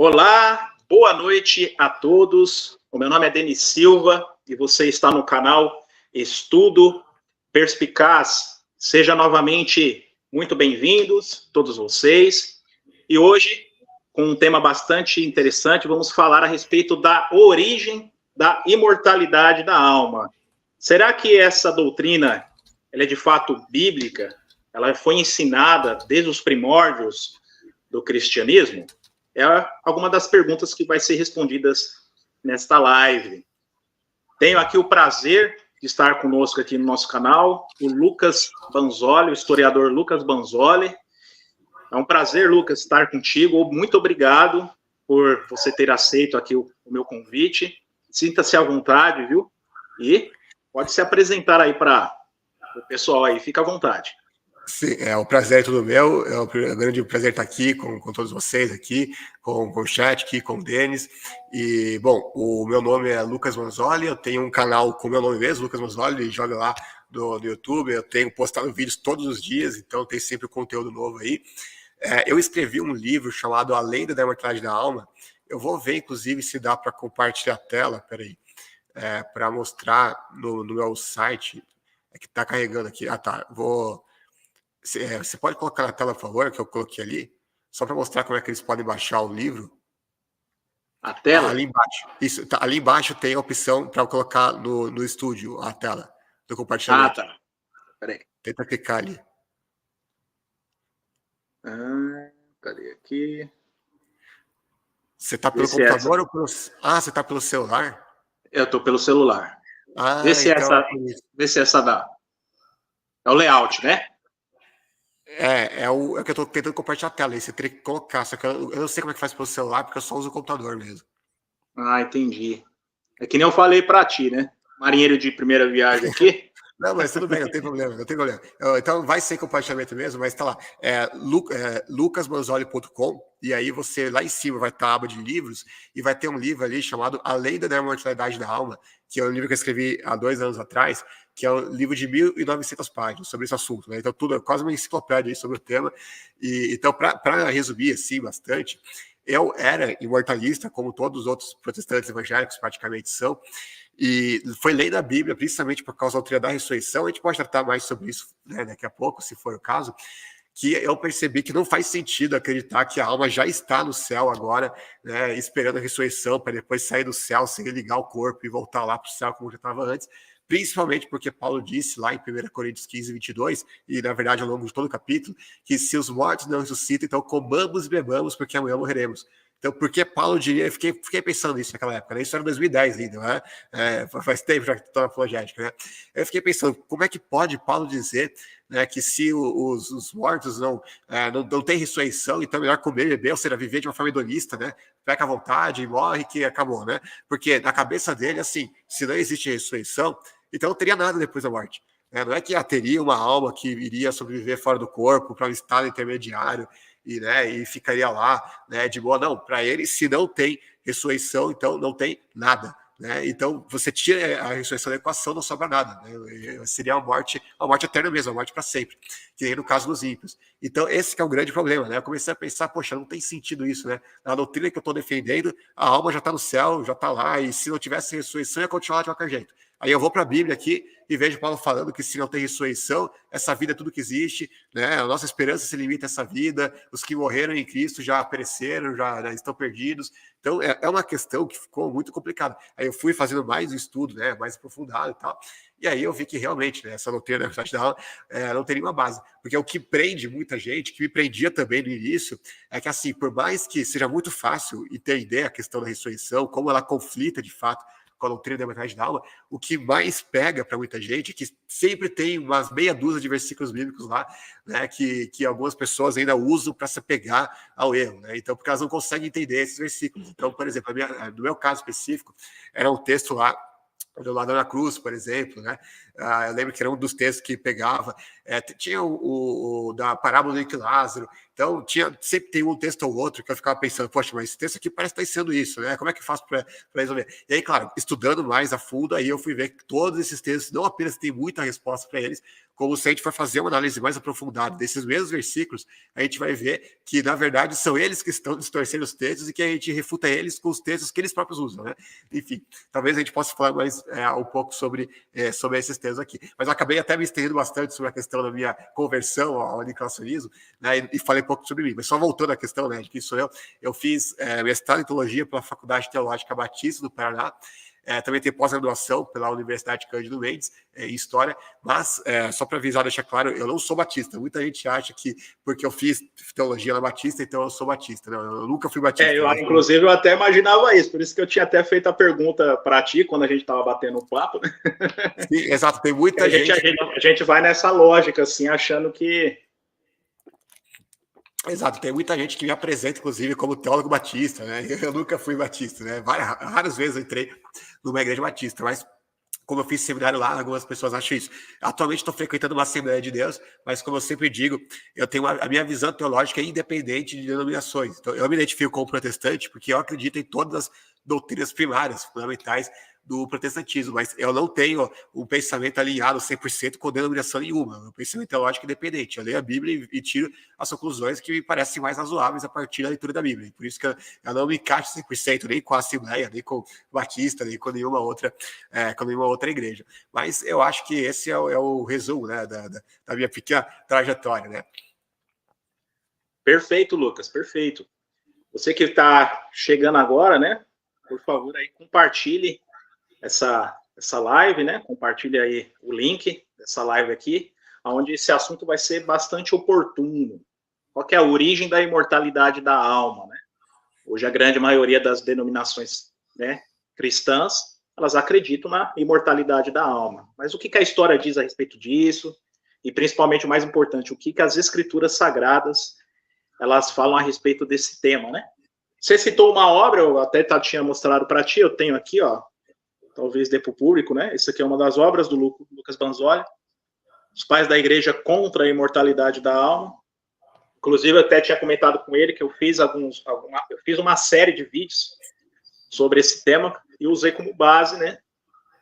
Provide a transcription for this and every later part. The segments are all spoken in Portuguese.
Olá, boa noite a todos. O meu nome é Denis Silva e você está no canal Estudo Perspicaz. Seja novamente muito bem-vindos, todos vocês. E hoje, com um tema bastante interessante, vamos falar a respeito da origem da imortalidade da alma. Será que essa doutrina ela é de fato bíblica? Ela foi ensinada desde os primórdios do cristianismo? É alguma das perguntas que vai ser respondidas nesta live. Tenho aqui o prazer de estar conosco aqui no nosso canal, o Lucas Banzoli, o historiador Lucas Banzoli. É um prazer, Lucas, estar contigo. Muito obrigado por você ter aceito aqui o meu convite. Sinta-se à vontade, viu? E pode se apresentar aí para o pessoal aí. Fica à vontade. Sim, o prazer é todo meu, é um grande prazer estar aqui com todos vocês aqui, com o chat aqui, com o Denis. E, bom, o meu nome é Lucas Banzoli, eu tenho um canal com o meu nome mesmo, Lucas Banzoli, joga lá no YouTube, eu tenho postado vídeos todos os dias, então tem sempre conteúdo novo aí. Eu escrevi um livro chamado A Lenda da Imortalidade da Alma, eu vou ver, inclusive, se dá para compartilhar a tela, peraí, para mostrar no meu site, que está carregando aqui, tá, vou... Você pode colocar na tela, por favor, que eu coloquei ali, só para mostrar como é que eles podem baixar o livro. A tela? Ali embaixo. Isso, tá, ali embaixo tem a opção para colocar no estúdio a tela do compartilhamento. Ah, tá. Peraí. Tenta clicar ali. Cadê aqui? Você está pelo computador ou pelo... Ah, você está pelo celular? Eu estou pelo celular. Ah, Vê se então... essa dá. É o layout, né? É o que eu estou tentando compartilhar a tela. Aí você teria que colocar, só que eu não sei como é que faz pelo celular, porque eu só uso o computador mesmo. Ah, entendi. É que nem eu falei para ti, né? Marinheiro de primeira viagem aqui. Não, mas tudo bem, não tem problema, não tem problema. Então vai ser compartilhamento mesmo, mas tá lá. lucasbanzoli.com, e aí você lá em cima vai estar a aba de livros e vai ter um livro ali chamado A Lenda da Imortalidade da Alma, que é um livro que eu escrevi há 2 anos atrás, que é um livro de 1.900 páginas sobre esse assunto, né? Então tudo é quase uma enciclopédia aí sobre o tema. E então, para resumir assim bastante, eu era imortalista, como todos os outros protestantes evangélicos praticamente são, e foi lei da Bíblia, principalmente por causa da doutrina da ressurreição. A gente pode tratar mais sobre isso, né, daqui a pouco, se for o caso, que eu percebi que não faz sentido acreditar que a alma já está no céu agora, né, esperando a ressurreição para depois sair do céu, se religar ao corpo e voltar lá para o céu como já estava antes, principalmente porque Paulo disse lá em 1 Coríntios 15, 22, e na verdade ao longo de todo o capítulo, que se os mortos não ressuscitam, então comamos e bebamos, porque amanhã morreremos. Então, por que Paulo diria? Eu fiquei pensando nisso naquela época, né? Isso era 2010 ainda, né? Faz tempo já que estou na apologética, né? Eu fiquei pensando, como é que pode Paulo dizer, né, que se os mortos não têm ressurreição, então é melhor comer e beber, ou seja, viver de uma forma hedonista, né? Peca à vontade e morre que acabou, né? Porque na cabeça dele, assim, se não existe ressurreição, então não teria nada depois da morte. Não é que teria uma alma que iria sobreviver fora do corpo para um estado intermediário e ficaria lá, né, de boa. Não, para ele, se não tem ressurreição, então não tem nada. Né? Então, você tira a ressurreição da equação, não sobra nada. Né? Seria uma morte eterna mesmo, uma morte para sempre, que nem no caso dos ímpios. Então, esse que é o grande problema. Né? Eu comecei a pensar, poxa, não tem sentido isso. Né? Na doutrina que eu estou defendendo, a alma já está no céu, já está lá, e se não tivesse ressurreição, ia continuar de qualquer jeito. Aí eu vou para a Bíblia aqui e vejo Paulo falando que se não tem ressurreição, essa vida é tudo que existe, né? A nossa esperança se limita a essa vida, os que morreram em Cristo já pereceram, já estão perdidos. Então, é uma questão que ficou muito complicada. Aí eu fui fazendo mais um estudo, né, mais aprofundado e tal, e aí eu vi que realmente, né, essa doutrina da verdade da alma não tem nenhuma base. Porque o que prende muita gente, que me prendia também no início, é que, assim, por mais que seja muito fácil entender a questão da ressurreição, como ela conflita de fato com a doutrina da imortalidade da alma, o que mais pega para muita gente é que sempre tem umas meia dúzia de versículos bíblicos lá, né, que algumas pessoas ainda usam para se apegar ao erro, né? Então, porque elas não conseguem entender esses versículos. Então, por exemplo, no meu caso específico, era um texto lá do lado da cruz, por exemplo, né? Eu lembro que era um dos textos que pegava. Tinha o da parábola do Rico e Lázaro. Então, sempre tem um texto ou outro que eu ficava pensando, poxa, mas esse texto aqui parece estar sendo isso, né? Como é que eu faço para resolver? E aí, claro, estudando mais a fundo, aí eu fui ver que todos esses textos não apenas tem muita resposta para eles, como se a gente for fazer uma análise mais aprofundada desses mesmos versículos, a gente vai ver que, na verdade, são eles que estão distorcendo os textos e que a gente refuta eles com os textos que eles próprios usam, né? Enfim, talvez a gente possa falar mais um pouco sobre esses textos aqui. Mas eu acabei até me estendendo bastante sobre a questão da minha conversão ao aniquilacionismo, né? E falei um pouco sobre mim. Mas só voltando à questão, né, de quem sou eu fiz mestrado em teologia pela Faculdade Teológica Batista do Paraná. Também tem pós-graduação pela Universidade Cândido Mendes em História, mas só para avisar, deixar claro, eu não sou batista. Muita gente acha que porque eu fiz teologia na Batista, então eu sou batista. Não, eu nunca fui batista. Inclusive, eu até imaginava isso, por isso que eu tinha até feito a pergunta para ti quando a gente estava batendo um papo. Né? Sim, exato, tem muita gente... A gente vai nessa lógica, assim, achando que... Exato, tem muita gente que me apresenta, inclusive, como teólogo batista, né? Eu nunca fui batista, né? Várias vezes eu entrei numa igreja batista, mas como eu fiz seminário lá, algumas pessoas acham isso. Atualmente estou frequentando uma Assembleia de Deus, mas como eu sempre digo, eu tenho a minha visão teológica é independente de denominações. Então, eu me identifico como protestante porque eu acredito em todas as doutrinas primárias, fundamentais do protestantismo, mas eu não tenho um pensamento alinhado 100% com denominação nenhuma. Meu pensamento é lógico independente. Eu leio a Bíblia e tiro as conclusões que me parecem mais razoáveis a partir da leitura da Bíblia. E por isso que eu não me encaixo 100% nem com a Assembleia, nem com o Batista, nem com nenhuma outra igreja. Mas eu acho que esse é o resumo, né, da minha pequena trajetória, né? Perfeito, Lucas, perfeito. Você que está chegando agora, né, por favor, aí compartilhe essa live, né? Compartilhe aí o link dessa live aqui, onde esse assunto vai ser bastante oportuno. Qual que é a origem da imortalidade da alma, né? Hoje a grande maioria das denominações, né, cristãs, elas acreditam na imortalidade da alma. Mas o que a história diz a respeito disso? E principalmente o mais importante, o que as escrituras sagradas elas falam a respeito desse tema, né? Você citou uma obra, eu até tinha mostrado para ti, eu tenho aqui, ó, talvez dê para o público, né? Isso aqui é uma das obras do Lucas Banzoli, Os Pais da Igreja contra a Imortalidade da Alma. Inclusive, eu até tinha comentado com ele que eu fiz uma série de vídeos sobre esse tema e usei como base, né,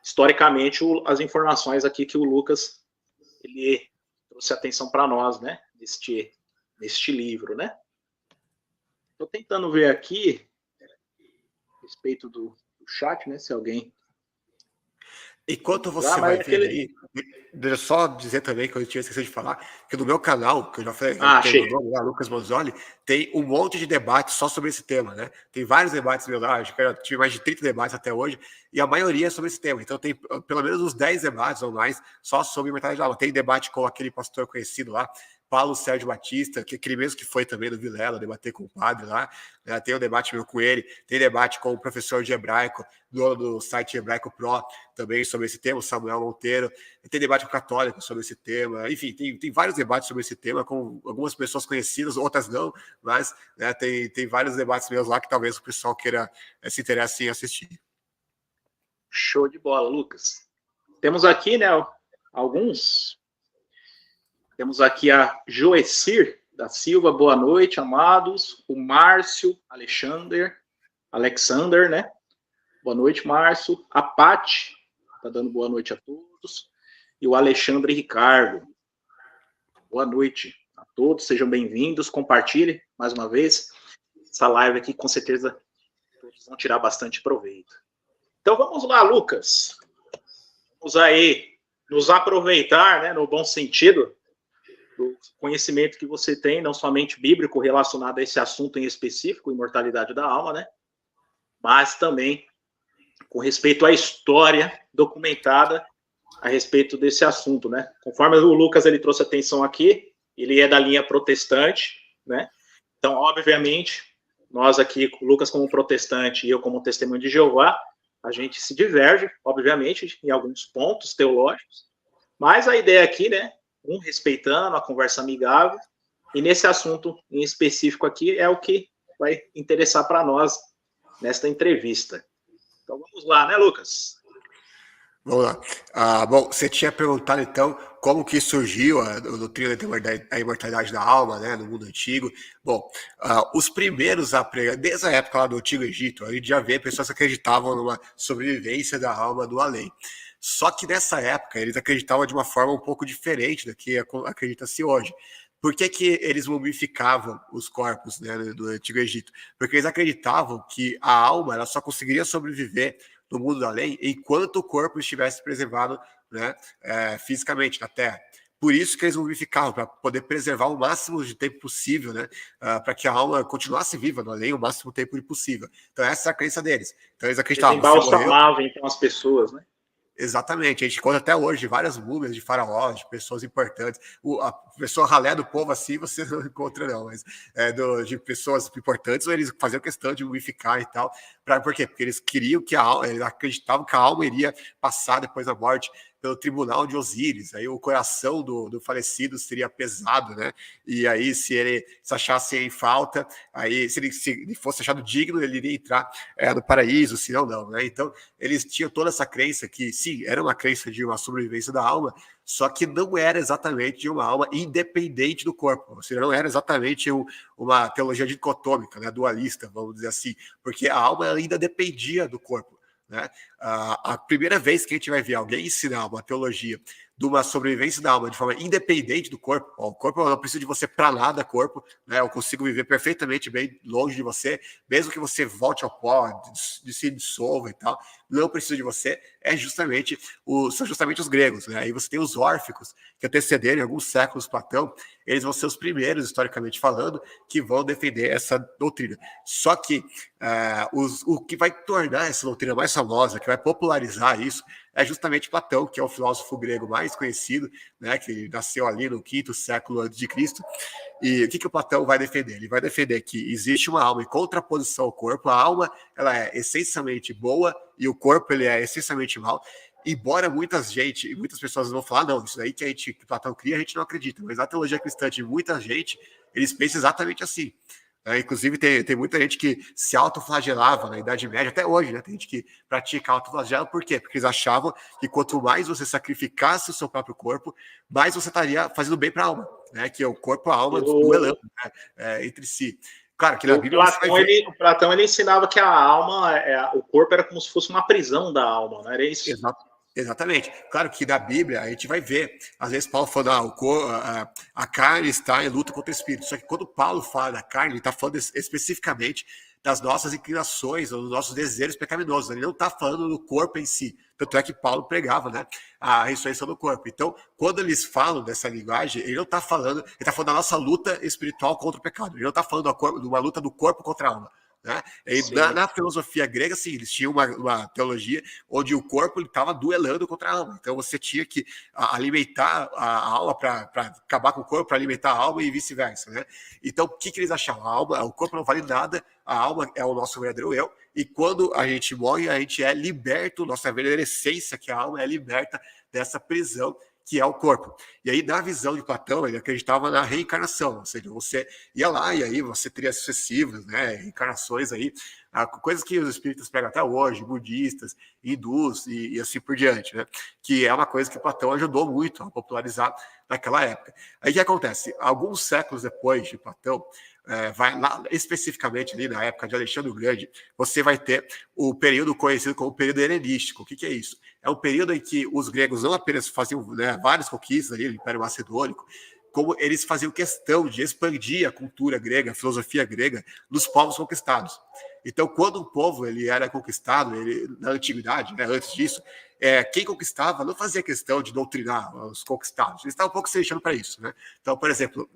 historicamente, as informações aqui que o Lucas ele trouxe atenção para nós, né, neste livro, né. Estou tentando ver aqui a respeito do chat, né, se alguém... Enquanto você vai ver aí, deixa eu só dizer também que eu tinha esquecido de falar, que no meu canal, que eu já falei, tem o nome lá, Lucas Banzoli, tem um monte de debates só sobre esse tema, né? Tem vários debates meus lá, acho que eu tive mais de 30 debates até hoje, e a maioria é sobre esse tema. Então tem pelo menos uns 10 debates ou mais só sobre imortalidade da alma. Tem debate com aquele pastor conhecido lá, Paulo Sérgio Batista, que é aquele mesmo que foi também do Vilela, debater com o padre lá, né? Tem um debate meu com ele, tem debate com o professor de hebraico, do site Hebraico Pro, também sobre esse tema, o Samuel Monteiro, tem debate com católico sobre esse tema, enfim, tem vários debates sobre esse tema, com algumas pessoas conhecidas, outras não, mas né, tem vários debates meus lá que talvez o pessoal queira se interesse em assistir. Show de bola, Lucas. Temos aqui, né, alguns... Temos aqui a Joecir da Silva, boa noite, amados. O Márcio Alexander, né? Boa noite, Márcio. A Paty está dando boa noite a todos. E o Alexandre Ricardo. Boa noite a todos, sejam bem-vindos. Compartilhe mais uma vez essa live aqui, com certeza todos vão tirar bastante proveito. Então vamos lá, Lucas. Vamos aí nos aproveitar, né, no bom sentido, do conhecimento que você tem, não somente bíblico, relacionado a esse assunto em específico, imortalidade da alma, né? Mas também com respeito à história documentada a respeito desse assunto, né? Conforme o Lucas ele trouxe atenção aqui, ele é da linha protestante, né? Então, obviamente, nós aqui, o Lucas como protestante e eu como testemunho de Jeová, a gente se diverge, obviamente, em alguns pontos teológicos, mas a ideia aqui, né, respeitando a conversa amigável, e nesse assunto em específico aqui é o que vai interessar para nós nesta entrevista. Então vamos lá, né, Lucas? Vamos lá. Bom, você tinha perguntado então como que surgiu a doutrina da imortalidade da alma, né, no mundo antigo. Bom, os primeiros a pregar, desde a época lá do Antigo Egito, a gente já vê pessoas que acreditavam numa sobrevivência da alma do além. Só que nessa época eles acreditavam de uma forma um pouco diferente da que acredita-se hoje. Por que eles mumificavam os corpos, né, do Antigo Egito? Porque eles acreditavam que a alma ela só conseguiria sobreviver no mundo da além enquanto o corpo estivesse preservado, né, fisicamente na Terra. Por isso que eles mumificavam, para poder preservar o máximo de tempo possível, né, para que a alma continuasse viva no além o máximo tempo possível. Então essa é a crença deles. Então eles Eles acreditavam, você morreu. embalsamavam, então, as pessoas, né? Exatamente, a gente conta até hoje de várias múmias de faraós, de pessoas importantes. A pessoa ralé do povo assim você não encontra, não, mas de pessoas importantes, eles faziam questão de mumificar e tal. Por quê? Porque eles queriam que a alma, eles acreditavam que a alma iria passar depois da morte pelo tribunal de Osíris, aí o coração do falecido seria pesado, né? E aí, se ele se achasse em falta, aí se ele fosse achado digno, ele iria entrar no paraíso, se não, né? Então, eles tinham toda essa crença que, sim, era uma crença de uma sobrevivência da alma, só que não era exatamente de uma alma independente do corpo, ou seja, não era exatamente uma teologia dicotômica, né, dualista, vamos dizer assim, porque a alma ainda dependia do corpo. Né? A primeira vez que a gente vai ver alguém ensinar uma teologia de uma sobrevivência da alma de forma independente do corpo, o corpo eu não preciso de você para nada, corpo, né? Eu consigo viver perfeitamente bem longe de você, mesmo que você volte ao pó, se dissolva e tal, não preciso de você, são justamente os gregos, né? Aí você tem os órficos, que antecederem alguns séculos Platão, eles vão ser os primeiros, historicamente falando, que vão defender essa doutrina. Só que o que vai tornar essa doutrina mais famosa, que vai popularizar isso, é justamente Platão, que é o filósofo grego mais conhecido, né, que nasceu ali no 5º século antes de Cristo. E o que o Platão vai defender? Ele vai defender que existe uma alma em contraposição ao corpo. A alma ela é essencialmente boa e o corpo ele é essencialmente mau. Embora muitas pessoas vão falar, não, isso daí que Platão cria, a gente não acredita. Mas na teologia cristã de muita gente, eles pensam exatamente assim. Inclusive, tem muita gente que se autoflagelava na Idade Média, até hoje, né? Tem gente que pratica autoflagelo, por quê? Porque eles achavam que quanto mais você sacrificasse o seu próprio corpo, mais você estaria fazendo bem para a alma, né? Que é o corpo e a alma duelando, né? Entre si. Claro que na Bíblia o Platão ele ensinava que a alma, o corpo era como se fosse uma prisão da alma, não era isso? Exatamente. Claro que na Bíblia a gente vai ver, às vezes Paulo falando, a carne está em luta contra o espírito. Só que quando Paulo fala da carne, ele está falando especificamente das nossas inclinações, dos nossos desejos pecaminosos. Ele não está falando do corpo em si. Tanto é que Paulo pregava, né, a ressurreição do corpo. Então, quando eles falam dessa linguagem, ele não está falando, ele está falando da nossa luta espiritual contra o pecado. Ele não está falando de uma luta do corpo contra a alma. Né? Na filosofia grega, sim, eles tinham uma teologia onde o corpo estava duelando contra a alma. Então você tinha que alimentar a alma para acabar com o corpo, para alimentar a alma e vice-versa. Né? Então o que eles achavam? O corpo não vale nada, a alma é o nosso verdadeiro eu, e quando a gente morre, a gente é liberto, nossa verdadeira essência, que a alma é liberta dessa prisão que é o corpo. E aí, na visão de Platão, ele acreditava na reencarnação, ou seja, você ia lá e aí você teria sucessivas, né, reencarnações aí, coisas que os espíritas pegam até hoje, budistas, hindus e assim por diante, né, que é uma coisa que Platão ajudou muito a popularizar naquela época. Aí o que acontece? Alguns séculos depois de Platão, vai lá especificamente ali na época de Alexandre o Grande, você vai ter o período conhecido como período helenístico. O que é isso? É um período em que os gregos não apenas faziam, né, várias conquistas ali, o Império Macedônico, como eles faziam questão de expandir a cultura grega, a filosofia grega, nos povos conquistados. Então, quando um povo ele era conquistado, na antiguidade, né, antes disso, quem conquistava não fazia questão de doutrinar os conquistados. Eles estavam um pouco se deixando para isso. Né? Então, por exemplo,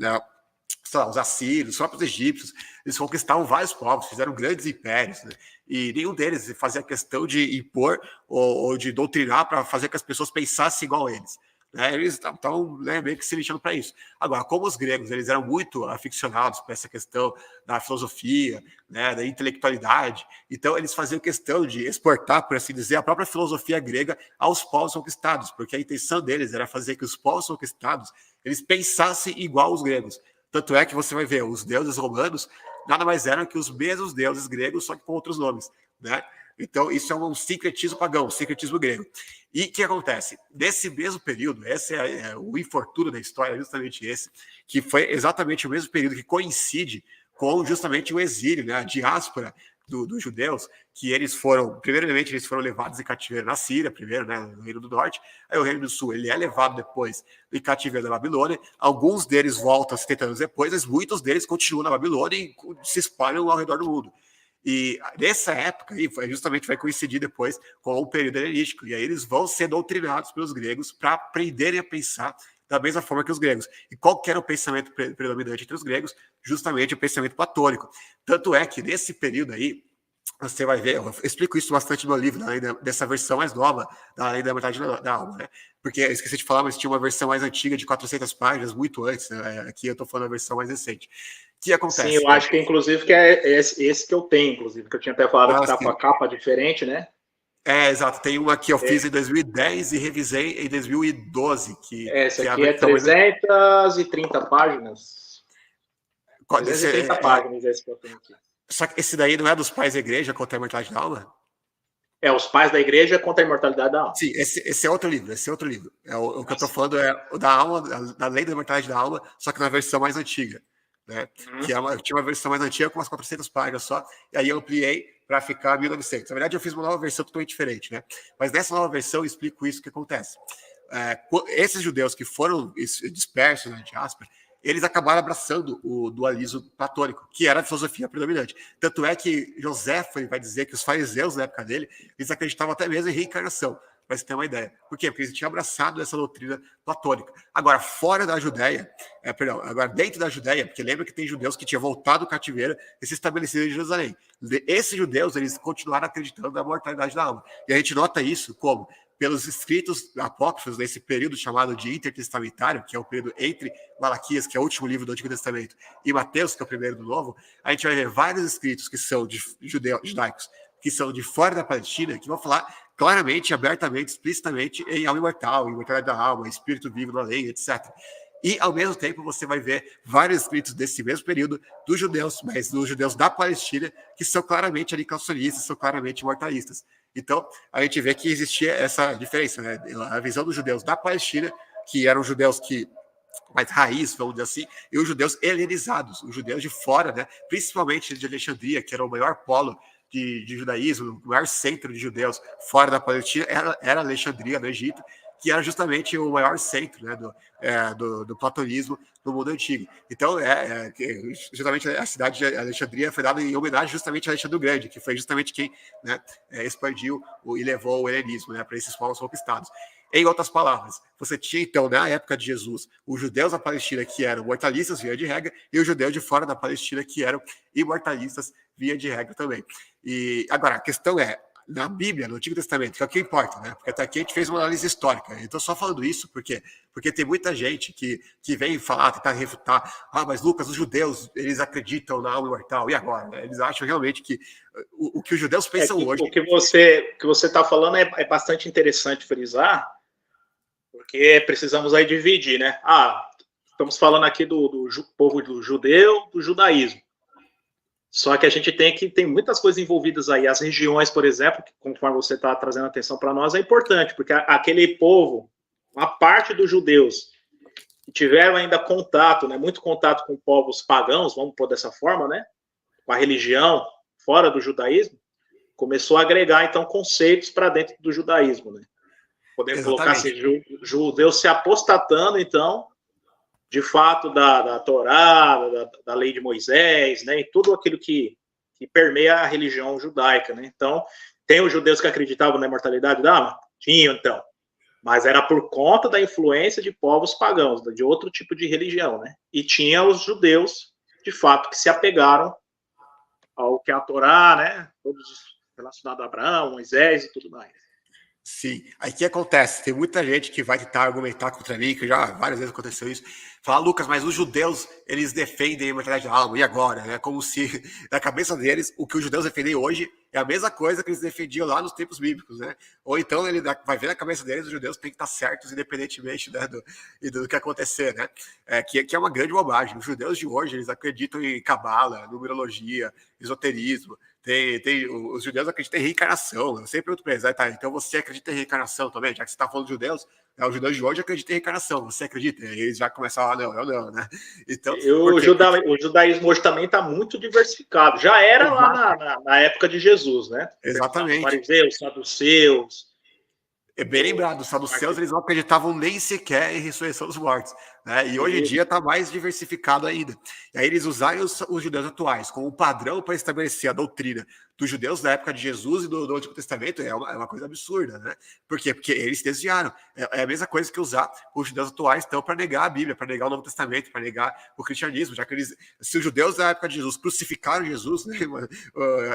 os assírios, os próprios egípcios, eles conquistavam vários povos, fizeram grandes impérios, né? E nenhum deles fazia questão de impor ou de doutrinar para fazer que as pessoas pensassem igual a eles. Né? Eles estavam, né, meio que se lixando para isso. Agora, como os gregos eles eram muito aficionados por essa questão da filosofia, né, da intelectualidade, então eles faziam questão de exportar, por assim dizer, a própria filosofia grega aos povos conquistados, porque a intenção deles era fazer que os povos conquistados eles pensassem igual aos gregos. Tanto é que você vai ver, os deuses romanos nada mais eram que os mesmos deuses gregos, só que com outros nomes, né? Então, isso é um sincretismo pagão, um sincretismo grego. E o que acontece? Nesse mesmo período, esse é o infortúnio da história, justamente esse, que foi exatamente o mesmo período que coincide com justamente o exílio, né, a diáspora dos judeus, que eles foram, primeiramente, eles foram levados em cativeiro na Síria, primeiro, né, no Reino do Norte, aí o Reino do Sul, ele é levado depois em cativeiro na Babilônia, alguns deles voltam 70 anos depois, mas muitos deles continuam na Babilônia e se espalham ao redor do mundo. E nessa época aí, justamente vai coincidir depois com o período helenístico, e aí eles vão ser doutrinados pelos gregos para aprenderem a pensar da mesma forma que os gregos. E qual que era o pensamento predominante entre os gregos? Justamente o pensamento platônico. Tanto é que nesse período aí, você vai ver, eu explico isso bastante no meu livro, dessa versão mais nova, da Lei da Metade da Alma, né? Porque eu esqueci de falar, mas tinha uma versão mais antiga de 400 páginas, muito antes, né? Aqui eu estou falando a versão mais recente. O que acontece? Sim, eu acho que inclusive que é esse que eu tenho, inclusive, que eu tinha até falado que está com a capa diferente, né? Exato. Tem uma que eu fiz em 2010 e revisei em 2012. Essa aqui é 330 páginas. 330 páginas, esse que eu tenho aqui. Só que esse daí não é dos pais da igreja contra a imortalidade da alma? É, os pais da igreja contra a imortalidade da alma. Sim, esse é outro livro, o que eu estou falando é o da alma, da lei da imortalidade da alma, só que na versão mais antiga. Né? Tinha uma versão mais antiga com umas 400 páginas só, e aí eu ampliei para ficar 1900. Na verdade, eu fiz uma nova versão totalmente diferente, né? Mas nessa nova versão eu explico isso que acontece. Esses judeus que foram dispersos na diáspora, eles acabaram abraçando o dualismo platônico, que era a filosofia predominante. Tanto é que Joséfo vai dizer que os fariseus, na época dele, eles acreditavam até mesmo em reencarnação, para você ter uma ideia. Por quê? Porque eles tinham abraçado essa doutrina platônica. Agora, fora da Judéia, agora dentro da Judéia, porque lembra que tem judeus que tinham voltado do cativeiro e se estabelecido em Jerusalém. Esses judeus, eles continuaram acreditando na mortalidade da alma. E a gente nota isso como? Pelos escritos apócrifos nesse período chamado de intertestamentário, que é o período entre Malaquias, que é o último livro do Antigo Testamento, e Mateus, que é o primeiro do Novo, a gente vai ver vários escritos que são de judaicos, que são de fora da Palestina, que vão falar claramente, abertamente, explicitamente em alma imortal, imortalidade da alma, espírito vivo da lei, etc. E, ao mesmo tempo, você vai ver vários escritos desse mesmo período dos judeus, mas dos judeus da Palestina, que são claramente anicacionistas, são claramente mortalistas. Então, a gente vê que existia essa diferença, né? A visão dos judeus da Palestina, que eram judeus que mais raiz, vamos dizer assim, e os judeus helenizados, os judeus de fora, né? Principalmente de Alexandria, que era o maior polo de judaísmo, o maior centro de judeus fora da Palestina era Alexandria, no Egito, que era justamente o maior centro, né, do platonismo no mundo antigo. Então, justamente a cidade de Alexandria foi dada em homenagem justamente a Alexandre o Grande, que foi justamente quem, né, expandiu e levou o helenismo, né, para esses povos conquistados. Em outras palavras, você tinha, então, na época de Jesus, os judeus da Palestina que eram mortalistas, via de regra, e os judeus de fora da Palestina que eram imortalistas, via de regra também. E agora, a questão é, na Bíblia, no Antigo Testamento, que é o que importa, né? Porque até aqui a gente fez uma análise histórica. Eu estou só falando isso porque tem muita gente que vem falar, tentar refutar, mas Lucas, os judeus, eles acreditam na alma imortal, e agora? Né? Eles acham realmente que o que os judeus pensam hoje... O que você está falando é bastante interessante frisar, porque precisamos aí dividir, né? Estamos falando aqui do povo do judeu, do judaísmo. Só que a gente tem muitas coisas envolvidas aí. As regiões, por exemplo, que conforme você está trazendo atenção para nós, é importante, porque aquele povo, uma parte dos judeus que tiveram ainda contato, né, muito contato com povos pagãos, vamos pôr dessa forma, né, com a religião fora do judaísmo, começou a agregar, então, conceitos para dentro do judaísmo, né? Podemos colocar assim, judeus se apostatando, então, de fato, da Torá, da lei de Moisés, né, e tudo aquilo que permeia a religião judaica, né? Então, tem os judeus que acreditavam na imortalidade da alma? Tinham, então. Mas era por conta da influência de povos pagãos, de outro tipo de religião, né? E tinha os judeus, de fato, que se apegaram ao que é a Torá, né? Todos relacionados a Abraão, Moisés e tudo mais. Sim, aí o que acontece? Tem muita gente que vai tentar argumentar contra mim, que já várias vezes aconteceu isso, falar, Lucas, mas os judeus, eles defendem a imortalidade da alma, e agora? Né? Como se, na cabeça deles, o que os judeus defendem hoje É a mesma coisa que eles defendiam lá nos tempos bíblicos, né? Ou então ele vai ver na cabeça deles, os judeus têm que estar certos independentemente, né, do que acontecer, né? Que é uma grande bobagem. Os judeus de hoje, eles acreditam em cabala, numerologia, esoterismo. Os judeus acreditam em reencarnação. Eu sempre pergunto para eles, tá, então você acredita em reencarnação também? Já que você está falando de judeus, os judeus de hoje acreditam em reencarnação. Você acredita? E eles já começam a falar, não, eu não, né? Então, o judaísmo hoje também está muito diversificado. Já era lá na época de Jesus, né? Exatamente. Os fariseus, saduceus. É bem lembrado, os saduceus eles não acreditavam nem sequer em ressurreição dos mortos, né? E hoje em dia está mais diversificado ainda. E aí eles usaram os judeus atuais como padrão para estabelecer a doutrina dos judeus da época de Jesus e do Antigo Testamento é uma coisa absurda, né? Por quê? Porque eles desviaram. É a mesma coisa que usar os judeus atuais então para negar a Bíblia, para negar o Novo Testamento, para negar o cristianismo, já que se os judeus da época de Jesus crucificaram Jesus, né,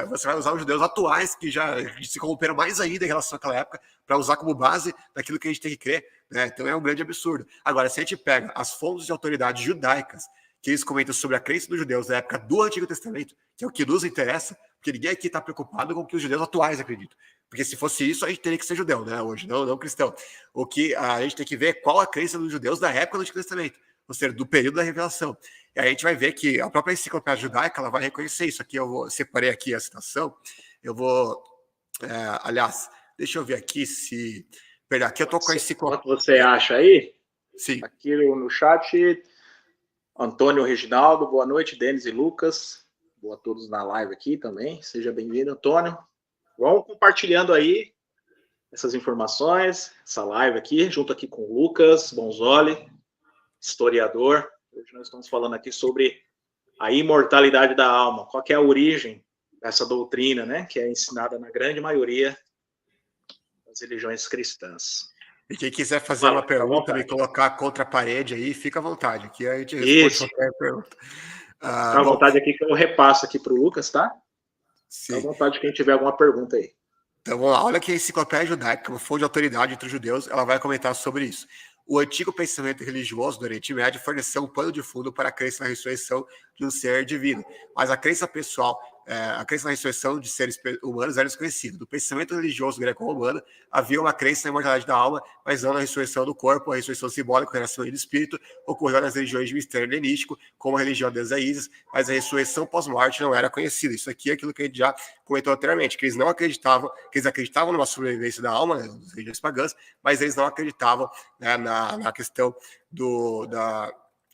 você vai usar os judeus atuais que já se corromperam mais ainda em relação àquela época para usar como base daquilo que a gente tem que crer, né? Então é um grande absurdo. Agora, se a gente pega as fontes de autoridades judaicas que eles comentam sobre a crença dos judeus da época do Antigo Testamento, que é o que nos interessa, porque ninguém aqui está preocupado com o que os judeus atuais acreditam. Porque se fosse isso, a gente teria que ser judeu, né? Hoje, não cristão. O que a gente tem que ver é qual a crença dos judeus da época do Antigo Testamento, ou seja, do período da revelação. E aí a gente vai ver que a própria enciclopédia judaica ela vai reconhecer isso. Aqui separei aqui a citação. Aliás, deixa eu ver aqui se... Perdão, aqui eu estou com a enciclopédia. Quanto você acha aí? Sim. Aqui no chat, Antônio Reginaldo, boa noite, Denis e Lucas. Boa a todos na live aqui também. Seja bem-vindo, Antônio. Vamos compartilhando aí essas informações, essa live aqui, junto aqui com o Lucas Bonzoli, historiador. Hoje nós estamos falando aqui sobre a imortalidade da alma. Qual que é a origem dessa doutrina, né? Que é ensinada na grande maioria das religiões cristãs. E quem quiser fazer uma pergunta e colocar contra a parede aí, fica à vontade. Aqui a gente responde qualquer pergunta. Fica à vontade aqui que eu repasso aqui para o Lucas, tá? Sim. Fica à vontade quem tiver alguma pergunta aí. Então vamos lá, olha que a enciclopédia judaica, uma fonte de autoridade entre os judeus, ela vai comentar sobre isso. O antigo pensamento religioso do Oriente Médio forneceu um pano de fundo para a crença na ressurreição de um ser divino, mas a crença pessoal, a crença na ressurreição de seres humanos era desconhecida. Do pensamento religioso greco-romano, havia uma crença na imortalidade da alma, mas não na ressurreição do corpo. A ressurreição simbólica, a relação do espírito, ocorreu nas religiões de mistério helenístico, como a religião da deusa Ísis, mas a ressurreição pós-morte não era conhecida. Isso aqui é aquilo que a gente já comentou anteriormente, que eles não acreditavam, que eles acreditavam numa sobrevivência da alma, né, das religiões pagãs, mas eles não acreditavam, né, na questão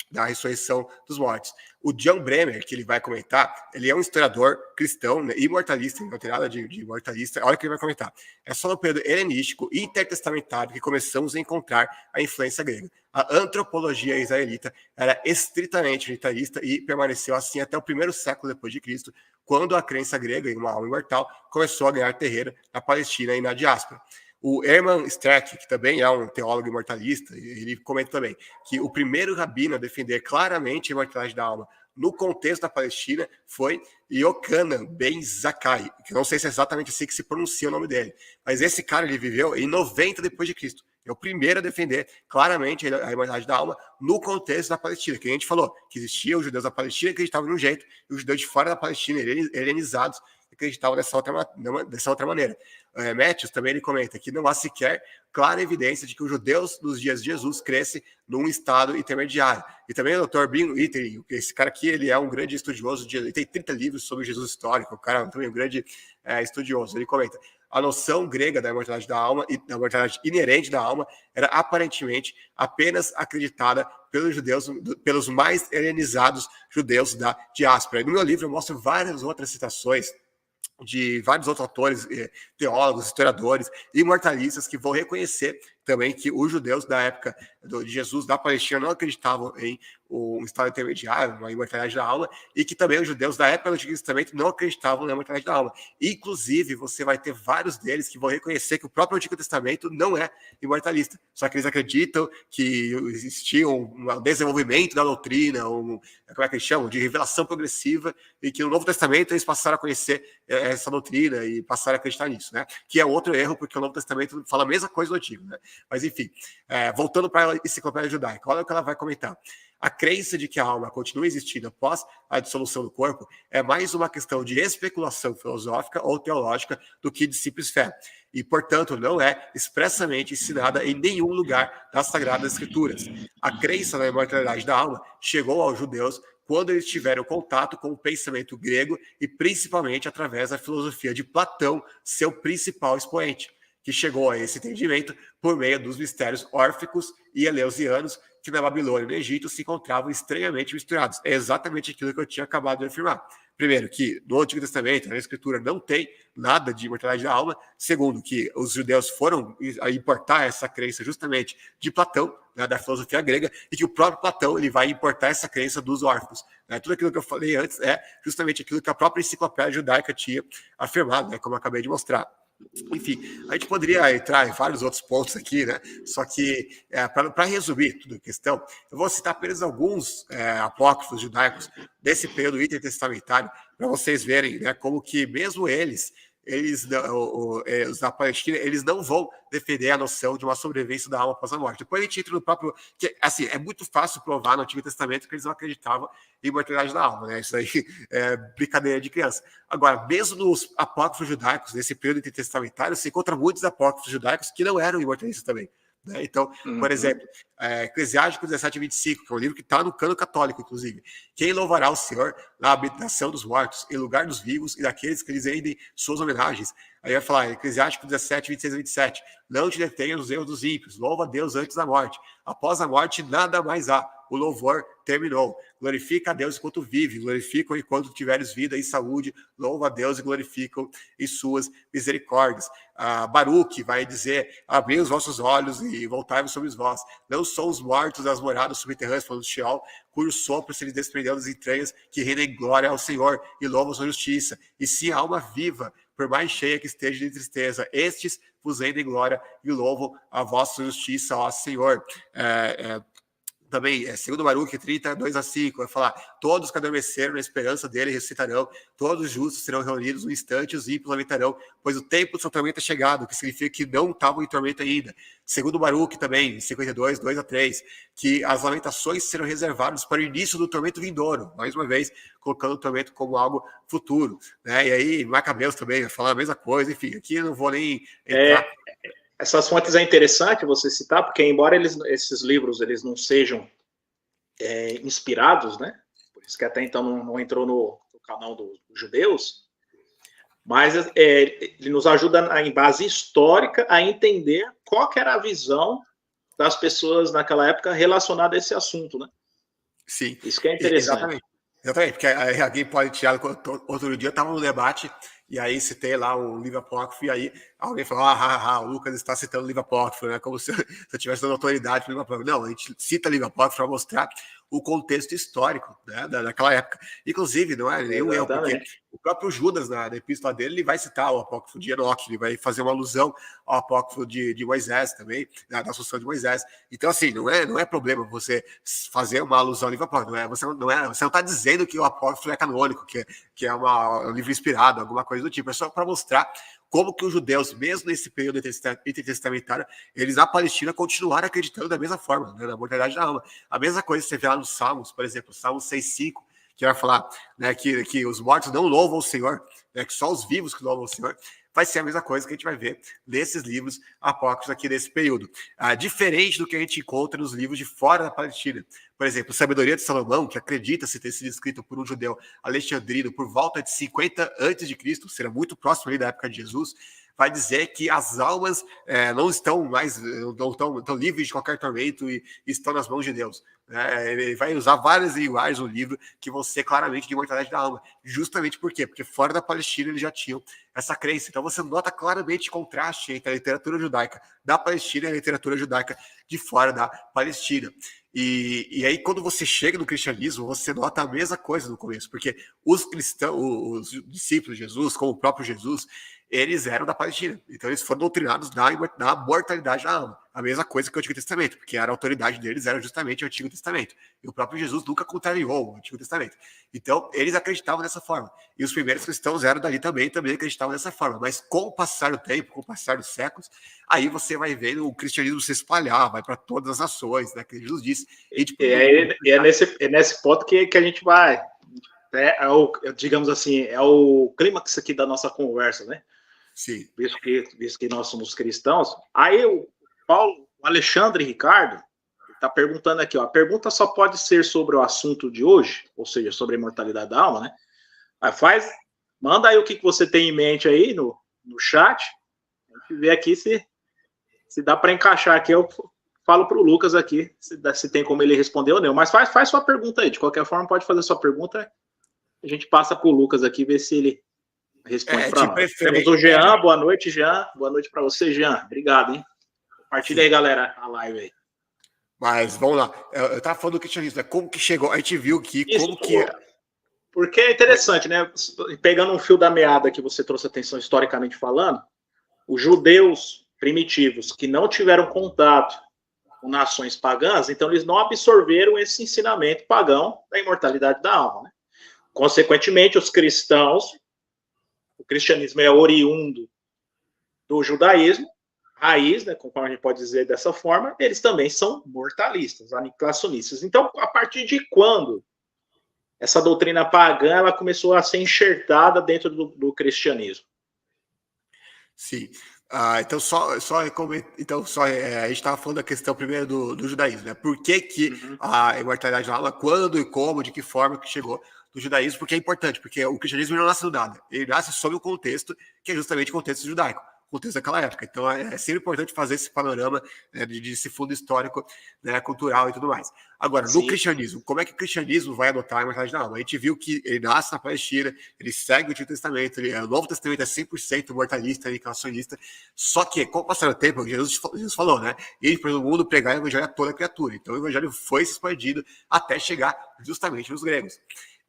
da ressurreição dos mortos. O John Bremer, que ele vai comentar, ele é um historiador cristão, né, imortalista, não tem nada de imortalista, olha o que ele vai comentar. É só no período helenístico e intertestamentário que começamos a encontrar a influência grega. A antropologia israelita era estritamente unitarista e permaneceu assim até o primeiro século depois de Cristo, quando a crença grega em uma alma imortal começou a ganhar terreno na Palestina e na diáspora. O Hermann Streck, que também é um teólogo imortalista, ele comenta também que o primeiro rabino a defender claramente a imortalidade da alma no contexto da Palestina foi Yochanan ben Zakkai, que não sei se é exatamente assim que se pronuncia o nome dele, mas esse cara ele viveu em 90 depois de Cristo. É o primeiro a defender claramente a imortalidade da alma no contexto da Palestina, que a gente falou, que existia os judeus da Palestina que acreditavam de um jeito, e os judeus de fora da Palestina, helenizados, acreditavam dessa outra maneira. Matthews também ele comenta que não há sequer clara evidência de que os judeus dos dias de Jesus crescem num estado intermediário. E também o Dr. Bin Wittering, esse cara aqui, ele é um grande estudioso, ele tem 30 livros sobre Jesus histórico, o cara também é um grande estudioso. Ele comenta, a noção grega da imortalidade da alma e da mortalidade inerente da alma era aparentemente apenas acreditada pelos judeus, pelos mais helenizados judeus da diáspora. E no meu livro eu mostro várias outras citações de vários outros autores, teólogos, historiadores, imortalistas que vão reconhecer também que os judeus da época de Jesus, da Palestina, não acreditavam em um estado intermediário, uma imortalidade da alma, e que também os judeus da época do Antigo Testamento não acreditavam na imortalidade da alma. Inclusive, você vai ter vários deles que vão reconhecer que o próprio Antigo Testamento não é imortalista, só que eles acreditam que existia um desenvolvimento da doutrina, como é que eles chamam? De revelação progressiva, e que no Novo Testamento eles passaram a conhecer essa doutrina e passaram a acreditar nisso, né? Que é outro erro, porque o Novo Testamento fala a mesma coisa do Antigo, né? Mas enfim, voltando para a enciclopédia judaica, olha o que ela vai comentar. A crença de que a alma continua existindo após a dissolução do corpo é mais uma questão de especulação filosófica ou teológica do que de simples fé. E, portanto, não é expressamente ensinada em nenhum lugar das Sagradas Escrituras. A crença na imortalidade da alma chegou aos judeus quando eles tiveram contato com o pensamento grego e principalmente através da filosofia de Platão, seu principal expoente, que chegou a esse entendimento por meio dos mistérios órficos e eleusianos, que na Babilônia e no Egito se encontravam estranhamente misturados. É exatamente aquilo que eu tinha acabado de afirmar. Primeiro, que no Antigo Testamento, na Escritura, não tem nada de imortalidade da alma. Segundo, que os judeus foram importar essa crença justamente de Platão, né, da filosofia grega, e que o próprio Platão ele vai importar essa crença dos órfãos. Né? Tudo aquilo que eu falei antes é justamente aquilo que a própria enciclopédia judaica tinha afirmado, né, como eu acabei de mostrar. Enfim, a gente poderia entrar em vários outros pontos aqui, né? Só que, para resumir tudo a questão, eu vou citar apenas alguns apócrifos judaicos desse período intertestamentário, para vocês verem, né, como que mesmo eles os da Palestina, eles não vão defender a noção de uma sobrevivência da alma após a morte. Depois a gente entra no próprio... Que, assim, é muito fácil provar no Antigo Testamento que eles não acreditavam em imortalidade da alma, né? Isso aí é brincadeira de criança. Agora, mesmo nos apócrifos judaicos, nesse período intertestamentário, se encontra muitos apócrifos judaicos que não eram imortalistas também. Né? Então, por exemplo, Eclesiástico 17:25, que é um livro que está no cano católico, inclusive. Quem louvará o Senhor na habitação dos mortos, em lugar dos vivos e daqueles que lhes rendem suas homenagens? Aí vai falar, Eclesiástico 17:26-27, não te detenhas nos erros dos ímpios, louva a Deus antes da morte. Após a morte, nada mais há. O louvor terminou. Glorifica a Deus enquanto vive, glorifica enquanto tiveres vida e saúde, louva a Deus e glorificam em suas misericórdias. Baruque vai dizer, abri os vossos olhos e voltai-vos sobre vós. Não são os mortos das moradas subterrâneas, falando do Sheol, cujo sopro se lhes desprendeu das entranhas, que rendem glória ao Senhor e louvam sua justiça. E sim a alma viva, por mais cheia que esteja de tristeza, estes vos rendem glória e louvam a vossa justiça, ó Senhor. Também, segundo Baruque 32:5, vai falar, todos que adormeceram na esperança dele ressuscitarão, todos os justos serão reunidos no instante, os ímpios lamentarão, pois o tempo do seu tormento é chegado, que significa que não estavam em tormento ainda. Segundo Baruque também, 52:2-3, que as lamentações serão reservadas para o início do tormento vindouro, mais uma vez, colocando o tormento como algo futuro. Né? E aí, Macabeus também vai falar a mesma coisa, enfim, aqui eu não vou nem entrar... Essas fontes é interessante você citar, porque embora esses livros eles não sejam inspirados, né? Por isso que até então não entrou no canal dos judeus, mas ele nos ajuda em base histórica a entender qual que era a visão das pessoas naquela época relacionada a esse assunto, né? Sim. Isso que é interessante. Exatamente, porque alguém pode tirar... Outro dia eu estava no debate e aí citei lá o livro apócrifo e aí alguém falou, o Lucas está citando o livro apócrifo, né? Como se eu tivesse dando autoridade para o livro apócrifo. Não, a gente cita o livro apócrifo para mostrar o contexto histórico, né, daquela época. Inclusive, não é nenhum erro, porque o próprio Judas, na epístola dele, ele vai citar o apócrifo de Enoque, ele vai fazer uma alusão ao apócrifo de Moisés também, da Assunção de Moisés. Então, assim, não é problema você fazer uma alusão ao livro apócrifo. Você não está dizendo que o apócrifo é canônico, que é um livro inspirado, alguma coisa do tipo. É só para mostrar como que os judeus, mesmo nesse período intertestamentário, eles na Palestina continuaram acreditando da mesma forma, né, na mortalidade da alma. A mesma coisa você vê lá nos Salmos, por exemplo, Salmo 6:5, que vai falar, né, que os mortos não louvam o Senhor, né, que só os vivos que louvam o Senhor. Vai ser a mesma coisa que a gente vai ver nesses livros apócrifos aqui desse período. Diferente do que a gente encontra nos livros de fora da Palestina. Por exemplo, Sabedoria de Salomão, que acredita-se ter sido escrito por um judeu alexandrino por volta de 50 a.C., será muito próximo ali da época de Jesus, vai dizer que as almas não estão mais, estão livres de qualquer tormento e estão nas mãos de Deus. Ele vai usar várias linguagens no livro que vão ser claramente de imortalidade da alma. Justamente por quê? Porque fora da Palestina eles já tinham essa crença. Então você nota claramente contraste entre a literatura judaica da Palestina e a literatura judaica de fora da Palestina. E aí, quando você chega no cristianismo, você nota a mesma coisa no começo, porque os cristãos, os discípulos de Jesus, como o próprio Jesus, eles eram da Palestina. Então eles foram doutrinados na mortalidade da alma. A mesma coisa que o Antigo Testamento, porque a autoridade deles era justamente o Antigo Testamento. E o próprio Jesus nunca contrariou o Antigo Testamento. Então eles acreditavam dessa forma. E os primeiros cristãos eram dali também acreditavam dessa forma. Mas com o passar do tempo, com o passar dos séculos, aí você vai vendo o cristianismo se espalhar, vai para todas as nações, né? Que Jesus disse. É nesse ponto que a gente vai. Digamos assim, é o clímax aqui da nossa conversa, né? Sim. Visto que nós somos cristãos. Aí o Alexandre Ricardo está perguntando aqui, ó, a pergunta só pode ser sobre o assunto de hoje, ou seja, sobre a imortalidade da alma, né? Manda aí o que você tem em mente aí no chat, a gente vê aqui se dá para encaixar aqui, eu falo para o Lucas aqui, se tem como ele responder ou não, mas faz sua pergunta aí, de qualquer forma pode fazer sua pergunta, a gente passa para o Lucas aqui, ver se ele responde para nós. Temos o Jean, boa noite, Jean, boa noite para você, Jean, obrigado, hein? Compartilha aí, galera, a live aí. Mas, vamos lá, eu estava falando do cristianismo, né? Como que chegou, a gente viu que, Porque é interessante, né? Pegando um fio da meada que você trouxe atenção historicamente falando, os judeus primitivos que não tiveram contato com nações pagãs, então eles não absorveram esse ensinamento pagão da imortalidade da alma, né? Consequentemente, os cristãos, o cristianismo é oriundo do judaísmo, raiz, né, conforme a gente pode dizer dessa forma, eles também são mortalistas, aniquilacionistas. Então, a partir de quando essa doutrina pagã ela começou a ser enxertada dentro do cristianismo? Sim. Então, a gente estava falando da questão primeiro do judaísmo, né? Por que a imortalidade da alma, quando e como, de que forma que chegou do judaísmo? Porque é importante, porque o cristianismo não nasce do nada, ele nasce sob o contexto, que é justamente o contexto judaico, o contexto daquela época. Então, é sempre importante fazer esse panorama, né, desse fundo histórico, né, cultural e tudo mais. Agora, no cristianismo, como é que o cristianismo vai adotar a imortalidade da alma? A gente viu que ele nasce na Palestina, ele segue o Antigo Testamento, o Novo Testamento é 100% mortalista, aniquilacionista, só que, com o passar do tempo, Jesus falou, né? Ir pelo mundo pregar o evangelho a toda criatura. Então, o evangelho foi se expandindo até chegar justamente nos gregos.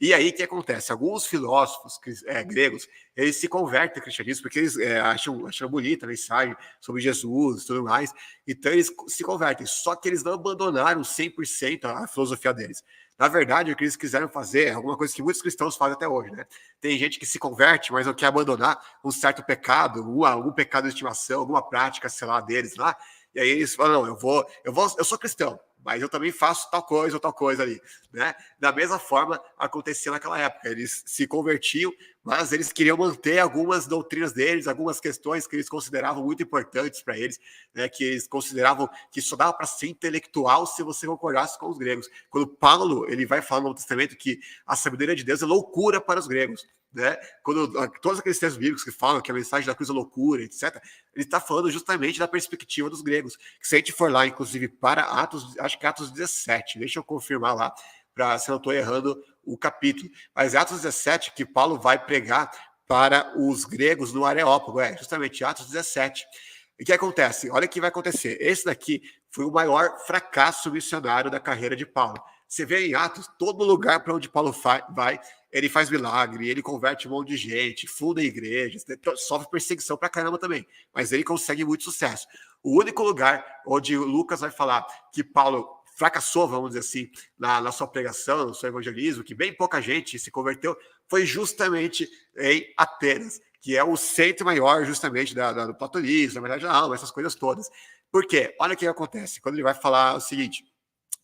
E aí, o que acontece? Alguns filósofos gregos, eles se convertem ao cristianismo porque eles acham bonita a mensagem sobre Jesus e tudo mais. Então, eles se convertem. Só que eles não abandonaram 100% a filosofia deles. Na verdade, o que eles quiseram fazer é alguma coisa que muitos cristãos fazem até hoje, né? Tem gente que se converte, mas não quer abandonar um certo pecado, algum pecado de estimação, alguma prática, sei lá, deles lá. E aí eles falam, não, eu sou cristão, mas eu também faço tal coisa ali, né? Da mesma forma, acontecia naquela época. Eles se convertiam, mas eles queriam manter algumas doutrinas deles, algumas questões que eles consideravam muito importantes para eles, né? Que eles consideravam que só dava para ser intelectual se você concordasse com os gregos. Quando Paulo ele vai falar no Novo Testamento que a sabedoria de Deus é loucura para os gregos, né? Quando todos aqueles textos bíblicos que falam que a mensagem da cruz é loucura, etc., ele está falando justamente da perspectiva dos gregos. Se a gente for lá, inclusive, para Atos, acho que Atos 17, deixa eu confirmar lá, se eu não estou errando o capítulo, mas é Atos 17 que Paulo vai pregar para os gregos no Areópago, justamente Atos 17. E o que acontece? Olha o que vai acontecer. Esse daqui foi o maior fracasso missionário da carreira de Paulo. Você vê em Atos, todo lugar para onde Paulo vai, ele faz milagre, ele converte um monte de gente, funda igrejas, sofre perseguição pra caramba também, mas ele consegue muito sucesso. O único lugar onde o Lucas vai falar que Paulo fracassou, vamos dizer assim, na sua pregação, no seu evangelismo, que bem pouca gente se converteu, foi justamente em Atenas, que é o centro maior justamente do platonismo, da verdade da alma, essas coisas todas. Por quê? Olha o que acontece, quando ele vai falar o seguinte: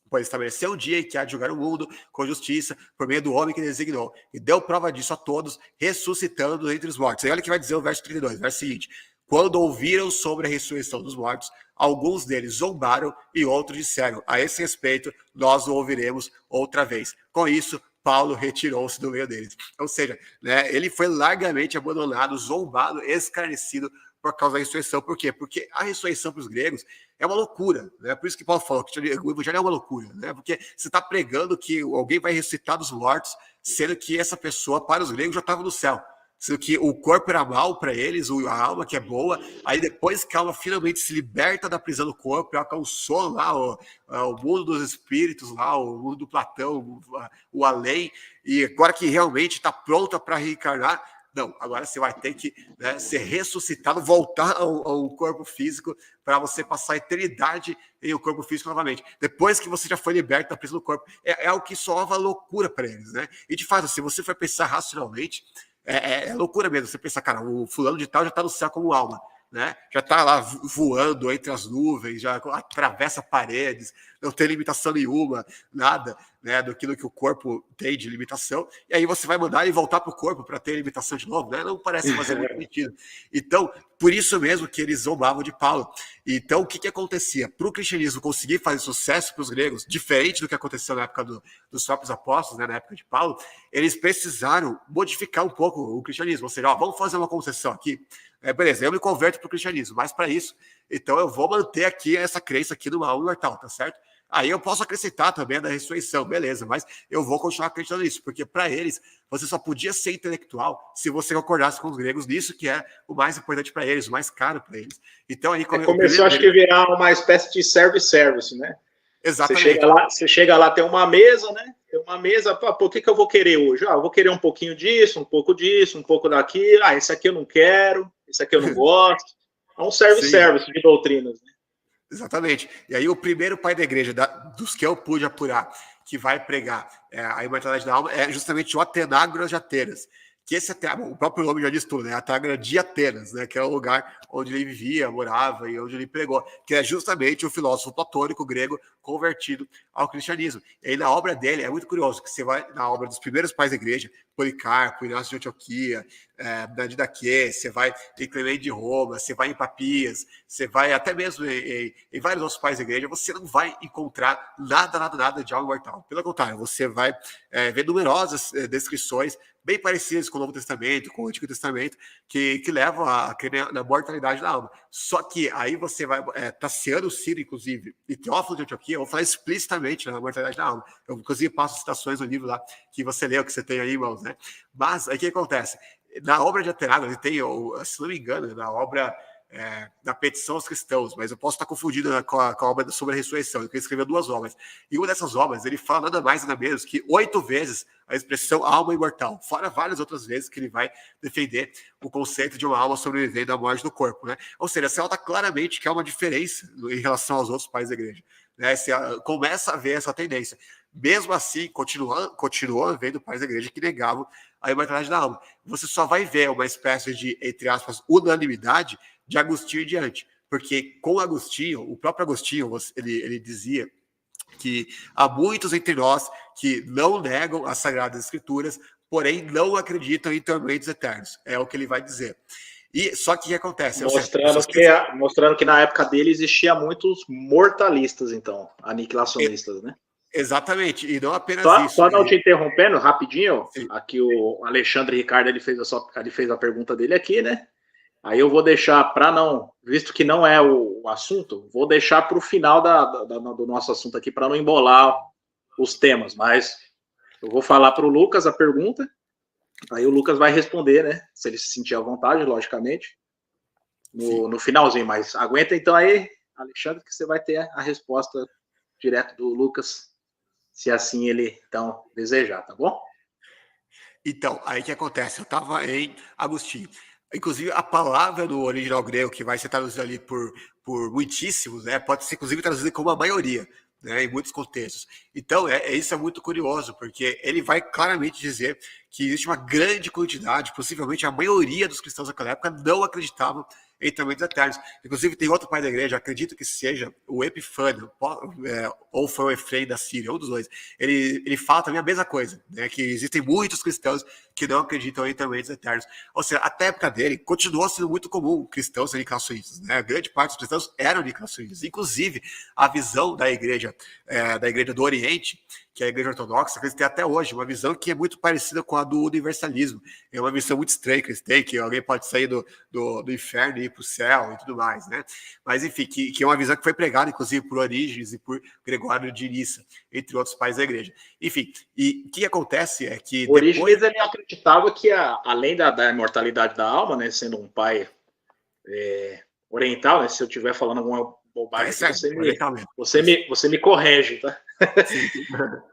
pois estabeleceu um dia em que há de julgar o mundo com justiça por meio do homem que designou, e deu prova disso a todos, ressuscitando entre os mortos. E olha o que vai dizer o verso 32, verso seguinte: quando ouviram sobre a ressurreição dos mortos, alguns deles zombaram e outros disseram, a esse respeito, nós o ouviremos outra vez. Com isso, Paulo retirou-se do meio deles. Ou seja, né, ele foi largamente abandonado, zombado, escarnecido por causa da ressurreição. Por quê? Porque a ressurreição para os gregos é uma loucura, né? Por isso que Paulo falou que o evangelho é uma loucura, né? Porque você está pregando que alguém vai ressuscitar dos mortos, sendo que essa pessoa, para os gregos, já estava no céu. Sendo que o corpo era mal para eles, a alma que é boa, aí depois que a alma finalmente se liberta da prisão do corpo, alcançou lá o mundo dos espíritos, lá, o mundo do Platão, o além, e agora que realmente está pronta para reencarnar, Não, agora você vai ter que, né, ser ressuscitado, voltar a um corpo físico para você passar a eternidade em um corpo físico novamente. Depois que você já foi liberto da prisão do corpo. É o que soava loucura para eles, né? E de fato, se você for pensar racionalmente, é loucura mesmo. Você pensa, cara, o fulano de tal já está no céu como alma, né? Já está lá voando entre as nuvens, já atravessa paredes, não tem limitação nenhuma, nada, né, daquilo que o corpo tem de limitação, e aí você vai mandar ele voltar para o corpo para ter limitação de novo, né? Não parece fazer muito sentido. Então, por isso mesmo que eles zombavam de Paulo. Então, o que acontecia? Para o cristianismo conseguir fazer sucesso para os gregos, diferente do que aconteceu na época dos próprios apóstolos, né, na época de Paulo, eles precisaram modificar um pouco o cristianismo, ou seja, ó, vamos fazer uma concessão aqui. Beleza, eu me converto para o cristianismo, mas para isso, então eu vou manter aqui essa crença aqui numa alma imortal, tá certo? Aí eu posso acrescentar também a da ressurreição, beleza, mas eu vou continuar acreditando nisso, porque para eles, você só podia ser intelectual se você concordasse com os gregos nisso, que é o mais importante para eles, o mais caro para eles. Então aí começou, acho que virar uma espécie de service, né? Exatamente. Você chega lá, tem uma mesa, né? Tem uma mesa, pô, o que eu vou querer hoje? Eu vou querer um pouquinho disso, um pouco disso, um pouco daquilo. Esse aqui eu não quero, esse aqui eu não gosto. É um service de doutrinas, né? Exatamente. E aí o primeiro pai da igreja, dos que eu pude apurar, que vai pregar a imortalidade da alma, é justamente o Atenágoras de Atenas. Que esse o próprio nome já diz tudo, né? Atenágoras de Atenas, né? Que é o lugar onde ele vivia, morava e onde ele pregou, que é justamente o filósofo platônico grego convertido ao cristianismo. E aí na obra dele é muito curioso, que você vai na obra dos primeiros pais da igreja, Policarpo, Inácio de Antioquia, da Didaquê, você vai em Clemente de Roma, você vai em Papias, você vai até mesmo em vários outros pais da igreja, você não vai encontrar nada de algo imortal. Pelo contrário, você vai ver numerosas descrições bem parecidas com o Novo Testamento, com o Antigo Testamento, que levam a crer na mortalidade da alma. Só que aí você vai... Tassiano, Ciro, inclusive, e Teófilo de Antioquia vão falar explicitamente na mortalidade da alma. Eu, inclusive, passo citações no livro lá que você leu, que você tem aí, irmãos, né? Mas aí o que acontece? Na obra de Atenágoras, ele tem, se não me engano, na obra da petição aos cristãos, mas eu posso estar confundido com a obra sobre a ressurreição, ele escreveu 2 obras. E uma dessas obras, ele fala nada mais nada menos que 8 vezes a expressão alma imortal, fora várias outras vezes que ele vai defender o conceito de uma alma sobrevivendo à morte do corpo, né? Ou seja, você nota claramente que há uma diferença em relação aos outros pais da igreja, né? Você começa a ver essa tendência. Mesmo assim, continuou havendo pais da igreja que negavam a imortalidade da alma. Você só vai ver uma espécie de, entre aspas, unanimidade de Agostinho em diante. Porque com Agostinho, o próprio Agostinho, ele dizia que há muitos entre nós que não negam as Sagradas Escrituras, porém não acreditam em tormentos eternos. É o que ele vai dizer. E só que o que acontece? Mostrando que na época dele existia muitos mortalistas, então, aniquilacionistas, né? Exatamente, e não apenas isso. Só não te interrompendo, rapidinho, sim. Aqui o Alexandre Ricardo, ele fez a pergunta dele aqui, né? Aí eu vou deixar, para não, visto que não é o assunto, vou deixar para o final do nosso assunto aqui, para não embolar os temas, mas eu vou falar para o Lucas a pergunta, aí o Lucas vai responder, né? Se ele se sentir à vontade, logicamente, no finalzinho, mas aguenta então aí, Alexandre, que você vai ter a resposta direto do Lucas, se assim ele, então, desejar, tá bom? Então, aí que acontece? Eu estava em Agostinho. Inclusive, a palavra do original grego, que vai ser traduzida ali por muitíssimos, né, pode ser, inclusive, traduzida como a maioria, né, em muitos contextos. Então, isso é muito curioso, porque ele vai claramente dizer que existe uma grande quantidade, possivelmente a maioria dos cristãos daquela época não acreditavam em tormentos eternos. Inclusive, tem outro pai da igreja, acredito que seja o Epifânio, ou foi o Efrem da Síria, um dos dois. Ele fala também a mesma coisa, né, que existem muitos cristãos que não acreditam em tormentos eternos. Ou seja, até a época dele, continuou sendo muito comum cristãos serem aniquilacionistas, né? A grande parte dos cristãos eram aniquilacionistas. Inclusive, a visão da igreja do Oriente, que é a igreja ortodoxa, que eles têm até hoje, uma visão que é muito parecida com a do universalismo. É uma visão muito estranha que eles têm, que alguém pode sair do inferno e ir para o céu e tudo mais, né? Mas, enfim, que é uma visão que foi pregada, inclusive, por Orígenes e por Gregório de Nissa, entre outros pais da igreja. Enfim, e o que acontece é que... Orígenes, ele acreditava que, além da imortalidade da alma, né, sendo um pai oriental, né, se eu estiver falando alguma bobagem, você me corrige, tá?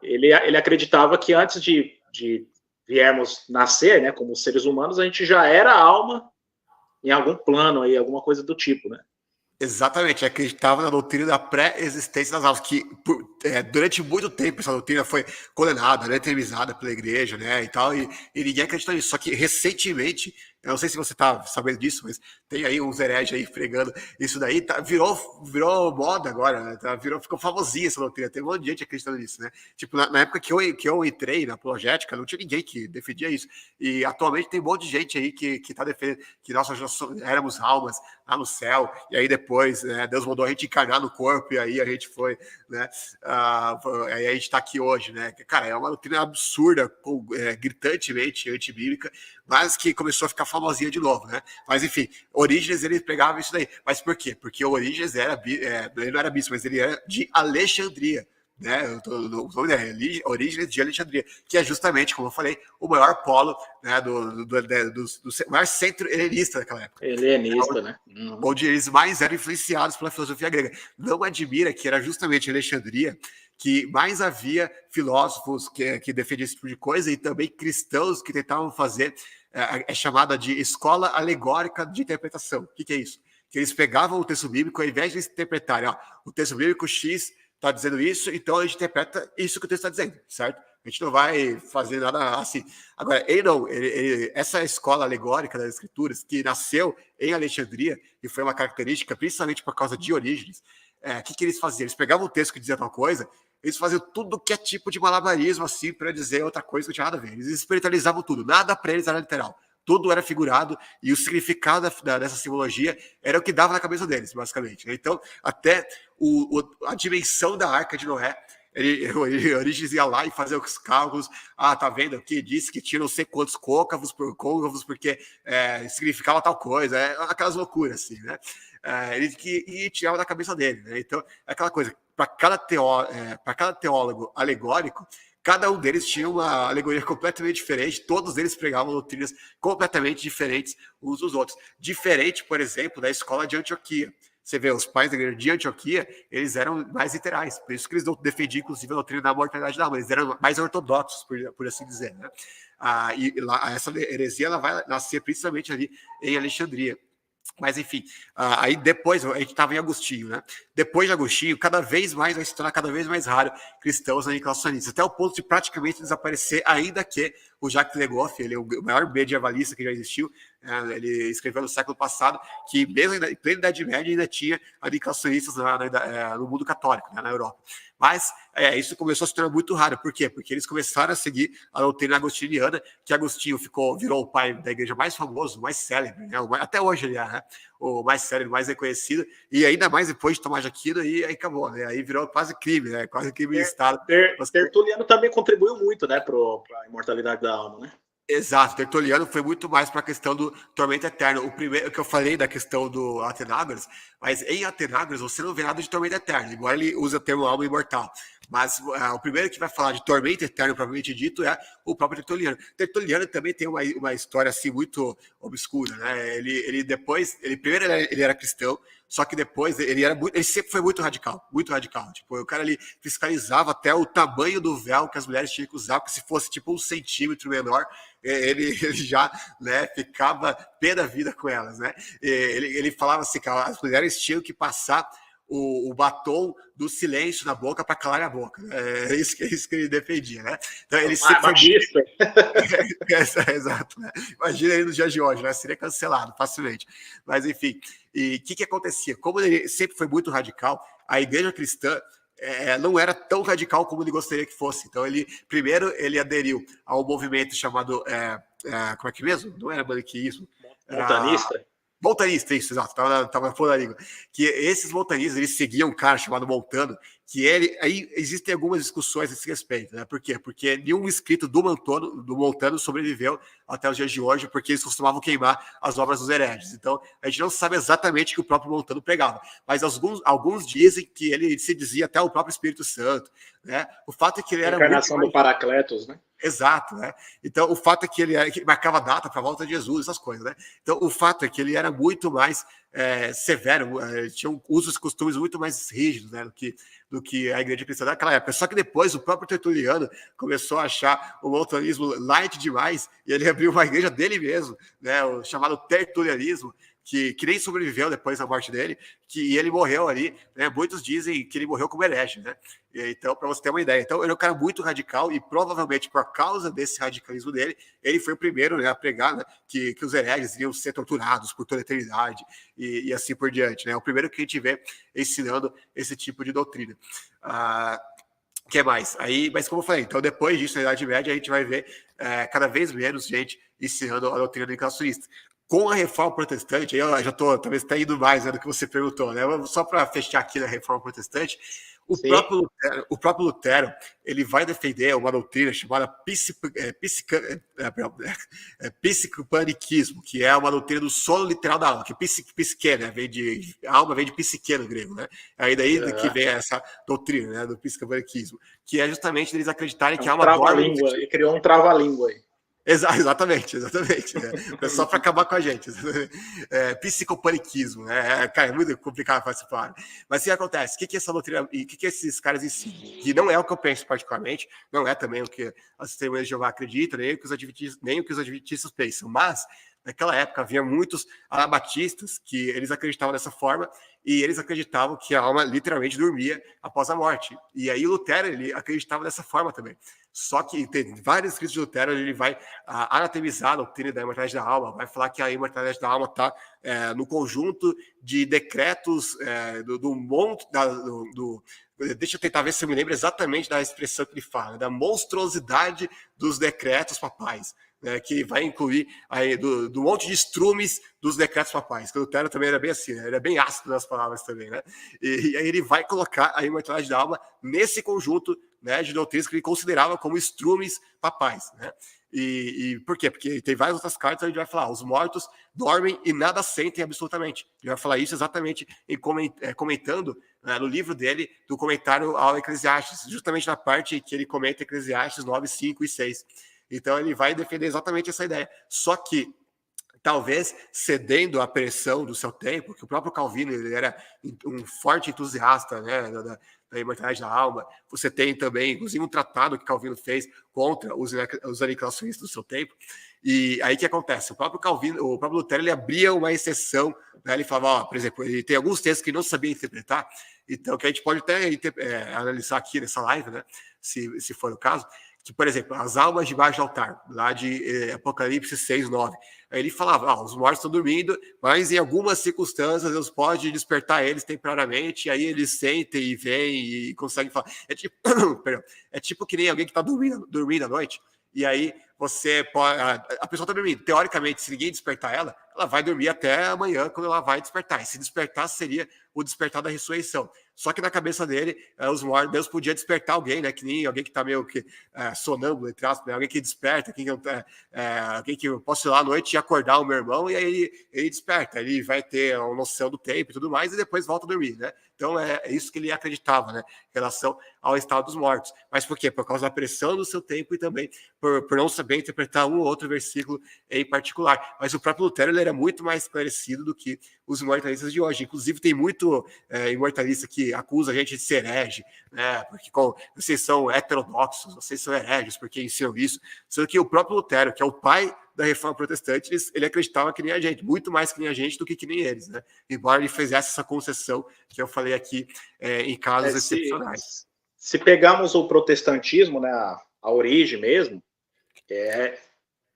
Ele acreditava que antes de viermos nascer, né, como seres humanos, a gente já era alma em algum plano aí, alguma coisa do tipo, né? Exatamente, acreditava na doutrina da pré-existência das almas, que durante muito tempo essa doutrina foi condenada, né, terminizada pela igreja, né, e tal, e ninguém acredita nisso. Só que recentemente, eu não sei se você tá sabendo disso, mas tem aí uns hereges aí pregando isso daí, virou moda agora, né, ficou famosinha essa doutrina, tem um monte de gente acreditando nisso, né. Tipo, na época que eu entrei na apologética, não tinha ninguém que defendia isso, e atualmente tem um monte de gente aí que tá defendendo que nós já éramos almas lá no céu, e aí depois, né, Deus mandou a gente encarnar no corpo, e aí a gente foi, né, aí a gente está aqui hoje, né, cara, é uma doutrina absurda, gritantemente antibíblica, mas que começou a ficar famosinha de novo, né, mas enfim, Orígenes, ele pregava isso daí, mas por quê? Porque o Orígenes ele não era bispo, mas ele era de Alexandria, né, o nome é Orígenes de Alexandria, que é justamente, como eu falei, o maior polo, né, do maior centro helenista daquela época. Helenista, né? Onde eles mais eram influenciados pela filosofia grega. Não admira que era justamente em Alexandria que mais havia filósofos que defendiam esse tipo de coisa e também cristãos que tentavam fazer chamada de escola alegórica de interpretação. O que é isso? Que eles pegavam o texto bíblico, ao invés de interpretarem, o texto bíblico X está dizendo isso, então a gente interpreta isso que o texto está dizendo, certo? A gente não vai fazer nada assim. Agora, essa escola alegórica das escrituras, que nasceu em Alexandria, e foi uma característica principalmente por causa de Orígenes, que eles faziam? Eles pegavam um texto que dizia tal coisa, eles faziam tudo que é tipo de malabarismo, assim, para dizer outra coisa que não tinha nada a ver. Eles espiritualizavam tudo, nada para eles era literal. Tudo era figurado e o significado dessa simbologia era o que dava na cabeça deles, basicamente. Então, até a dimensão da Arca de Noé, Orígenes ia lá e fazia os cálculos. Tá vendo aqui? Disse que tinha não sei quantos côncavos porque significava tal coisa. Aquelas loucuras, assim, né? E tirava da cabeça dele, né? Então, é aquela coisa. Para cada teólogo alegórico, cada um deles tinha uma alegoria completamente diferente, todos eles pregavam doutrinas completamente diferentes uns dos outros. Diferente, por exemplo, da escola de Antioquia. Você vê, os pais da igreja de Antioquia, eles eram mais literais, por isso que eles não defendiam, inclusive, a doutrina da mortalidade da alma, eles eram mais ortodoxos, por assim dizer, né? Essa heresia ela vai nascer principalmente ali em Alexandria. Mas, enfim, aí depois, a gente estava em Agostinho, né? Depois de Agostinho, cada vez mais vai se tornar cada vez mais raro cristãos aniquilacionistas, até o ponto de praticamente desaparecer, ainda que o Jacques Le Goff, ele é o maior medievalista que já existiu, ele escreveu no século passado que mesmo em plena Idade Média ainda tinha aniquilacionistas no mundo católico, né, na Europa. Mas isso começou a se tornar muito raro. Por quê? Porque eles começaram a seguir a doutrina agostiniana, que Agostinho virou o pai da igreja mais famoso, mais célebre, né? Até hoje ele é, né? O mais célebre, mais reconhecido, e ainda mais depois de Tomás de Aquino, e aí acabou, né? Aí virou quase crime, né? Quase crime de Estado. Tertuliano também contribuiu muito, né, para a imortalidade da alma, né? Exato, Tertuliano foi muito mais para a questão do tormento eterno. O primeiro que eu falei da questão do Atenágoras, mas em Atenágoras você não vê nada de tormento eterno, embora ele use o termo alma imortal. Mas o primeiro que vai falar de tormento eterno, propriamente dito, é o próprio Tertuliano. Tertuliano também tem uma história assim muito obscura, né? Primeiro ele era cristão, só que depois ele sempre foi muito radical, muito radical. Tipo, o cara ali fiscalizava até o tamanho do véu que as mulheres tinham que usar, porque se fosse tipo 1 centímetro menor, ele já, né, ficava pé da vida com elas, né? Ele falava assim que as mulheres tinham que passar o batom do silêncio na boca para calar a boca. É isso que ele defendia, né? Então ele sempre machista. Exato, né? Imagina ele nos dias de hoje, né? Seria cancelado facilmente. Mas enfim, e o que acontecia? Como ele sempre foi muito radical, a igreja cristã não era tão radical como ele gostaria que fosse. Então primeiro ele aderiu ao movimento chamado como é que mesmo? Não era maniqueísmo. Montanista. Montanista, isso, exato, tava fora da língua. Que esses montanistas, eles seguiam um cara chamado Montano, que aí existem algumas discussões a esse respeito, né? Por quê? Porque nenhum escrito do Montano sobreviveu até os dias de hoje, porque eles costumavam queimar as obras dos hereges. Então, a gente não sabe exatamente o que o próprio Montano pregava, mas alguns dizem que ele se dizia até o próprio Espírito Santo, né? O fato é que ele era encarnação do Paracletos, né? Exato, né? Então, o fato é que ele marcava data para a volta de Jesus, essas coisas, né? Então, o fato é que ele era muito mais severo, tinham usos e costumes muito mais rígidos, né, do que a igreja cristã daquela época. Só que depois o próprio Tertuliano começou a achar o montanismo light demais e ele abriu uma igreja dele mesmo, né, o chamado tertulianismo, que nem sobreviveu depois da morte dele, e ele morreu ali, né? Muitos dizem que ele morreu como herege, né? Então, para você ter uma ideia. Então, ele é um cara muito radical e provavelmente por causa desse radicalismo dele, ele foi o primeiro, né, a pregar, né, que os hereges iriam ser torturados por toda a eternidade e assim por diante, né? É o primeiro que a gente vê ensinando esse tipo de doutrina. Que mais? Aí, mas como eu falei, então depois disso, na Idade Média, a gente vai ver cada vez menos gente ensinando a doutrina nicacionista. Com a Reforma Protestante, aí eu já estou talvez até indo mais, né, do que você perguntou, né? Só para fechar aqui na Reforma Protestante, o próprio Lutero, ele vai defender uma doutrina chamada psicopaniquismo, que é uma doutrina do sono literal da alma, que psique, né? A alma vem de psique no grego, né? Aí daí que vem essa doutrina, né, do psicopaniquismo, que é justamente eles acreditarem que a alma dorme. Ele criou um trava-língua aí. Exatamente. É só para acabar com a gente. Psicopaniquismo, né? Cara, é muito complicado participar. Mas o que acontece? O que é essa doutrina e o que esses caras ensinam? Que não é o que eu penso particularmente, não é também o que as testemunhas de Jeová acreditam, nem o que os adventistas pensam, mas naquela época havia muitos anabatistas que eles acreditavam dessa forma e eles acreditavam que a alma literalmente dormia após a morte. E aí Lutero, ele acreditava dessa forma também. Só que tem vários escritos de Lutero, ele vai anatemizar a doutrina da imortalidade da alma, vai falar que a imortalidade da alma está no conjunto de decretos do monte, deixa eu tentar ver se eu me lembro exatamente da expressão que ele fala, né, da monstruosidade dos decretos papais, né, que vai incluir aí, do monte de estrumes dos decretos papais, que o Lutero também era bem assim, né, ele é bem ácido nas palavras também, né, e aí ele vai colocar a imortalidade da alma nesse conjunto, né, de doutrinas que ele considerava como estrumes papais, né? E por quê? Porque tem várias outras cartas onde ele vai falar: os mortos dormem e nada sentem absolutamente. Ele vai falar isso exatamente comentando, né, no livro dele, do comentário ao Eclesiastes, justamente na parte que ele comenta Eclesiastes 9, 5 e 6. Então ele vai defender exatamente essa ideia. Só que talvez cedendo à pressão do seu tempo, que o próprio Calvino ele era um forte entusiasta, né, da imortalidade da alma. Você tem também, inclusive, um tratado que Calvino fez contra os aniquilacionistas do seu tempo. E aí o que acontece? O próprio Lutero, ele abria uma exceção, né, ele falava, por exemplo, ele tem alguns textos que não sabia interpretar, então que a gente pode até analisar aqui nessa live, né, se for o caso, que, por exemplo, as almas debaixo do altar, lá de Apocalipse 6, 9. Aí ele falava, os mortos estão dormindo, mas em algumas circunstâncias Deus pode despertar eles temporariamente, e aí eles sentem e veem e conseguem falar. É tipo que nem alguém que está dormindo à noite, e aí você pode. A pessoa está dormindo. Teoricamente, se ninguém despertar ela vai dormir até amanhã, quando ela vai despertar. E se despertar, seria o despertar da ressurreição. Só que na cabeça dele, Deus podia despertar alguém, né? Que nem alguém que está meio que sonâmbulo, entre aspas, né? Alguém que desperta, alguém que eu posso ir lá à noite e acordar o meu irmão, e aí ele desperta, ele vai ter uma noção do tempo e tudo mais, e depois volta a dormir, né? Então é isso que ele acreditava, né? Em relação ao estado dos mortos. Mas por quê? Por causa da pressão do seu tempo e também por não saber interpretar um ou outro versículo em particular. Mas o próprio Lutero, ele era muito mais esclarecido do que os imortalistas de hoje. Inclusive, tem muito imortalista que acusa a gente de ser herege, né? Porque vocês são heterodoxos, vocês são hereges, porque ensinam isso. Sendo que o próprio Lutero, que é o pai da Reforma Protestante, ele acreditava que nem a gente, muito mais que nem a gente do que nem eles, né? Embora ele fizesse essa concessão que eu falei aqui em casos excepcionais. Se pegarmos o protestantismo, né, a origem mesmo,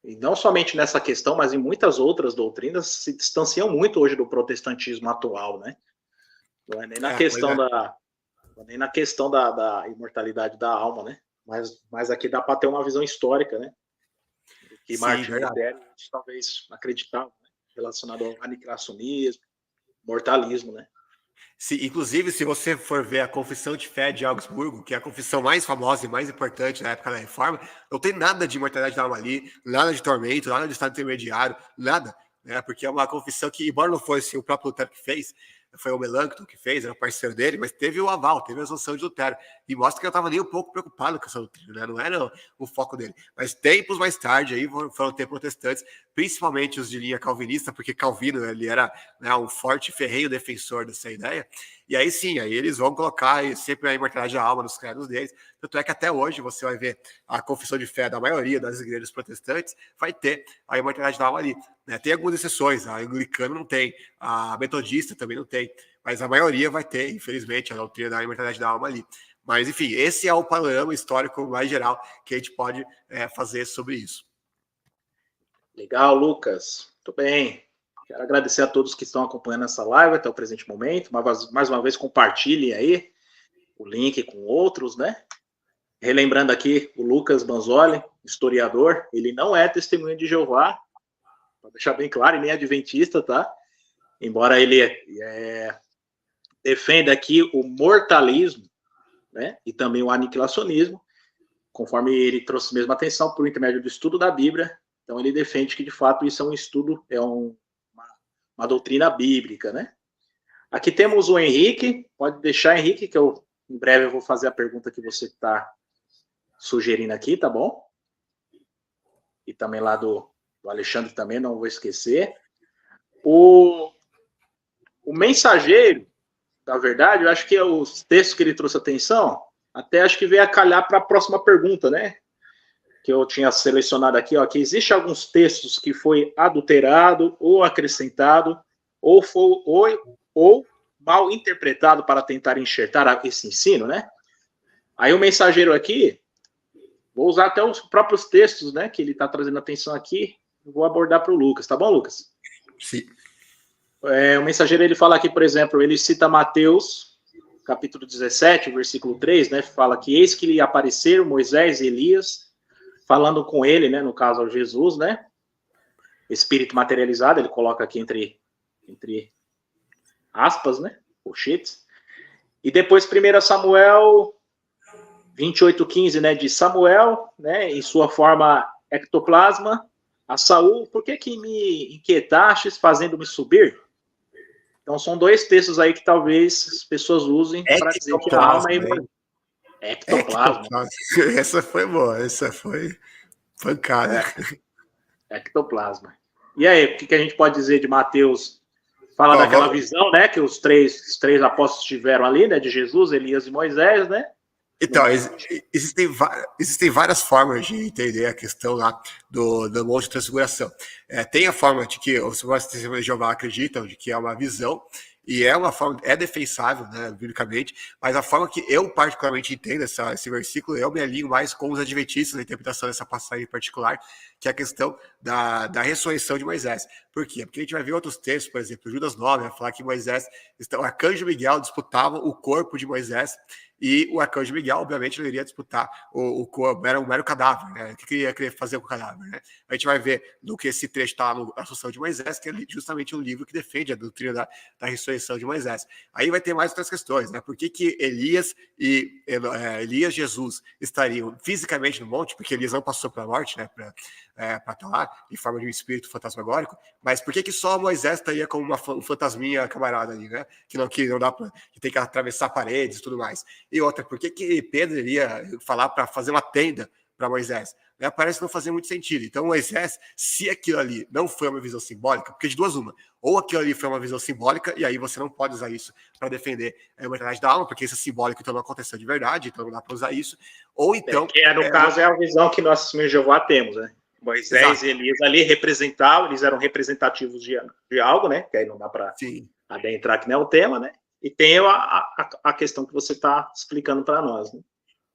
e não somente nessa questão, mas em muitas outras doutrinas, se distanciam muito hoje do protestantismo atual, né? Não é nem na questão da imortalidade da alma, né? Mas aqui dá para ter uma visão histórica, né? Que Martinho Lutero talvez acreditava, né? Relacionado ao aniquilacionismo, mortalismo, né? Inclusive, se você for ver a Confissão de Fé de Augsburgo, que é a confissão mais famosa e mais importante na época da Reforma, não tem nada de imortalidade da alma ali, nada de tormento, nada de estado intermediário, nada, né? Porque é uma confissão que, embora não fosse o próprio Lutero que fez, foi o Melanchthon que fez, era o parceiro dele, mas teve o aval, teve a sanção de Lutero, e mostra que ele não estava nem um pouco preocupado com essa doutrina, né? Não era o foco dele. Mas tempos mais tarde aí foram ter protestantes, principalmente os de linha calvinista, porque Calvino ele era, né, um forte ferrenho defensor dessa ideia, e aí sim, aí eles vão colocar sempre a imortalidade da alma nos credos deles. Tanto é que até hoje você vai ver a confissão de fé da maioria das igrejas protestantes vai ter a imortalidade da alma ali, né? Tem algumas exceções, a anglicana não tem, a metodista também não tem, mas a maioria vai ter, infelizmente, a doutrina da imortalidade da alma ali. Mas, enfim, esse é o panorama histórico mais geral que a gente pode fazer sobre isso. Legal, Lucas. Muito bem. Quero agradecer a todos que estão acompanhando essa live até o presente momento. Mais uma vez, compartilhem aí o link com outros, né? Relembrando aqui, o Lucas Banzoli, historiador, ele não é testemunha de Jeová, para deixar bem claro, e nem adventista, tá? Embora ele defenda aqui o mortalismo, né? E também o aniquilacionismo, conforme ele trouxe mesmo atenção por intermédio do estudo da Bíblia. Então ele defende que de fato isso é um estudo, uma doutrina bíblica, né? Aqui temos o Henrique, pode deixar, Henrique, que em breve eu vou fazer a pergunta que você está sugerindo aqui, tá bom? E também lá do Alexandre também, não vou esquecer. O mensageiro, na verdade, eu acho que os textos que ele trouxe atenção, até acho que veio a calhar para a próxima pergunta, né? Que eu tinha selecionado aqui, ó, que existe alguns textos que foi adulterado ou acrescentado ou mal interpretado para tentar enxertar esse ensino, né? Aí o mensageiro aqui, vou usar até os próprios textos, né, que ele está trazendo atenção aqui, vou abordar para o Lucas, tá bom, Lucas? Sim. O mensageiro, ele fala aqui, por exemplo, ele cita Mateus, capítulo 17, versículo 3, né, fala que eis que lhe apareceram Moisés e Elias, falando com ele, né, no caso, Jesus, né, espírito materializado, ele coloca aqui entre aspas, né, colchetes, e depois 1 Samuel 28:15, né, de Samuel, né, em sua forma ectoplasma, a Saul, por que me inquietastes fazendo-me subir? Então são dois textos aí que talvez as pessoas usem para dizer que a alma é imortal. Ectoplasma. Essa foi boa, essa foi pancada. Ectoplasma. E aí, o que a gente pode dizer de Mateus? Fala daquela visão, né, que os três apóstolos tiveram ali, né, de Jesus, Elias e Moisés, né? Então, existem várias formas de entender a questão lá do Monte de Transfiguração. Tem a forma de que os testemunhas de Jeová acreditam de que é uma visão, e é uma forma, é defensável, né, biblicamente, mas a forma que eu particularmente entendo esse versículo, eu me alinho mais com os adventistas na interpretação dessa passagem em particular, que é a questão da ressurreição de Moisés. Por quê? Porque a gente vai ver outros textos, por exemplo, Judas 9, vai falar que Moisés, o arcanjo Miguel disputava o corpo de Moisés, e o arcanjo Miguel, obviamente, não iria disputar o corpo, era um mero cadáver, né? O que ele ia querer fazer com o cadáver, né? A gente vai ver do que esse trecho está na Assunção de Moisés, que é justamente um livro que defende a doutrina da ressurreição de Moisés. Aí vai ter mais outras questões, né? Por que Elias e Jesus estariam fisicamente no monte? Porque Elias não passou pela morte, né? Para estar lá, em forma de um espírito fantasmagórico, mas por que só Moisés estaria como um fantasminha camarada ali, né? Que não dá para, que tem que atravessar paredes e tudo mais. E outra, por que Pedro iria falar para fazer uma tenda para Moisés? Parece não fazer muito sentido. Então, Moisés, se aquilo ali não foi uma visão simbólica, porque de duas uma, ou aquilo ali foi uma visão simbólica, e aí você não pode usar isso para defender a imortalidade da alma, porque isso é simbólico, então não aconteceu de verdade, então não dá para usar isso. Ou então... no caso, é a visão que nós, testemunhos de Jeová, temos, né? Moisés Exato. E Elias ali representavam, eles eram representativos de algo, né? Que aí não dá para adentrar aqui, né, o tema, né? E tem a questão que você está explicando para nós, né?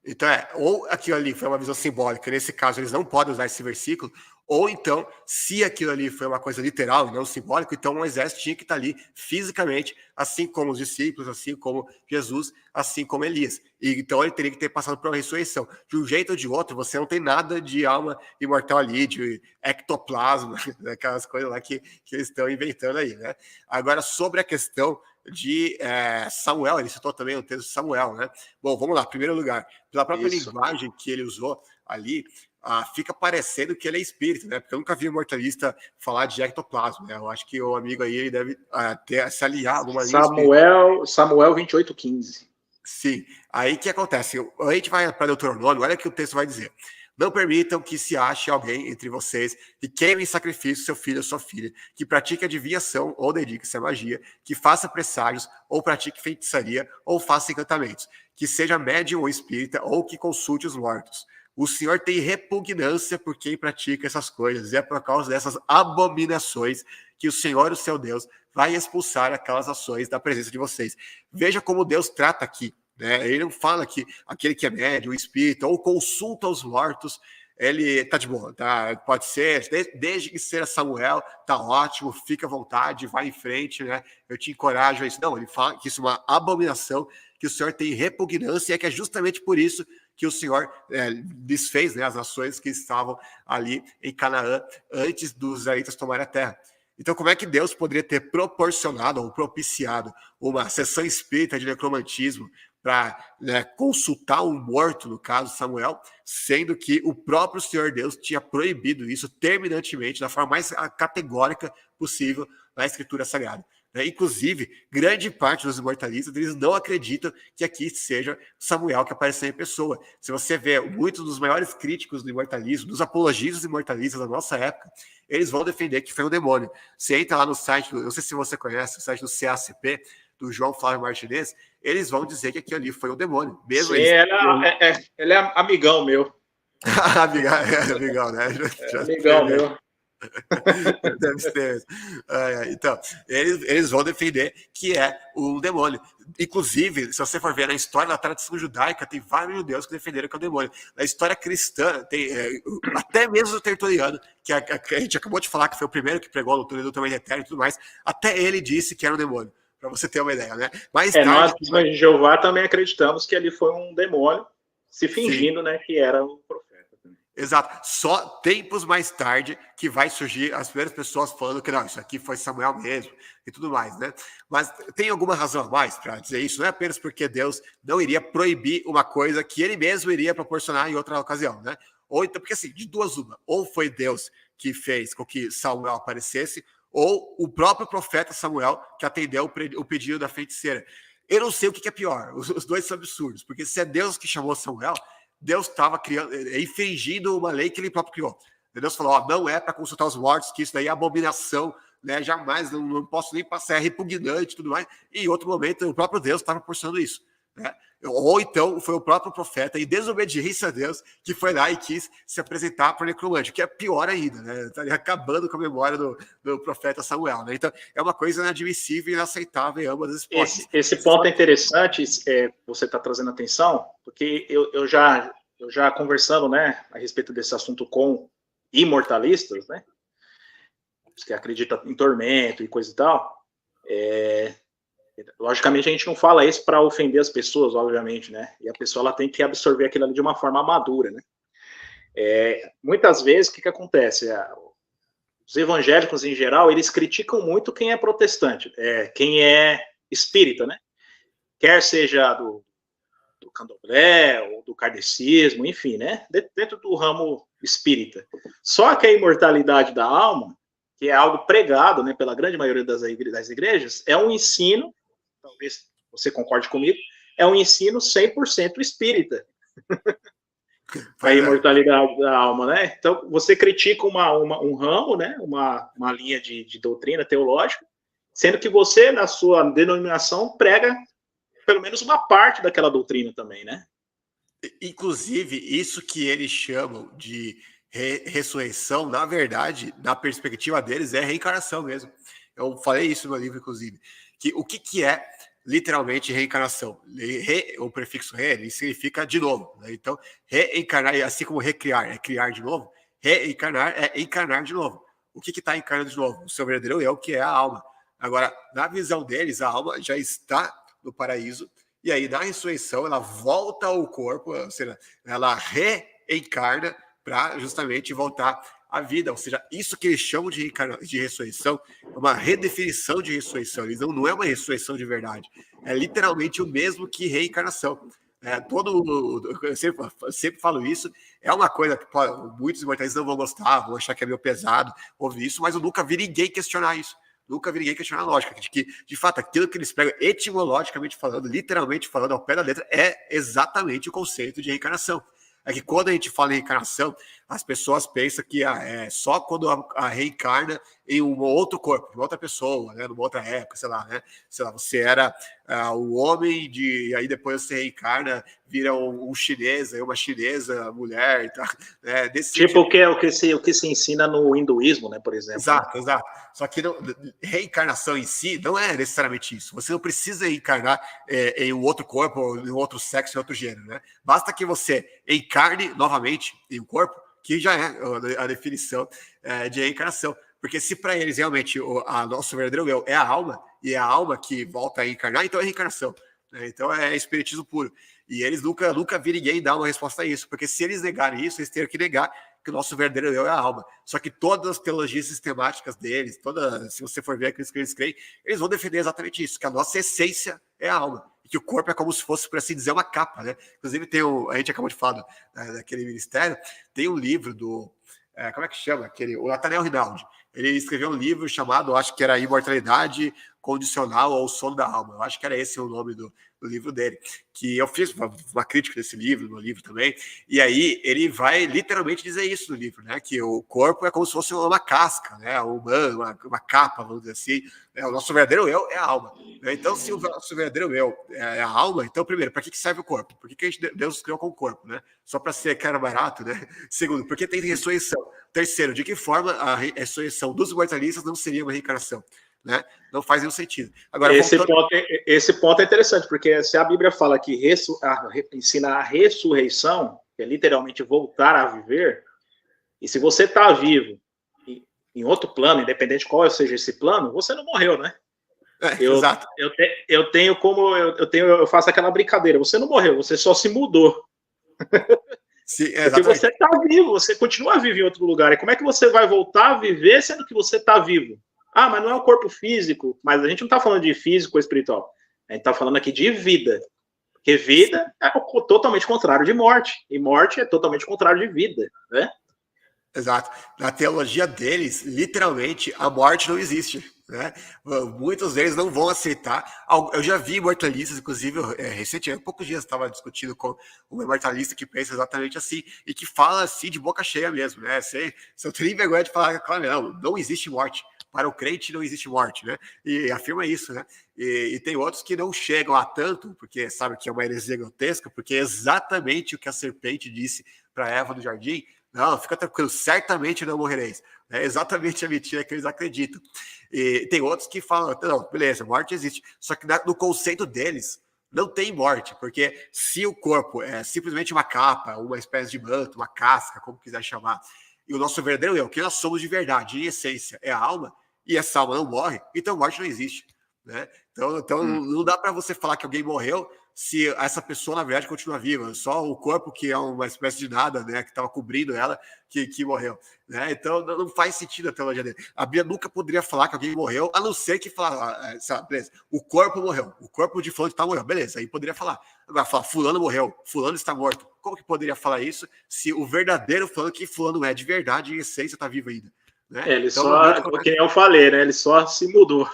Então, ou aquilo ali foi uma visão simbólica, nesse caso eles não podem usar esse versículo, ou então, se aquilo ali foi uma coisa literal e não simbólica, então Moisés tinha que estar ali fisicamente, assim como os discípulos, assim como Jesus, assim como Elias. E então ele teria que ter passado por uma ressurreição. De um jeito ou de outro, você não tem nada de alma imortal ali, de ectoplasma, aquelas coisas lá que eles estão inventando aí, né? Agora, sobre a questão de Samuel, ele citou também o texto de Samuel, né? Bom, vamos lá, em primeiro lugar, pela própria linguagem que ele usou ali, fica parecendo que ele é espírito, né? Porque eu nunca vi um imortalista falar de ectoplasma, né? Eu acho que o amigo aí ele deve se aliar a alguma linha espírita. Samuel 28:15. Sim. Aí o que acontece? A gente vai para Deuteronômio, olha o que o texto vai dizer. Não permitam que se ache alguém entre vocês que queime em sacrifício seu filho ou sua filha, que pratique adivinhação ou dedique-se à magia, que faça presságios ou pratique feitiçaria ou faça encantamentos, que seja médium ou espírita ou que consulte os mortos. O Senhor tem repugnância por quem pratica essas coisas, e é por causa dessas abominações que o Senhor, o seu Deus, vai expulsar aquelas ações da presença de vocês. Veja como Deus trata aqui. Né? Ele não fala que aquele que é médium, espírita, ou consulta os mortos, ele tá de boa, tá? Pode ser, desde que seja Samuel, tá ótimo, fica à vontade, vai em frente, né? Eu te encorajo a isso. Não, ele fala que isso é uma abominação, que o Senhor tem repugnância, e é que é justamente por isso que o Senhor desfez, né, as nações que estavam ali em Canaã antes dos israelitas tomarem a terra. Então, como é que Deus poderia ter proporcionado ou propiciado uma sessão espírita de necromantismo para consultar um morto, no caso Samuel, sendo que o próprio Senhor Deus tinha proibido isso terminantemente, da forma mais categórica possível na Escritura Sagrada? Inclusive, grande parte dos imortalistas eles não acreditam que aqui seja Samuel que apareceu em pessoa. Se você vê muitos dos maiores críticos do imortalismo, dos apologistas imortalistas da nossa época, eles vão defender que foi um demônio. Você entra lá no site, não sei se você conhece, o site do CACP, do João Flávio Martinez, eles vão dizer que aquilo ali foi um demônio. Mesmo sim, ele é amigão meu. amigão, né? Amigão meu. Deve ser. Então, eles vão defender que é um demônio. Inclusive, se você for ver na história da tradição judaica, tem vários judeus que defenderam que é um demônio. Na história cristã, tem até mesmo o Tertuliano, que a gente acabou de falar que foi o primeiro que pregou a doutrina do tamanho eterno e tudo mais, até ele disse que era um demônio, para você ter uma ideia, né? Mas nós, de Jeová, também acreditamos que ali foi um demônio se fingindo, né, que era um profeta. Exato. Só tempos mais tarde que vai surgir as primeiras pessoas falando que não, isso aqui foi Samuel mesmo e tudo mais, né? Mas tem alguma razão a mais para dizer isso? Não é apenas porque Deus não iria proibir uma coisa que ele mesmo iria proporcionar em outra ocasião, né? Ou então, porque assim, de duas uma, ou foi Deus que fez com que Samuel aparecesse, ou o próprio profeta Samuel que atendeu o pedido da feiticeira. Eu não sei o que é pior, os dois são absurdos, porque se é Deus que chamou Samuel, Deus estava infringindo uma lei que ele próprio criou. Deus falou, não é para consultar os mortos, que isso daí é abominação, né? Jamais, não posso nem passar, é repugnante e tudo mais. E em outro momento, o próprio Deus estava proporcionando isso. Né? Ou então foi o próprio profeta, em desobediência a Deus, que foi lá e quis se apresentar para o necromante, que é pior ainda, né? Estaria acabando com a memória do profeta Samuel. Né? Então, é uma coisa inadmissível e inaceitável em ambas as hipóteses. Esse ponto é interessante, você está trazendo atenção, porque eu já conversando, né, a respeito desse assunto com imortalistas, né, que acreditam em tormento e coisa e tal, logicamente a gente não fala isso para ofender as pessoas, obviamente, né, e a pessoa ela tem que absorver aquilo ali de uma forma madura, né. Muitas vezes, o que acontece? Os evangélicos, em geral, eles criticam muito quem é protestante, quem é espírita, né? Quer seja do candomblé ou do kardecismo, enfim, né? Dentro do ramo espírita. Só que a imortalidade da alma, que é algo pregado, né, pela grande maioria das igrejas, é um ensino, talvez você concorde comigo, é um ensino 100% espírita. A imortalidade da alma, né? Então, você critica um ramo, né? Uma linha de doutrina teológica, sendo que você, na sua denominação, prega pelo menos uma parte daquela doutrina também, né? Inclusive, isso que eles chamam de ressurreição, na verdade, na perspectiva deles, é reencarnação mesmo. Eu falei isso no meu livro, inclusive. O que é literalmente reencarnação? O prefixo re, ele significa de novo. Né? Então, reencarnar, assim como recriar é criar de novo, reencarnar é encarnar de novo. O que está encarnando de novo? O seu verdadeiro eu, que é a alma. Agora, na visão deles, a alma já está no paraíso, e aí na ressurreição ela volta ao corpo, ou seja, ela reencarna para justamente voltar à vida. Ou seja, isso que eles chamam de ressurreição é uma redefinição de ressurreição. Não é uma ressurreição de verdade. É literalmente o mesmo que reencarnação. Eu sempre falo isso, é uma coisa que muitos imortalistas não vão gostar, vão achar que é meio pesado ouvir isso, mas eu nunca vi ninguém questionar isso. Nunca vi ninguém questionar a lógica, de que, de fato, aquilo que eles pegam etimologicamente falando, literalmente falando, ao pé da letra, é exatamente o conceito de reencarnação. É que quando a gente fala em reencarnação, as pessoas pensam que é só quando a reencarna em um outro corpo, uma outra pessoa, né, numa outra época, sei lá, né? Sei lá, você era o homem e aí depois você reencarna, vira um chinês, aí uma chinesa, mulher, tá, né? Tipo o que se ensina no hinduísmo, né, por exemplo. Exato, exato. Só que reencarnação em si não é necessariamente isso. Você não precisa reencarnar em um outro corpo, em um outro sexo, em outro gênero, né? Basta que você encarne novamente em um corpo, que já é a definição de reencarnação. Porque se para eles realmente a nosso verdadeiro eu é a alma, e é a alma que volta a encarnar, então é reencarnação. Né? Então é espiritismo puro. E eles nunca vi ninguém dar uma resposta a isso. Porque se eles negarem isso, eles teriam que negar que o nosso verdadeiro eu é a alma. Só que todas as teologias sistemáticas deles, se você for ver aqueles que eles creem, eles vão defender exatamente isso, que a nossa essência é a alma. E que o corpo é como se fosse, por assim dizer, uma capa, né? Inclusive, a gente acabou de falar daquele ministério, tem um livro do... como é que chama? O Nathaniel Rinaldi. Ele escreveu um livro chamado, acho que era Imortalidade Condicional ao Sono da Alma. Eu acho que era esse o nome do livro dele. Que eu fiz uma crítica desse livro, no livro também. E aí ele vai literalmente dizer isso no livro, né? Que o corpo é como se fosse uma casca, né? Uma capa, vamos dizer assim. O nosso verdadeiro eu é a alma. Então, se o nosso verdadeiro eu é a alma, então, primeiro, para que serve o corpo? Por que Deus criou com o corpo, né? Só para ser cara barato, né? Segundo, por que tem ressurreição? Terceiro, de que forma a ressurreição dos mortalistas não seria uma reencarnação? Né? Não faz nenhum sentido. Agora, esse ponto é interessante, porque se a Bíblia fala que ensina a ressurreição, que é literalmente voltar a viver, e se você está vivo em outro plano, independente de qual seja esse plano, você não morreu, né? Exato. Eu faço aquela brincadeira, você não morreu, você só se mudou. Sim, porque você está vivo, você continua vivo em outro lugar. E como é que você vai voltar a viver sendo que você está vivo? Ah, mas não é um corpo físico. Mas a gente não está falando de físico ou espiritual. A gente está falando aqui de vida. Porque vida é totalmente contrário de morte. E morte é totalmente contrário de vida, né? Exato. Na teologia deles, literalmente, a morte não existe. Né? Muitos deles não vão aceitar. Eu já vi imortalistas, inclusive, recentemente, há poucos dias estava discutindo com um imortalista que pensa exatamente assim, e que fala assim de boca cheia mesmo. Né? Se eu tenho vergonha de falar, claro, não existe morte. Para o crente não existe morte, né? E afirma isso, né? E tem outros que não chegam a tanto, porque sabe que é uma heresia grotesca, porque é exatamente o que a serpente disse para Eva no jardim. Não, fica tranquilo, certamente não morrereis. É exatamente a mentira que eles acreditam. E tem outros que falam, não, beleza, morte existe. Só que no conceito deles, não tem morte, porque se o corpo é simplesmente uma capa, uma espécie de manto, uma casca, como quiser chamar, e o nosso verdadeiro eu, que nós somos de verdade, em essência, é a alma, e essa alma não morre, então morte não existe. Né? Então não dá para você falar que alguém morreu se essa pessoa, na verdade, continua viva. Só o corpo, que é uma espécie de nada, né, que estava cobrindo ela, que morreu. Né? Então não faz sentido a teologia dele. A Bíblia nunca poderia falar que alguém morreu, a não ser que falar, sabe, beleza, o corpo morreu, o corpo de fulano está morreu, beleza, aí poderia falar. Agora, falar, fulano morreu, fulano está morto. Como que poderia falar isso se o verdadeiro fulano, que fulano é de verdade, em essência, está vivo ainda? Né? Ele então, só, que eu falei, né? Ele só se mudou.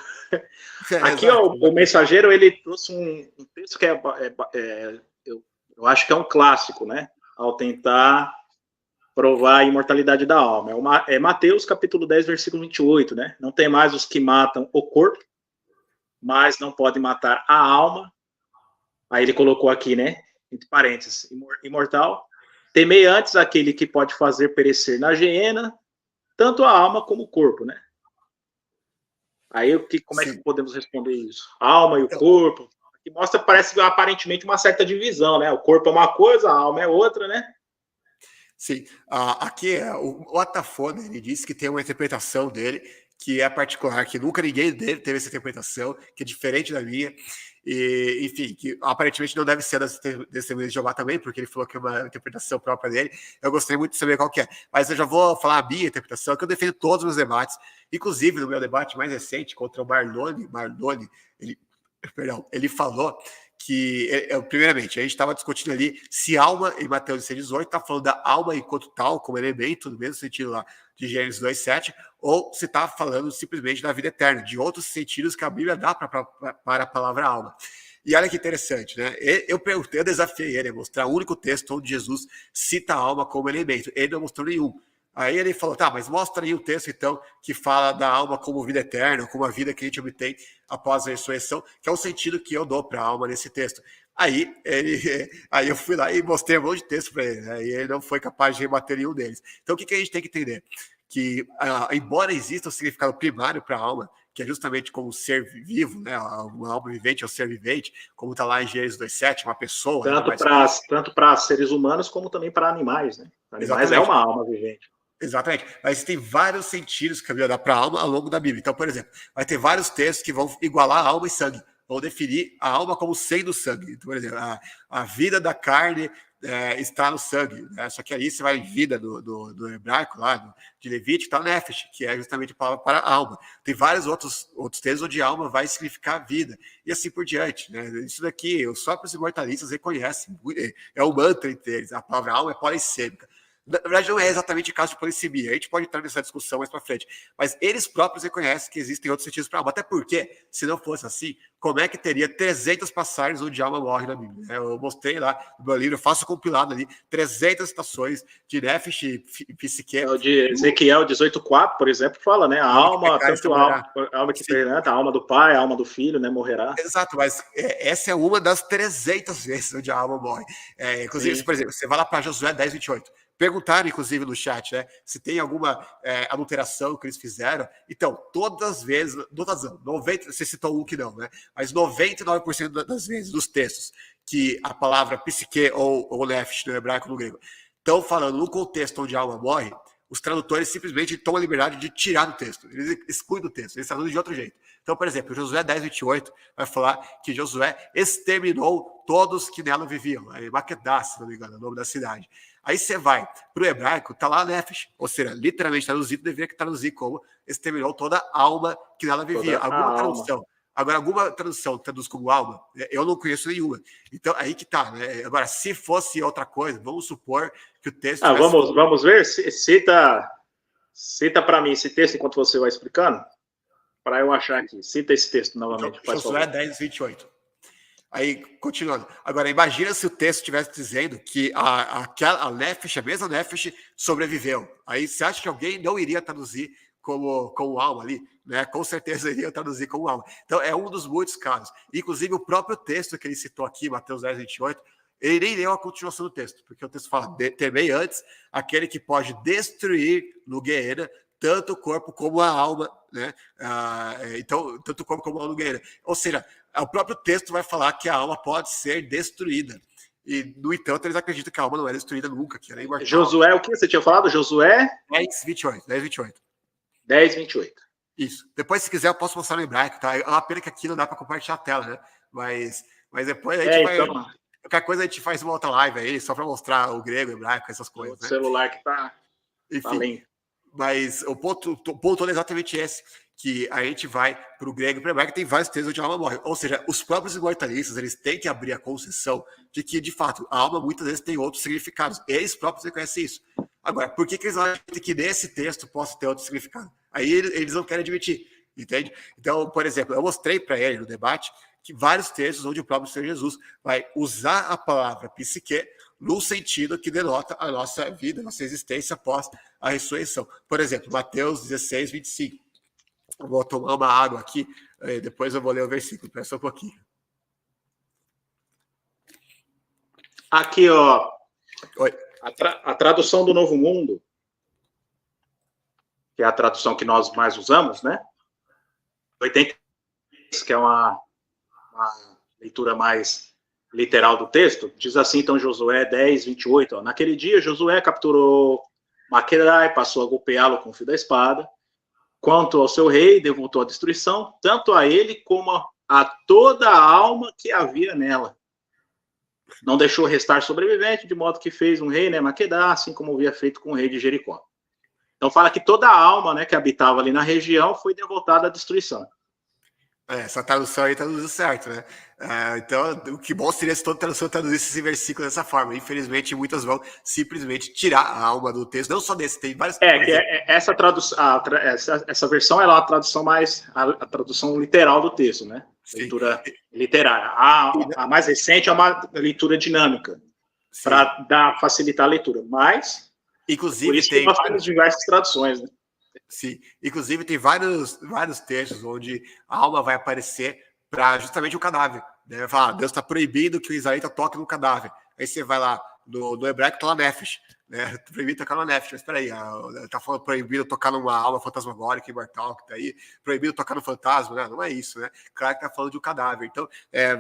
Aqui, ó, o Mensageiro, ele trouxe um texto que eu acho que é um clássico, né? Ao tentar provar a imortalidade da alma. É Mateus, capítulo 10, versículo 28, né? Não tem mais os que matam o corpo, mas não podem matar a alma. Aí ele colocou aqui, né? Entre parênteses, imortal. Temei antes aquele que pode fazer perecer na geena tanto a alma como o corpo, né? Aí, como é que podemos responder isso? A alma e o corpo. Que mostra, parece aparentemente uma certa divisão, né? O corpo é uma coisa, a alma é outra, né? Sim. Aqui, o Atafona, ele disse que tem uma interpretação dele que é particular, que nunca ninguém dele teve essa interpretação, que é diferente da minha. E, enfim, que aparentemente não deve ser das testemunhas de Jeová também, porque ele falou que é uma interpretação própria dele. Eu gostaria muito de saber qual que é. Mas eu já vou falar a minha interpretação, que eu defendo todos os meus debates, inclusive no meu debate mais recente contra o Marlone, ele falou que, primeiramente, a gente estava discutindo ali se alma, em Mateus 6,18, está falando da alma enquanto tal, como elemento, no mesmo sentido lá de Gênesis 2,7, ou se está falando simplesmente da vida eterna, de outros sentidos que a Bíblia dá para a palavra alma. E olha que interessante, né? Eu desafiei ele a mostrar o único texto onde Jesus cita a alma como elemento. Ele não mostrou nenhum. Aí ele falou, tá, mas mostra aí o texto, então, que fala da alma como vida eterna, como a vida que a gente obtém após a ressurreição, que é o sentido que eu dou para a alma nesse texto. Aí eu fui lá e mostrei um monte de texto para ele, né? E ele não foi capaz de rebater nenhum deles. Então, o que a gente tem que entender? Que, embora exista o significado primário para a alma, que é justamente como ser vivo, né? Uma alma vivente é o ser vivente, como está lá em Gênesis 2,7, uma pessoa. Tanto para seres humanos como também para animais, né? Animais é uma alma vivente. Exatamente. Mas tem vários sentidos que a Bíblia dá para a alma ao longo da Bíblia. Então, por exemplo, vai ter vários textos que vão igualar alma e sangue, vão definir a alma como sendo sangue. Então, por exemplo, a vida da carne está no sangue, né? Só que aí você vai em vida do hebraico, lá, de Levítico, está nefesh, que é justamente a palavra para a alma. Tem vários outros textos onde alma vai significar vida, e assim por diante, né? Isso daqui, os próprios imortalistas reconhecem, é um mantra entre eles, a palavra alma é polissêmica. Na verdade, não é exatamente o caso de polissemia. A gente pode entrar nessa discussão mais para frente. Mas eles próprios reconhecem que existem outros sentidos para a alma. Até porque, se não fosse assim, como é que teria 300 passagens onde a alma morre na Bíblia? Eu mostrei lá no meu livro, eu faço compilado ali, 300 citações de nefesh e psique. O de Ezequiel 18,4, por exemplo, fala, né? A alma, tanto a alma que perante, a alma do pai, a alma do filho, né? Morrerá. Exato, mas essa é uma das 300 vezes onde a alma morre. Inclusive, por exemplo, você vai lá para Josué 10:28. Perguntaram, inclusive, no chat, né, se tem alguma adulteração que eles fizeram. Então, todas as vezes, 90, você citou um que não, né? Mas 99% das vezes, nos textos, que a palavra psique ou nefesh no hebraico no grego estão falando no contexto onde a alma morre, os tradutores simplesmente tomam a liberdade de tirar do texto. Eles excluem do texto, eles traduzem de outro jeito. Então, por exemplo, Josué 10:28 vai falar que Josué exterminou todos que nela viviam. Maquedá, se não me engano, é o nome da cidade. Aí você vai para o hebraico, está lá nefesh, ou seja, literalmente traduzido, deveria traduzir como exterminou toda a alma que nela vivia. Alguma tradução traduz como alma? Eu não conheço nenhuma. Então, aí que tá, né? Agora, se fosse outra coisa, vamos supor que o texto... Vamos ver, cita para mim esse texto enquanto você vai explicando, para eu achar aqui. Cita esse texto novamente. Josué 10:28. Aí, continuando. Agora, imagina se o texto estivesse dizendo que a nefesh, a mesma nefesh, sobreviveu. Aí, você acha que alguém não iria traduzir como alma ali? Né? Com certeza iria traduzir como alma. Então, é um dos muitos casos. Inclusive, o próprio texto que ele citou aqui, Mateus 10:28, ele nem leu a continuação do texto, porque o texto fala, temei antes aquele que pode destruir no Gueena tanto o corpo como a alma, né? Então, tanto o corpo como a alma no Gueena. Ou seja, o próprio texto vai falar que a alma pode ser destruída. E, no entanto, eles acreditam que a alma não é destruída nunca, que ela é imortal. Josué, o que você tinha falado? Josué? 10:28. 10:28. Isso. Depois, se quiser, eu posso mostrar no hebraico, tá? É uma pena que aqui não dá para compartilhar a tela, né? Mas depois a gente vai... Então... Qualquer coisa a gente faz uma outra live aí, só para mostrar o grego, o hebraico, essas coisas. O celular que tá... Enfim. Mas o ponto é exatamente esse, que a gente vai para o grego e para o hebraico, tem vários textos onde a alma morre. Ou seja, os próprios imortalistas, eles têm que abrir a concessão de que, de fato, a alma muitas vezes tem outros significados. Eles próprios reconhecem isso. Agora, por que eles acham que nesse texto possa ter outro significado? Aí eles não querem admitir, entende? Então, por exemplo, eu mostrei para ele no debate que vários textos onde o próprio Senhor Jesus vai usar a palavra psique no sentido que denota a nossa vida, a nossa existência após a ressurreição. Por exemplo, Mateus 16:25. Eu vou tomar uma água aqui, depois eu vou ler o versículo, presta um pouquinho. Aqui, ó. Oi. A tradução do Novo Mundo, que é a tradução que nós mais usamos, né? 80, que é uma leitura mais literal do texto, diz assim, então, Josué 10:28, ó, naquele dia, Josué capturou Maquedá e passou a golpeá-lo com o fio da espada. Quanto ao seu rei, devoltou a destruição, tanto a ele como a toda a alma que havia nela. Não deixou restar sobrevivente, de modo que fez um rei, né, Maquedá, assim como havia feito com o rei de Jericó. Então fala que toda a alma, né, que habitava ali na região foi devotada à destruição. Essa tradução aí traduziu certo, né? Então, o que bom seria se toda tradução traduzisse esse versículo dessa forma. Infelizmente, muitas vão simplesmente tirar a alma do texto, não só desse, tem vários. Essa tradução, essa versão ela é uma tradução mais a tradução literal do texto, né? Sim. Leitura literária. A mais recente é uma leitura dinâmica para facilitar a leitura, mas inclusive por isso que nós temos diversas traduções, né? Sim, inclusive tem vários textos onde a alma vai aparecer para justamente o cadáver. Né? Vai falar, Deus está proibindo que o israelita toque no cadáver. Aí você vai lá, no hebraico está lá nefesh, né? Proibido tocar na nefesh, mas espera aí, está falando proibido tocar numa alma fantasmagórica, imortal, que está aí, proibido tocar no fantasma, né? Não é isso, né? Claro que está falando de um cadáver. Então,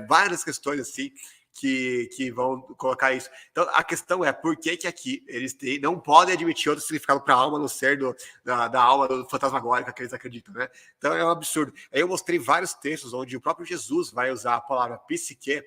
várias questões assim, que vão colocar isso. Então, a questão é por que aqui eles não podem admitir outro significado para a alma, no ser da alma do fantasmagórica que eles acreditam, né? Então, é um absurdo. Aí eu mostrei vários textos onde o próprio Jesus vai usar a palavra psique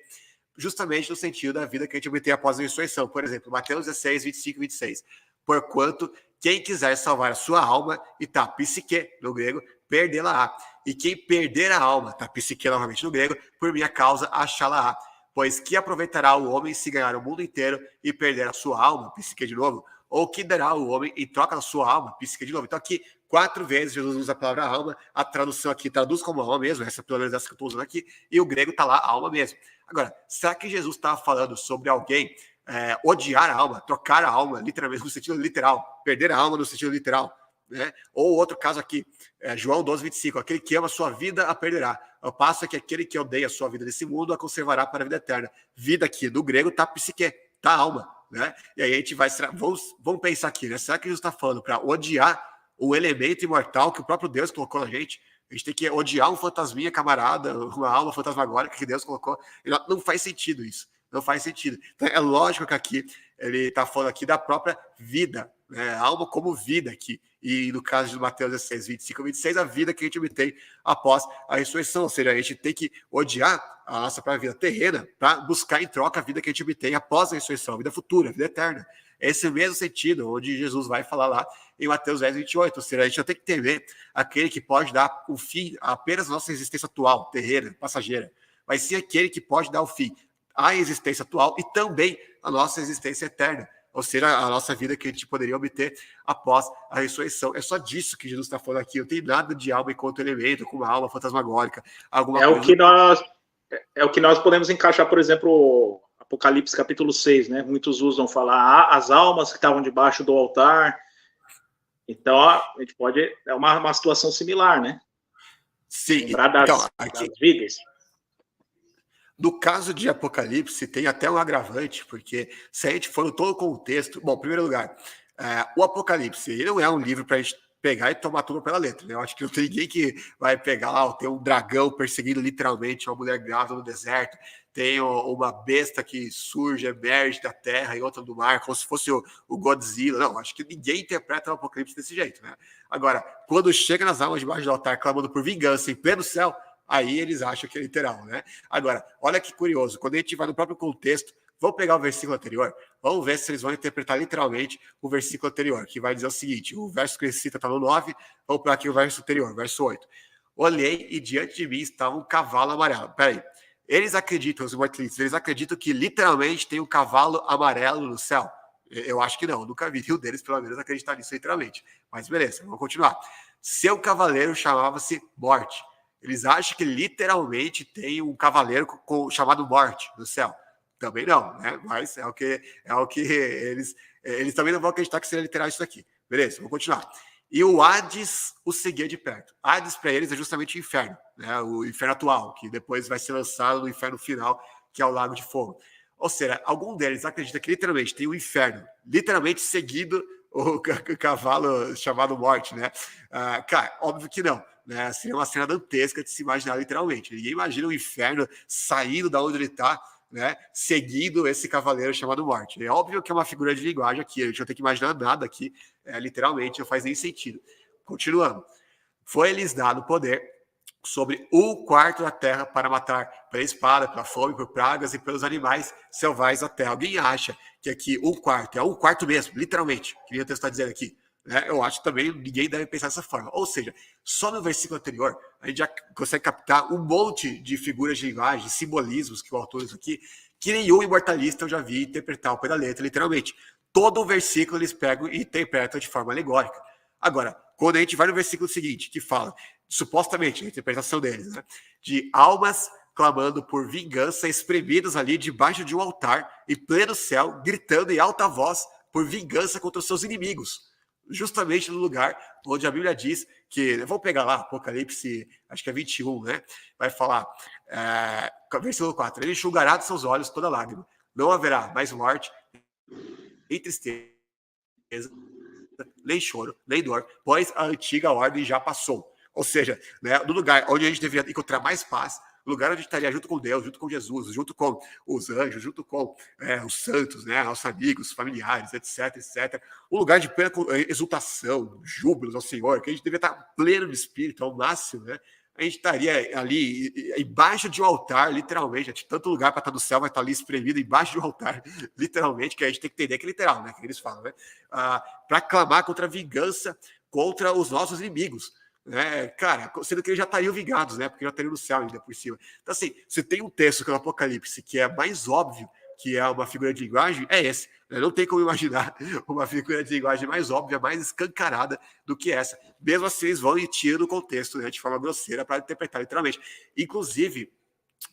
justamente no sentido da vida que a gente obtém após a ressurreição. Por exemplo, Mateus 16, 25 e 26. Porquanto, quem quiser salvar a sua alma, e tá, psique, no grego, perdê-la-á. E quem perder a alma, tá, psique novamente no grego, por minha causa, achá-la-á. Pois que aproveitará o homem se ganhar o mundo inteiro e perder a sua alma, psique de novo? Ou que dará o homem em troca da sua alma, psique de novo? Então aqui, 4 vezes Jesus usa a palavra alma, a tradução aqui traduz como alma mesmo, essa pelo menos essa que eu estou usando aqui, e o grego está lá, alma mesmo. Agora, será que Jesus estava falando sobre alguém odiar a alma, trocar a alma, literalmente, no sentido literal, perder a alma no sentido literal? Né? Ou outro caso aqui, João 12, 25, aquele que ama a sua vida a perderá. Ao passo que aquele que odeia a sua vida nesse mundo a conservará para a vida eterna. Vida aqui, no grego, tá psique, tá alma. Né? E aí a gente vai, vamos pensar aqui, né? Será que Jesus está falando para odiar o elemento imortal que o próprio Deus colocou na gente? A gente tem que odiar um fantasminha camarada, uma alma fantasmagórica que Deus colocou. Não faz sentido isso. Não faz sentido. Então, é lógico que aqui ele está falando aqui da própria vida, né? A alma como vida aqui. E no caso de Mateus 16, 25 e 26, a vida que a gente obtém após a ressurreição. Ou seja, a gente tem que odiar a nossa própria vida terrena para buscar em troca a vida que a gente obtém após a ressurreição, a vida futura, a vida eterna. Esse mesmo sentido, onde Jesus vai falar lá em Mateus 10, 28. Ou seja, a gente não tem que temer aquele que pode dar o fim apenas à nossa existência atual, terrena, passageira, mas sim aquele que pode dar o fim à existência atual e também à nossa existência eterna, ou seja, a nossa vida que a gente poderia obter após a ressurreição. É só disso que Jesus está falando aqui. Não tem nada de alma enquanto elemento, com uma alma fantasmagórica. Alguma coisa... o que nós podemos encaixar, por exemplo, Apocalipse capítulo 6, né? Muitos usam falar as almas que estavam debaixo do altar. Então, a gente pode... É uma situação similar, né? Sim. Lembrar das vidas. No caso de Apocalipse, tem até um agravante, porque se a gente for no todo o contexto... Bom, em primeiro lugar, o Apocalipse ele não é um livro para a gente pegar e tomar tudo pela letra. Né? Eu acho que não tem ninguém que vai pegar lá, tem um dragão perseguindo literalmente uma mulher grávida no deserto, tem uma besta que surge, emerge da terra e outra do mar, como se fosse o Godzilla. Não, acho que ninguém interpreta o Apocalipse desse jeito. Né? Agora, quando chega nas almas debaixo do altar clamando por vingança em pleno céu, aí eles acham que é literal, né? Agora, olha que curioso, quando a gente vai no próprio contexto, vamos pegar o versículo anterior, vamos ver se eles vão interpretar literalmente o versículo anterior, que vai dizer o seguinte, o verso que ele cita está no 9, vamos para aqui o verso anterior, verso 8. Olhei e diante de mim estava um cavalo amarelo. Peraí, eles acreditam, os mortalistas, eles acreditam que literalmente tem um cavalo amarelo no céu? Eu acho que não, nunca vi o deles, pelo menos, acreditar nisso literalmente. Mas beleza, vamos continuar. Seu cavaleiro chamava-se Morte. Eles acham que literalmente tem um cavaleiro chamado Morte no céu. Também não, né? Mas é o que eles também não vão acreditar que seria literal isso daqui. Beleza, vamos continuar. E o Hades o seguia de perto. Hades para eles é justamente o inferno, né? O inferno atual, que depois vai ser lançado no inferno final, que é o Lago de Fogo. Ou seja, algum deles acredita que literalmente tem o inferno, literalmente seguido o cavalo chamado Morte, né? Cara, óbvio que não. Né, seria uma cena dantesca de se imaginar literalmente. Ninguém imagina o inferno saindo da onde ele está, né, seguindo esse cavaleiro chamado Morte. É óbvio que é uma figura de linguagem aqui, a gente não tem que imaginar nada aqui, literalmente, não faz nem sentido. Continuando. Foi-lhes dado poder sobre o quarto da terra para matar pela espada, pela fome, por pragas e pelos animais selvagens da terra. Alguém acha que aqui um quarto é um quarto mesmo, literalmente, que o texto está dizendo aqui, né? Eu acho que também ninguém deve pensar dessa forma. Ou seja, só no versículo anterior, a gente já consegue captar um monte de figuras de linguagem, simbolismos que o autor usa aqui, que nenhum imortalista eu já vi interpretar ao pé da letra, literalmente. Todo o versículo eles pegam e interpretam de forma alegórica. Agora, quando a gente vai no versículo seguinte, que fala, supostamente, a interpretação deles, né, de almas clamando por vingança, espremidas ali debaixo de um altar, em pleno céu, gritando em alta voz por vingança contra os seus inimigos. Justamente no lugar onde a Bíblia diz que, vamos pegar lá, Apocalipse, acho que é 21, né? Vai falar, versículo 4, ele enxugará dos seus olhos toda lágrima, não haverá mais morte, nem tristeza, nem choro, nem dor, pois a antiga ordem já passou. Ou seja, né, no lugar onde a gente deveria encontrar mais paz, no lugar onde a gente estaria junto com Deus, junto com Jesus, junto com os anjos, junto com os santos, né, nossos amigos, familiares, etc, etc. Um lugar de plena exultação, júbilos ao Senhor, que a gente deveria estar pleno de espírito, ao máximo, né? A gente estaria ali embaixo de um altar, literalmente. Tanto lugar para estar no céu vai estar ali espremido embaixo de um altar, literalmente, que a gente tem que entender que é literal, né? Que eles falam, né? Para clamar contra a vingança contra os nossos inimigos. Né? Cara, sendo que eles já estariam vingados, né? Porque já estariam no céu ainda por cima. Então, assim, você tem um texto que é o Apocalipse, que é mais óbvio que é uma figura de linguagem, é esse. Né? Não tem como imaginar uma figura de linguagem mais óbvia, mais escancarada do que essa. Mesmo assim, eles vão e tiram do contexto, né, de forma grosseira para interpretar literalmente. Inclusive,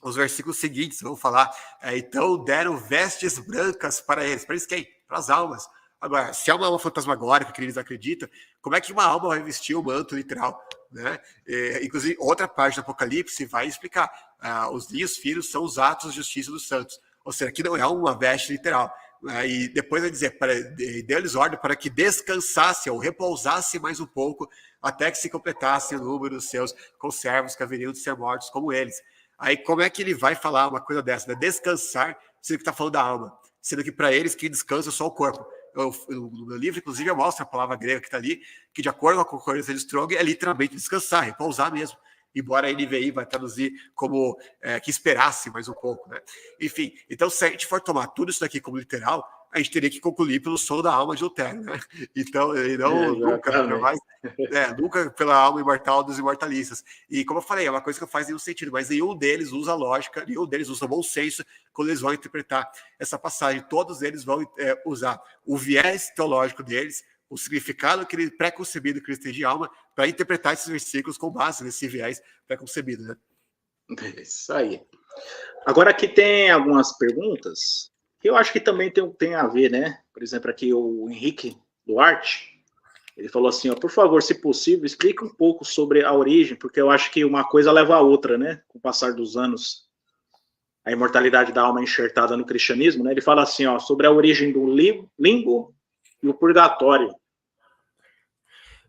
os versículos seguintes vão falar, então deram vestes brancas para eles. Para eles quem? Para as almas. Agora, se é uma alma fantasmagórica que eles acreditam, como é que uma alma vai vestir o manto literal? Né? Inclusive, outra parte do Apocalipse vai explicar. Os linhos finos são os atos de justiça dos santos. Ou seja, aqui não é uma veste literal. E depois vai dizer, deu-lhes ordem para que descansasse ou repousasse mais um pouco, até que se completasse o número dos seus conservos que haveriam de ser mortos como eles. Aí como é que ele vai falar uma coisa dessa? Né? Descansar, sendo que está falando da alma. Sendo que para eles quem descansa é só o corpo. No meu livro, inclusive, eu mostro a palavra grega que está ali, que de acordo com a concordância de Strong, é literalmente descansar, repousar mesmo. Embora a NVI vai traduzir como que esperasse mais um pouco. Né? Enfim, então se a gente for tomar tudo isso daqui como literal, a gente teria que concluir pelo sono da alma de Lutero. Né? Então, nunca pela alma imortal dos imortalistas. E como eu falei, é uma coisa que não faz nenhum sentido, mas nenhum deles usa lógica, nenhum deles usa bom senso quando eles vão interpretar essa passagem. Todos eles vão usar o viés teológico deles, o significado pré-concebido que eles têm de alma, para interpretar esses versículos com base nesse viés pré-concebido, né? Isso aí. Agora aqui tem algumas perguntas que eu acho que também tem a ver, né? Por exemplo, aqui o Henrique Duarte, ele falou assim, ó, por favor, se possível, explique um pouco sobre a origem, porque eu acho que uma coisa leva a outra, né? Com o passar dos anos, a imortalidade da alma enxertada no cristianismo, né? Ele fala assim, ó, sobre a origem do limbo e o purgatório.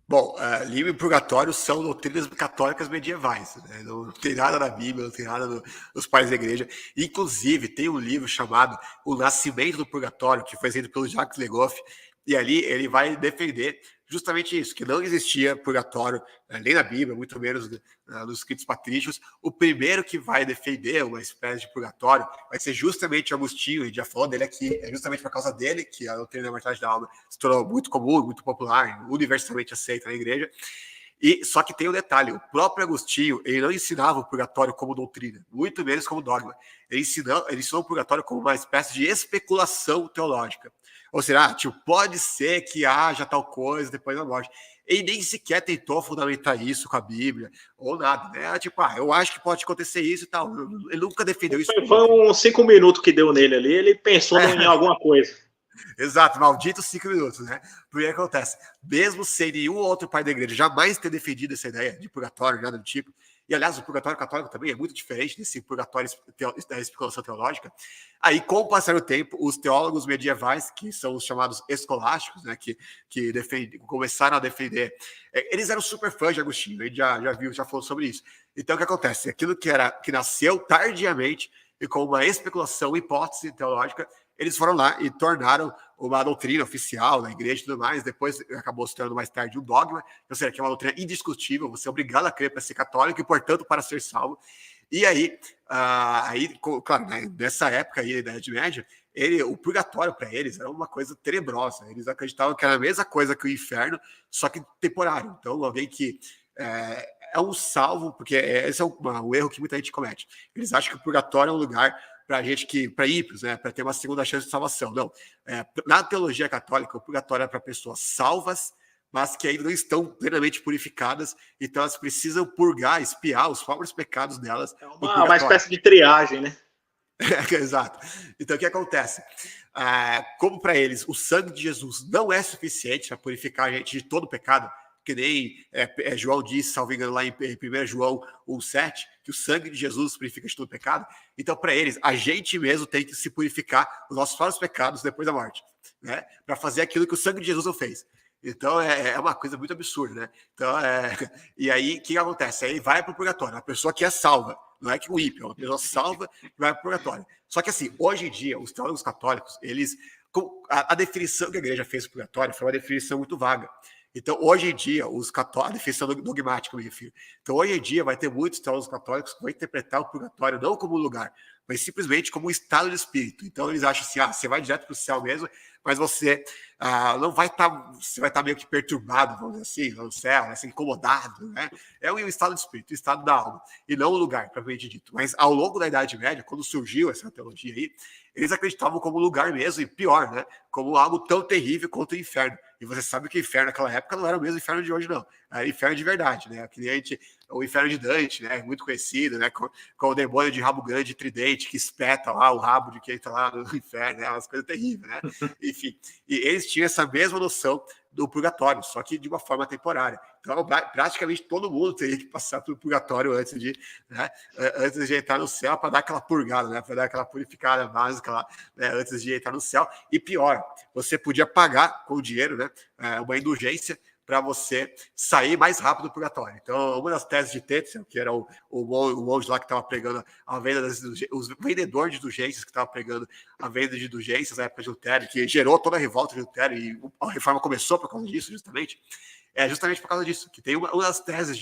Bom, limbo e purgatório são doutrinas católicas medievais. Né? Não tem nada na Bíblia, não tem nada nos pais da igreja. Inclusive, tem um livro chamado O Nascimento do Purgatório, que foi escrito pelo Jacques Legoff, e ali ele vai defender justamente isso, que não existia purgatório nem na Bíblia, muito menos nos escritos patrícios. O primeiro que vai defender uma espécie de purgatório vai ser justamente Agostinho, a gente já falou dele aqui, é justamente por causa dele que a doutrina da imortalidade da alma se tornou muito comum, muito popular, universalmente aceita na igreja. E só que tem um detalhe, o próprio Agostinho, ele não ensinava o purgatório como doutrina, muito menos como dogma. Ele ensinou o purgatório como uma espécie de especulação teológica. Ou seja, tipo, pode ser que haja tal coisa depois da morte. Ele nem sequer tentou fundamentar isso com a Bíblia, ou nada, né? Tipo, eu acho que pode acontecer isso e tal. Ele nunca defendeu isso. Foi uns 5 minutos que deu nele ali, ele pensou em alguma coisa. Exato, malditos 5 minutos, né? Porque acontece, mesmo sem nenhum outro pai da igreja jamais ter defendido essa ideia de purgatório, nada do tipo, e aliás, o purgatório católico também é muito diferente desse purgatório da especulação teológica. Aí, com o passar do tempo, os teólogos medievais, que são os chamados escolásticos, né, que começaram a defender, eles eram super fãs de Agostinho, a gente já falou sobre isso. Então, o que acontece? Aquilo que nasceu tardiamente e com uma especulação, hipótese teológica, eles foram lá e tornaram uma doutrina oficial da igreja e tudo mais. Depois acabou se tornando mais tarde um dogma, ou seja, que é uma doutrina indiscutível, você é obrigado a crer para ser católico e, portanto, para ser salvo. E aí claro, né, nessa época aí, da Idade Média, o purgatório para eles era uma coisa tenebrosa. Eles acreditavam que era a mesma coisa que o inferno, só que temporário. Então, alguém que é um salvo, porque esse é um erro que muita gente comete. Eles acham que o purgatório é um lugar para gente para ímpios, né, para ter uma segunda chance de salvação. Não. Na teologia católica, o purgatório é para pessoas salvas, mas que ainda não estão plenamente purificadas, então elas precisam purgar, expiar os próprios pecados delas. É uma espécie de triagem, né? Exato. Então, o que acontece? Como para eles o sangue de Jesus não é suficiente para purificar a gente de todo pecado, que nem João diz, salvo engano, lá em 1 João 1,7, que o sangue de Jesus purifica de todo pecado. Então, para eles, a gente mesmo tem que se purificar os nossos próprios pecados depois da morte, né? Para fazer aquilo que o sangue de Jesus não fez. Então, é uma coisa muito absurda, né? Então, e aí, o que acontece? Aí vai para o purgatório, a pessoa que é salva, não é que o ímpio, é uma pessoa salva que vai para o purgatório. Só que, assim, hoje em dia, os teólogos católicos, eles, a definição que a igreja fez do purgatório foi uma definição muito vaga. Então, hoje em dia, a definição dogmática, me refiro. Então, hoje em dia, vai ter muitos teólogos católicos que vão interpretar o purgatório não como um lugar, mas simplesmente como um estado de espírito. Então, eles acham assim, você vai direto para o céu mesmo, mas você não vai estar, você vai estar meio que perturbado, vamos dizer assim, no céu, assim, incomodado, né? É um estado de espírito, um estado da alma, e não um lugar, propriamente dito. Mas ao longo da Idade Média, quando surgiu essa teologia aí, eles acreditavam como lugar mesmo, e pior, né? Como algo tão terrível quanto o inferno. E você sabe que o inferno naquela época não era o mesmo inferno de hoje, não. Era inferno de verdade, né? O inferno de Dante, né? Muito conhecido, né? Com o demônio de rabo grande, tridente, que espeta lá o rabo de quem está lá no inferno, né? Umas coisas terríveis, né? Enfim, e eles tinham essa mesma noção do purgatório, só que de uma forma temporária. Então, praticamente todo mundo teria que passar pelo purgatório antes de entrar no céu, para dar aquela purgada, né? Para dar aquela purificada básica lá, né? Antes de entrar no céu. E pior, você podia pagar com o dinheiro, né? Uma indulgência para você sair mais rápido do purgatório. Então, uma das teses de Tetzel, que era o monge lá que estava pregando a venda das indulgências, os vendedores de indulgências que estavam pregando a venda de indulgências na época de Lutero, que gerou toda a revolta de Lutero, e a reforma começou por causa disso, justamente por causa disso, que tem uma das teses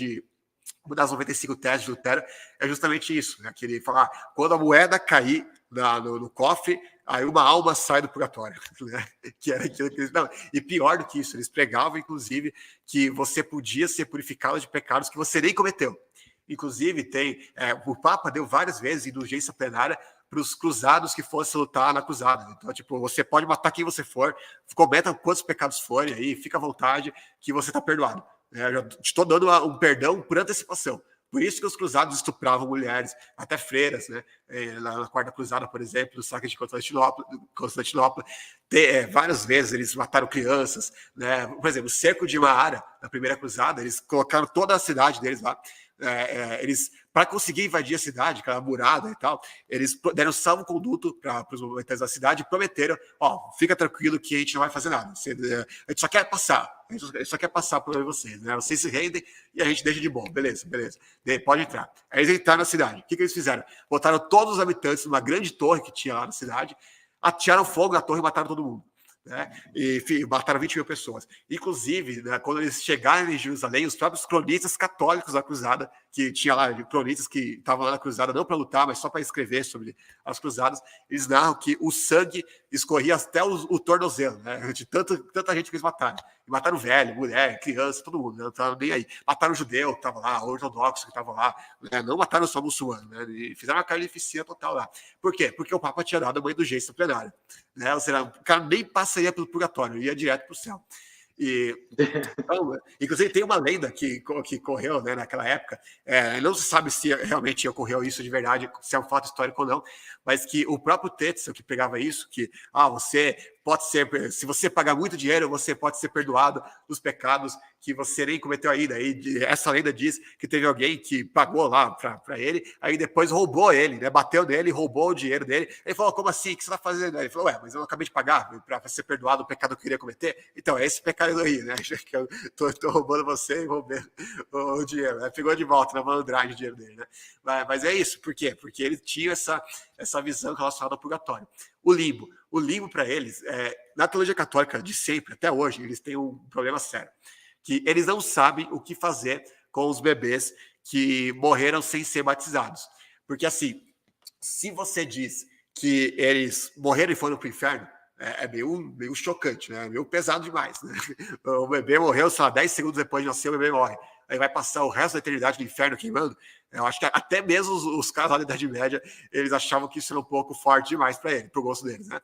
uma das 95 teses de Lutero é justamente isso, né? Que ele fala, quando a moeda cair no cofre, aí uma alma sai do purgatório, né? Que era aquilo que eles... Não, e pior do que isso, eles pregavam, inclusive, que você podia ser purificado de pecados que você nem cometeu. Inclusive, o Papa deu várias vezes indulgência plenária para os cruzados que fossem lutar na cruzada. Então, tipo, você pode matar quem você for, cometa quantos pecados forem aí, fica à vontade que você está perdoado. Eu já estou dando um perdão por antecipação. Por isso que os cruzados estupravam mulheres, até freiras, né? Na Quarta Cruzada, por exemplo, no saque de Constantinopla, várias vezes eles mataram crianças, né? Por exemplo, o cerco de Maara, na Primeira Cruzada, eles colocaram toda a cidade deles lá. Eles, para conseguir invadir a cidade, aquela murada e tal, eles deram salvo-conduto para os movimentos da cidade e prometeram, fica tranquilo que a gente não vai fazer nada. A gente só quer passar. A gente só quer passar por vocês, né? Vocês se rendem e a gente deixa de bom. Beleza. Pode entrar. Aí eles entraram na cidade. O que eles fizeram? Botaram todos os habitantes numa grande torre que tinha lá na cidade, atiraram fogo na torre e mataram todo mundo. Né? E mataram 20 mil pessoas. Inclusive, né, quando eles chegaram em Jerusalém, os próprios cronistas católicos da cruzada, que tinha lá cronistas que estavam lá na cruzada não para lutar, mas só para escrever sobre as cruzadas, eles narram que o sangue escorria até o tornozelo, né? De tanta gente que eles mataram. E mataram velho, mulher, criança, todo mundo, né? Não estavam nem aí. Mataram o judeu que estava lá, o ortodoxo que estava lá, né? Não mataram só o muçulmano, né? E fizeram uma carnificina total lá. Por quê? Porque o Papa tinha dado uma indulgência plenária, né? Ou seja, o cara nem passaria pelo purgatório, ia direto para o céu. Então, inclusive tem uma lenda que correu, né, naquela época, não se sabe se realmente ocorreu isso de verdade, se é um fato histórico ou não, mas que o próprio Tetzel que pregava isso, que você pode ser, se você pagar muito dinheiro, você pode ser perdoado dos pecados que você nem cometeu ainda. E essa lenda diz que teve alguém que pagou lá para ele, aí depois roubou ele, né? Bateu nele, roubou o dinheiro dele. Ele falou, como assim? O que você está fazendo? Ele falou, mas eu não acabei de pagar para ser perdoado do pecado que eu queria cometer. Então, é esse pecado aí, né? Que eu tô roubando você e roubando o dinheiro. Né? Pegou de volta na malandragem o dinheiro dele, né? Mas é isso. Por quê? Porque ele tinha essa visão relacionada ao purgatório. O limbo para eles, na teologia católica de sempre, até hoje, eles têm um problema sério, que eles não sabem o que fazer com os bebês que morreram sem ser batizados. Porque assim, se você diz que eles morreram e foram para o inferno, é meio chocante, né? Meio pesado demais, né? O bebê morreu, sei lá, 10 segundos depois de nascer, o bebê morre. Aí vai passar o resto da eternidade no inferno queimando. Eu acho que até mesmo os caras lá da Idade Média, eles achavam que isso era um pouco forte demais para ele, para o gosto deles, né?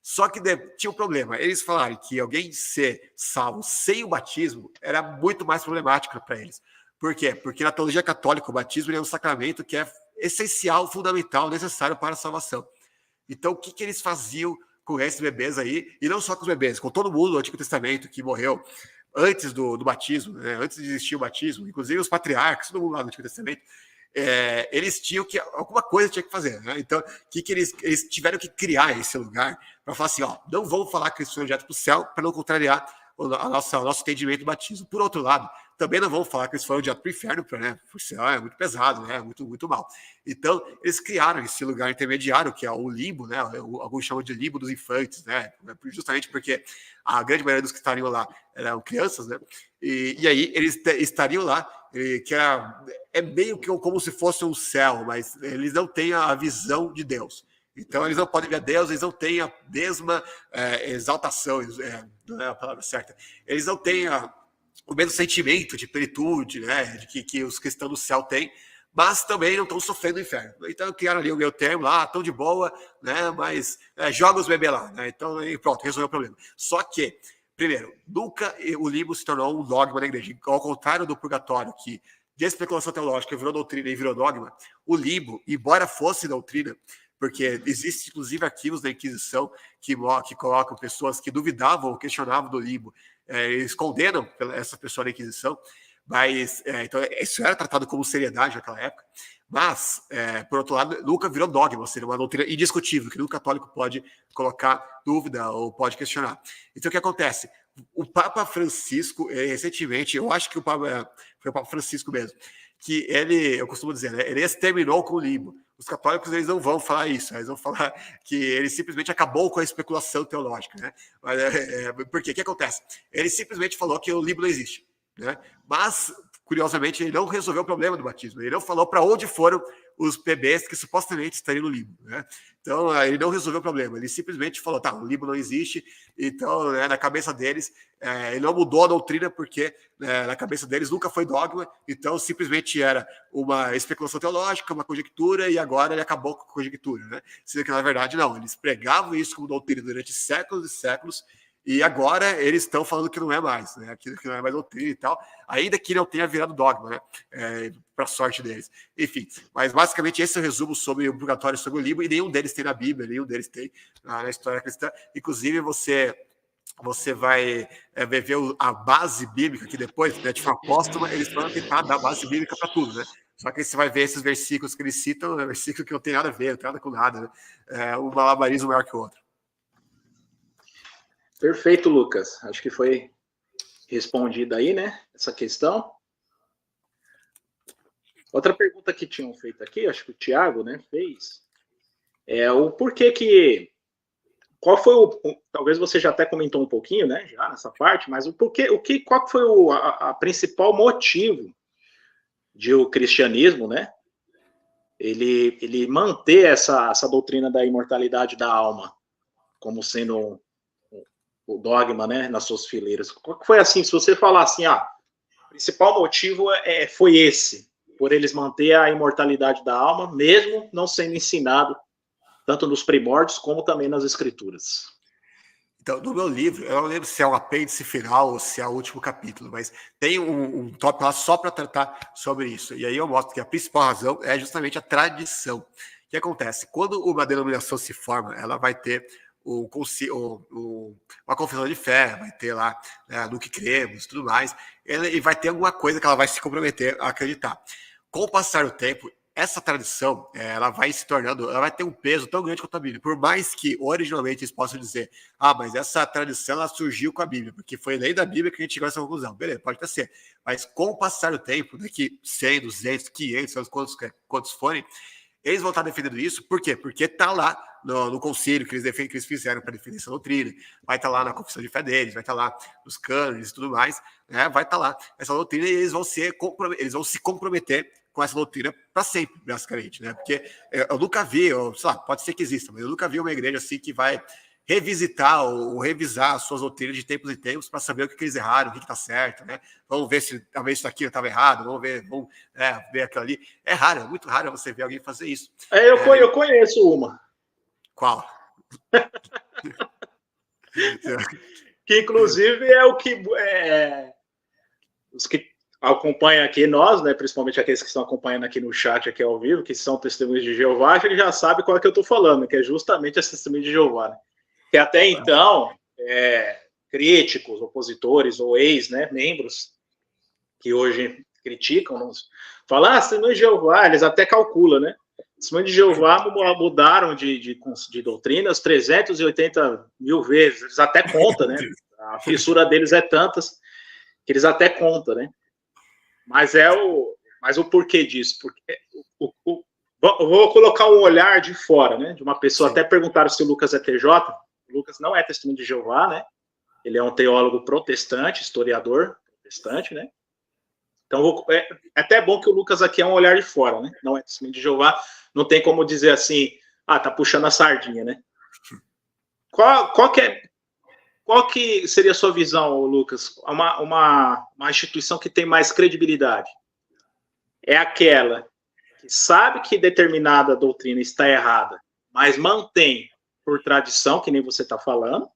Só que tinha um problema. Eles falaram que alguém ser salvo sem o batismo era muito mais problemático para eles. Por quê? Porque na teologia católica, o batismo é um sacramento que é essencial, fundamental, necessário para a salvação. Então, o que eles faziam com esses bebês aí? E não só com os bebês, com todo mundo do Antigo Testamento que morreu antes do batismo, né? Antes de existir o batismo, inclusive os patriarcas, todo mundo lá no Antigo Testamento, eles tinham que, alguma coisa tinha que fazer, né? Então, eles tiveram que criar esse lugar para falar assim, ó, não vamos falar que eles foram direto para o céu para não contrariar o nosso entendimento do batismo. Por outro lado, também não vamos falar que eles foram direto para o inferno, né? Porque senão é muito pesado, né? Muito mal. Então, eles criaram esse lugar intermediário, que é o limbo, né? Alguns chamam de limbo dos infantes, né? Justamente porque a grande maioria dos que estariam lá eram crianças, né? E aí eles estariam lá, que é meio que como se fosse um céu, mas eles não têm a visão de Deus. Então, eles não podem ver a Deus, eles não têm a mesma exaltação, não é a palavra certa. Eles não têm o mesmo sentimento de plenitude, né, de que os que estão no céu têm, mas também não estão sofrendo no inferno. Então, criaram ali o meu termo lá, estão de boa, né, mas joga os bebês lá. Né, então, pronto, resolveu o problema. Só que, primeiro, nunca o limbo se tornou um dogma na igreja. Ao contrário do purgatório, que de especulação teológica virou doutrina e virou dogma, o limbo, embora fosse doutrina, porque existe inclusive arquivos da Inquisição que colocam pessoas que duvidavam ou questionavam do limbo, eles condenam essa pessoa na Inquisição, mas então isso era tratado como seriedade naquela época, mas por outro lado nunca virou dogma, ou seja, uma doutrina indiscutível que nenhum católico pode colocar dúvida ou pode questionar. Então o que acontece? O Papa Francisco, recentemente, eu acho que foi o Papa Francisco mesmo, que eu costumo dizer, né, ele exterminou com o limbo. Os católicos, eles não vão falar isso, eles vão falar que ele simplesmente acabou com a especulação teológica, né? Mas, por quê? O que acontece? Ele simplesmente falou que o limbo não existe, né? Mas, curiosamente, ele não resolveu o problema do batismo, ele não falou para onde foram os bebês que supostamente estariam no limbo, né? Então, ele não resolveu o problema, ele simplesmente falou, tá, o limbo não existe, então, né, na cabeça deles, ele não mudou a doutrina porque na cabeça deles nunca foi dogma, então simplesmente era uma especulação teológica, uma conjectura, e agora ele acabou com a conjectura, né? Sendo que, na verdade, não, eles pregavam isso como doutrina durante séculos e séculos, e agora eles estão falando que não é mais, né? Aquilo que não é mais doutrina e tal, ainda que não tenha virado dogma, né? Para sorte deles. Enfim, mas basicamente esse é o resumo sobre o purgatório e sobre o limbo, e nenhum deles tem na Bíblia, nenhum deles tem na história cristã. Inclusive, você vai ver a base bíblica, que depois, né, de forma póstuma, eles vão tentar dar base bíblica para tudo, né? Só que aí você vai ver esses versículos que eles citam, né, versículo que não tem nada a ver, não tem nada com nada, né? Um malabarismo maior que o outro. Perfeito, Lucas. Acho que foi respondida aí, né, essa questão. Outra pergunta que tinham feito aqui, acho que o Thiago, né, fez, o porquê que... Qual foi talvez você já até comentou um pouquinho, né, já nessa parte, mas qual foi a principal motivo de o cristianismo, né, ele manter essa doutrina da imortalidade da alma como sendo o dogma, né, nas suas fileiras? Qual foi assim, se você falar assim, o principal motivo foi esse, por eles manter a imortalidade da alma, mesmo não sendo ensinado tanto nos primórdios como também nas escrituras? Então, no meu livro, eu não lembro se é um apêndice final ou se é o último capítulo, mas tem um tópico lá só para tratar sobre isso. E aí eu mostro que a principal razão é justamente a tradição. O que acontece? Quando uma denominação se forma, ela vai ter uma confissão de fé, vai ter lá, né, no que cremos e tudo mais, e vai ter alguma coisa que ela vai se comprometer a acreditar. Com o passar do tempo, essa tradição, ela vai se tornando, ela vai ter um peso tão grande quanto a Bíblia. Por mais que, originalmente, eles possam dizer, mas essa tradição, ela surgiu com a Bíblia, porque foi lei da Bíblia que a gente chegou a essa conclusão. Beleza, pode até ser. Mas com o passar do tempo, daqui 100, 200, 500, quantos forem, eles vão estar defendendo isso. Por quê? Porque está lá no concílio que eles fizeram para defender essa doutrina, vai estar lá na confissão de fé deles, vai estar lá nos cânones e tudo mais, né? Vai estar lá essa doutrina, e eles vão se comprometer com essa doutrina para sempre, basicamente, né? Porque eu nunca vi, sei lá, pode ser que exista, mas eu nunca vi uma igreja assim que vai revisitar ou revisar as suas doutrinas de tempos em tempos para saber o que eles erraram, o que está certo, né? Vamos ver se talvez isso aqui estava errado, vamos ver aquilo ali. É raro, é muito raro você ver alguém fazer isso. Eu conheço uma. Qual? Que inclusive é o que os que acompanham aqui nós, né, principalmente aqueles que estão acompanhando aqui no chat aqui ao vivo, que são testemunhos de Jeová, que já sabe qual é que eu estou falando, que é justamente esse testemunho de Jeová, né? Que até então críticos, opositores ou ex, né, membros que hoje criticam, falam, testemunho de Jeová, eles até calculam, né? Testemunho de Jeová mudaram de doutrinas 380 mil vezes, eles até contam, né? A fissura deles é tantas que eles até contam, né? Mas o porquê disso? Porque eu vou colocar um olhar de fora, né? De uma pessoa. Sim. Até perguntaram se o Lucas é TJ. O Lucas não é testemunho de Jeová, né? Ele é um teólogo protestante, historiador protestante, né? Então, é até bom que o Lucas aqui é um olhar de fora, né? Não é testemunho de Jeová. Não tem como dizer assim, tá puxando a sardinha, né? Qual que seria a sua visão, Lucas? Uma instituição que tem mais credibilidade? É aquela que sabe que determinada doutrina está errada, mas mantém por tradição, que nem você está falando?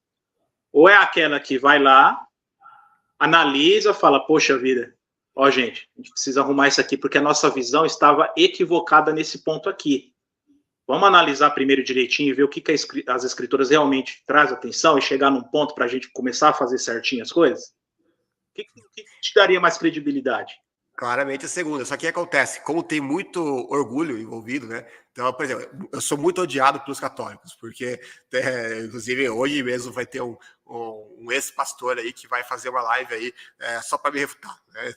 Ou é aquela que vai lá, analisa, fala, poxa vida, gente, a gente precisa arrumar isso aqui porque a nossa visão estava equivocada nesse ponto aqui. Vamos analisar primeiro direitinho e ver o que as escrituras realmente trazem atenção e chegar num ponto para a gente começar a fazer certinho as coisas? O que te daria mais credibilidade? Claramente a segunda. Só que acontece, como tem muito orgulho envolvido, né? Então, por exemplo, eu sou muito odiado pelos católicos, porque, inclusive, hoje mesmo vai ter um ex-pastor aí que vai fazer uma live aí só para me refutar, né?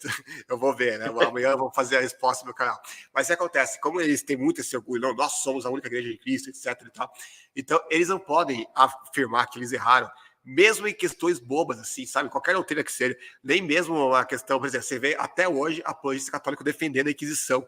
Eu vou ver, né? Amanhã eu vou fazer a resposta no meu canal. Mas o que acontece? Como eles têm muito esse orgulho, não, nós somos a única igreja de Cristo, etc. E tal, então, eles não podem afirmar que eles erraram, mesmo em questões bobas, assim, sabe? Qualquer doutrina que seja, nem mesmo a questão, por exemplo, você vê até hoje a polícia católica defendendo a Inquisição.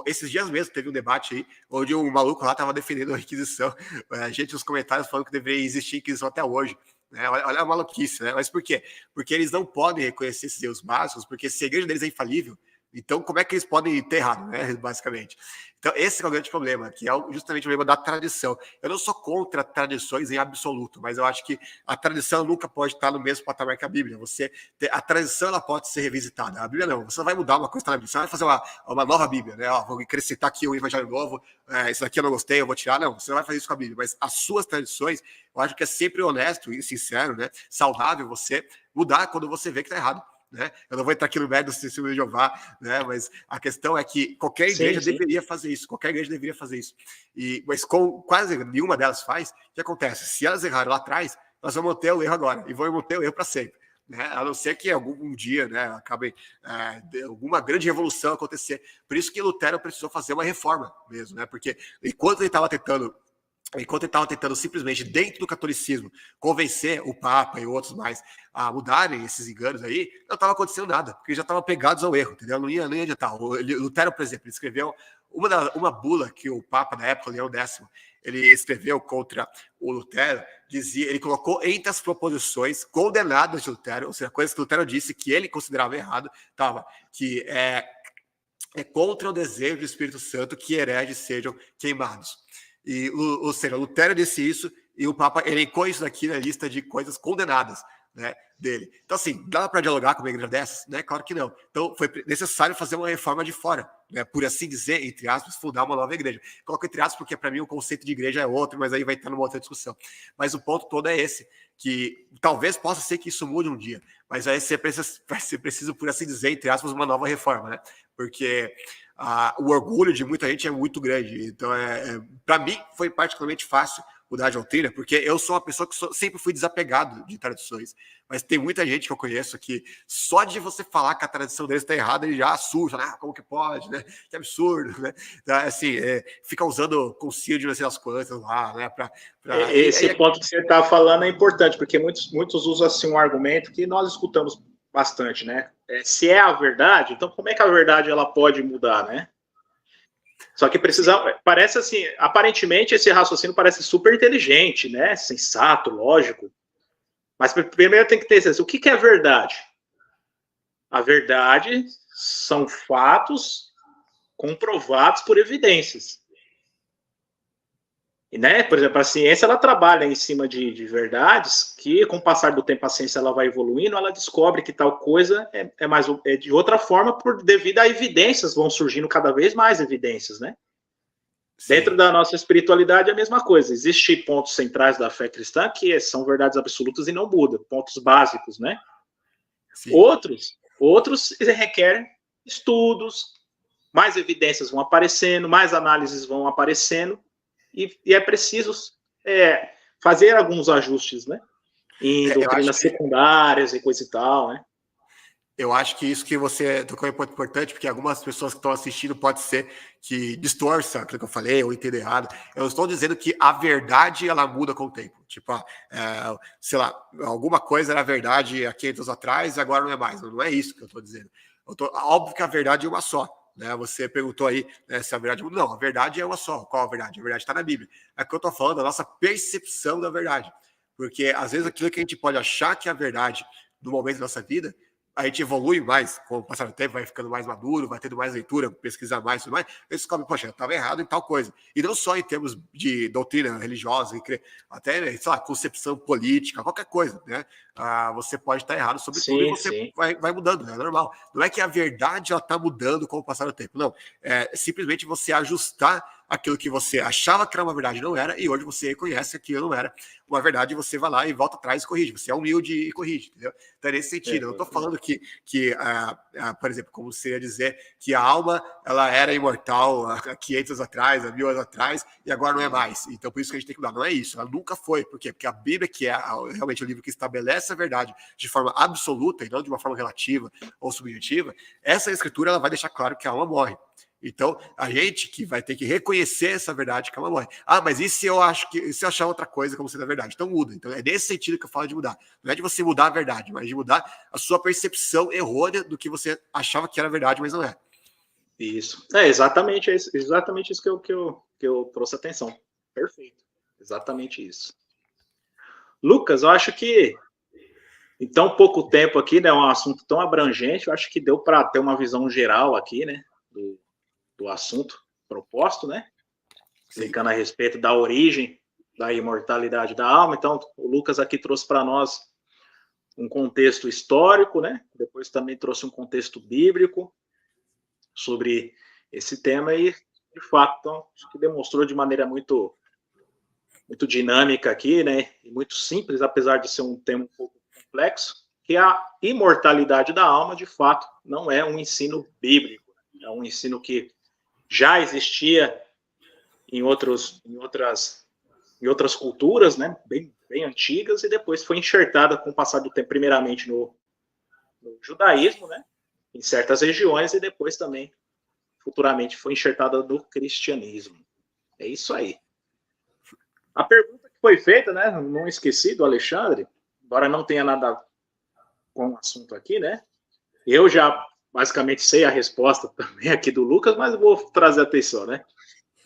Esses dias mesmo teve um debate aí, onde um maluco lá estava defendendo a Inquisição. A gente nos comentários falando que deveria existir Inquisição até hoje. Né? Olha a maluquice, né? Mas por quê? Porque eles não podem reconhecer esses erros básicos, porque se a igreja deles é infalível, então como é que eles podem ter errado, né? Basicamente. Então, esse é o grande problema, que é justamente o problema da tradição. Eu não sou contra tradições em absoluto, mas eu acho que a tradição nunca pode estar no mesmo patamar que a Bíblia. A tradição ela pode ser revisitada. A Bíblia não. Você não vai mudar uma coisa que está na Bíblia. Você vai fazer uma nova Bíblia, né? Vou acrescentar aqui um evangelho novo. Isso daqui eu não gostei, eu vou tirar. Não, você não vai fazer isso com a Bíblia. Mas as suas tradições, eu acho que é sempre honesto e sincero, né? Saudável você mudar quando você vê que está errado. Né? Eu não vou entrar aqui no mérito do testemunho de Jeová, né? Mas a questão é que qualquer igreja deveria fazer isso, mas com quase nenhuma delas faz, o que acontece? Se elas erraram lá atrás, nós vamos ter o erro agora, e vamos ter o erro para sempre. Né? A não ser que algum dia, né, acabe alguma grande revolução acontecer. Por isso que Lutero precisou fazer uma reforma mesmo, né? Porque enquanto ele estava tentando simplesmente, dentro do catolicismo, convencer o Papa e outros mais a mudarem esses enganos aí, não estava acontecendo nada, porque eles já estavam pegados ao erro, entendeu? Não ia adiantar. O Lutero, por exemplo, ele escreveu uma bula que o Papa, na época, Leão X, ele escreveu contra o Lutero, ele colocou entre as proposições condenadas de Lutero, ou seja, coisas que Lutero disse que ele considerava errado, que é contra o desejo do Espírito Santo que hereges sejam queimados. Ou seja, Lutero disse isso e o Papa elencou isso daqui na lista de coisas condenadas, né, dele. Então, assim, dá para dialogar com uma igreja dessas? Né? Claro que não. Então, foi necessário fazer uma reforma de fora, né, por assim dizer, entre aspas, fundar uma nova igreja. Coloco entre aspas porque, para mim, o conceito de igreja é outro, mas aí vai estar numa outra discussão. Mas o ponto todo é esse, que talvez possa ser que isso mude um dia, mas vai ser preciso, por assim dizer, entre aspas, uma nova reforma, né? Porque o orgulho de muita gente é muito grande. Então, para mim, foi particularmente fácil mudar de doutrina, porque eu sou uma pessoa que sempre fui desapegado de tradições. Mas tem muita gente que eu conheço que só de você falar que a tradição deles está errada, ele já assusta, né? Como que pode, né? Que absurdo, né? Então, assim, fica usando concílio de não sei as quantas lá, né? Esse ponto que você está falando é importante, porque muitos usam assim um argumento que nós escutamos bastante, né? Se é a verdade, então como é que a verdade ela pode mudar, né? Só que parece assim, aparentemente esse raciocínio parece super inteligente, né? Sensato, lógico. Mas primeiro tem que ter certeza, o que é verdade? A verdade são fatos comprovados por evidências. E, né, por exemplo, a ciência ela trabalha em cima de verdades que, com o passar do tempo, a ciência ela vai evoluindo, ela descobre que tal coisa é de outra forma, devido a evidências, vão surgindo cada vez mais evidências, né? Sim. Dentro da nossa espiritualidade é a mesma coisa. Existem pontos centrais da fé cristã que são verdades absolutas e não mudam, pontos básicos, né? Sim. Outros requerem estudos, mais evidências vão aparecendo, mais análises vão aparecendo, e é preciso fazer alguns ajustes, né? Em doutrinas secundárias e coisa e tal, né? Eu acho que isso que você tocou é muito importante, porque algumas pessoas que estão assistindo pode ser que distorça aquilo que eu falei, ou entenda errado. Eu estou dizendo que a verdade, ela muda com o tempo. Tipo, sei lá, alguma coisa era verdade há 500 anos atrás e agora não é mais. Não é isso que eu estou dizendo. Óbvio que a verdade é uma só. Né? Você perguntou aí se a verdade... Não, a verdade é uma só. Qual a verdade? A verdade está na Bíblia. É que eu estou falando da nossa percepção da verdade. Porque, às vezes, aquilo que a gente pode achar que é a verdade no momento da nossa vida, a gente evolui mais com o passar do tempo, vai ficando mais maduro, vai tendo mais leitura, pesquisar mais e tudo mais, a gente descobre, poxa, eu estava errado em tal coisa. E não só em termos de doutrina religiosa, até, sei lá, concepção política, qualquer coisa, né? Você pode estar errado sobre tudo e você vai mudando, né? É normal. Não é que a verdade está mudando com o passar do tempo, não. É simplesmente você ajustar aquilo que você achava que era uma verdade não era, e hoje você reconhece que aquilo não era uma verdade, e você vai lá e volta atrás e corrige. Você é humilde e corrige, entendeu? Então é nesse sentido. Eu não estou falando que por exemplo, como você ia dizer, que a alma ela era imortal há 500 anos atrás, há 1000 anos atrás, e agora não é mais. Então por isso que a gente tem que mudar. Não é isso, ela nunca foi. Por quê? Porque a Bíblia, que é realmente o livro que estabelece a verdade de forma absoluta, e não de uma forma relativa ou subjetiva, essa escritura ela vai deixar claro que a alma morre. Então, a gente que vai ter que reconhecer essa verdade que ela morre. Mas e se eu achar outra coisa como sendo a verdade? Então muda. Então é nesse sentido que eu falo de mudar. Não é de você mudar a verdade, mas de mudar a sua percepção errônea do que você achava que era verdade, mas não é. Isso. É exatamente isso que eu trouxe atenção. Perfeito. Exatamente isso. Lucas, eu acho que em tão pouco tempo aqui, né, um assunto tão abrangente, eu acho que deu para ter uma visão geral aqui, né, do assunto proposto, né? Explicando a respeito da origem da imortalidade da alma. Então, o Lucas aqui trouxe para nós um contexto histórico, né? Depois também trouxe um contexto bíblico sobre esse tema e, de fato, então, acho que demonstrou de maneira muito dinâmica aqui, né? E muito simples, apesar de ser um tema um pouco complexo, que a imortalidade da alma, de fato, não é um ensino bíblico. É um ensino que já existia em outras culturas, né, bem antigas, e depois foi enxertada com o passar do tempo, primeiramente no judaísmo, né, em certas regiões, e depois também, futuramente, foi enxertada no cristianismo. É isso aí. A pergunta que foi feita, né, não esqueci do Alexandre, embora não tenha nada com o assunto aqui, né, eu já basicamente sei a resposta também aqui do Lucas, mas vou trazer atenção, né.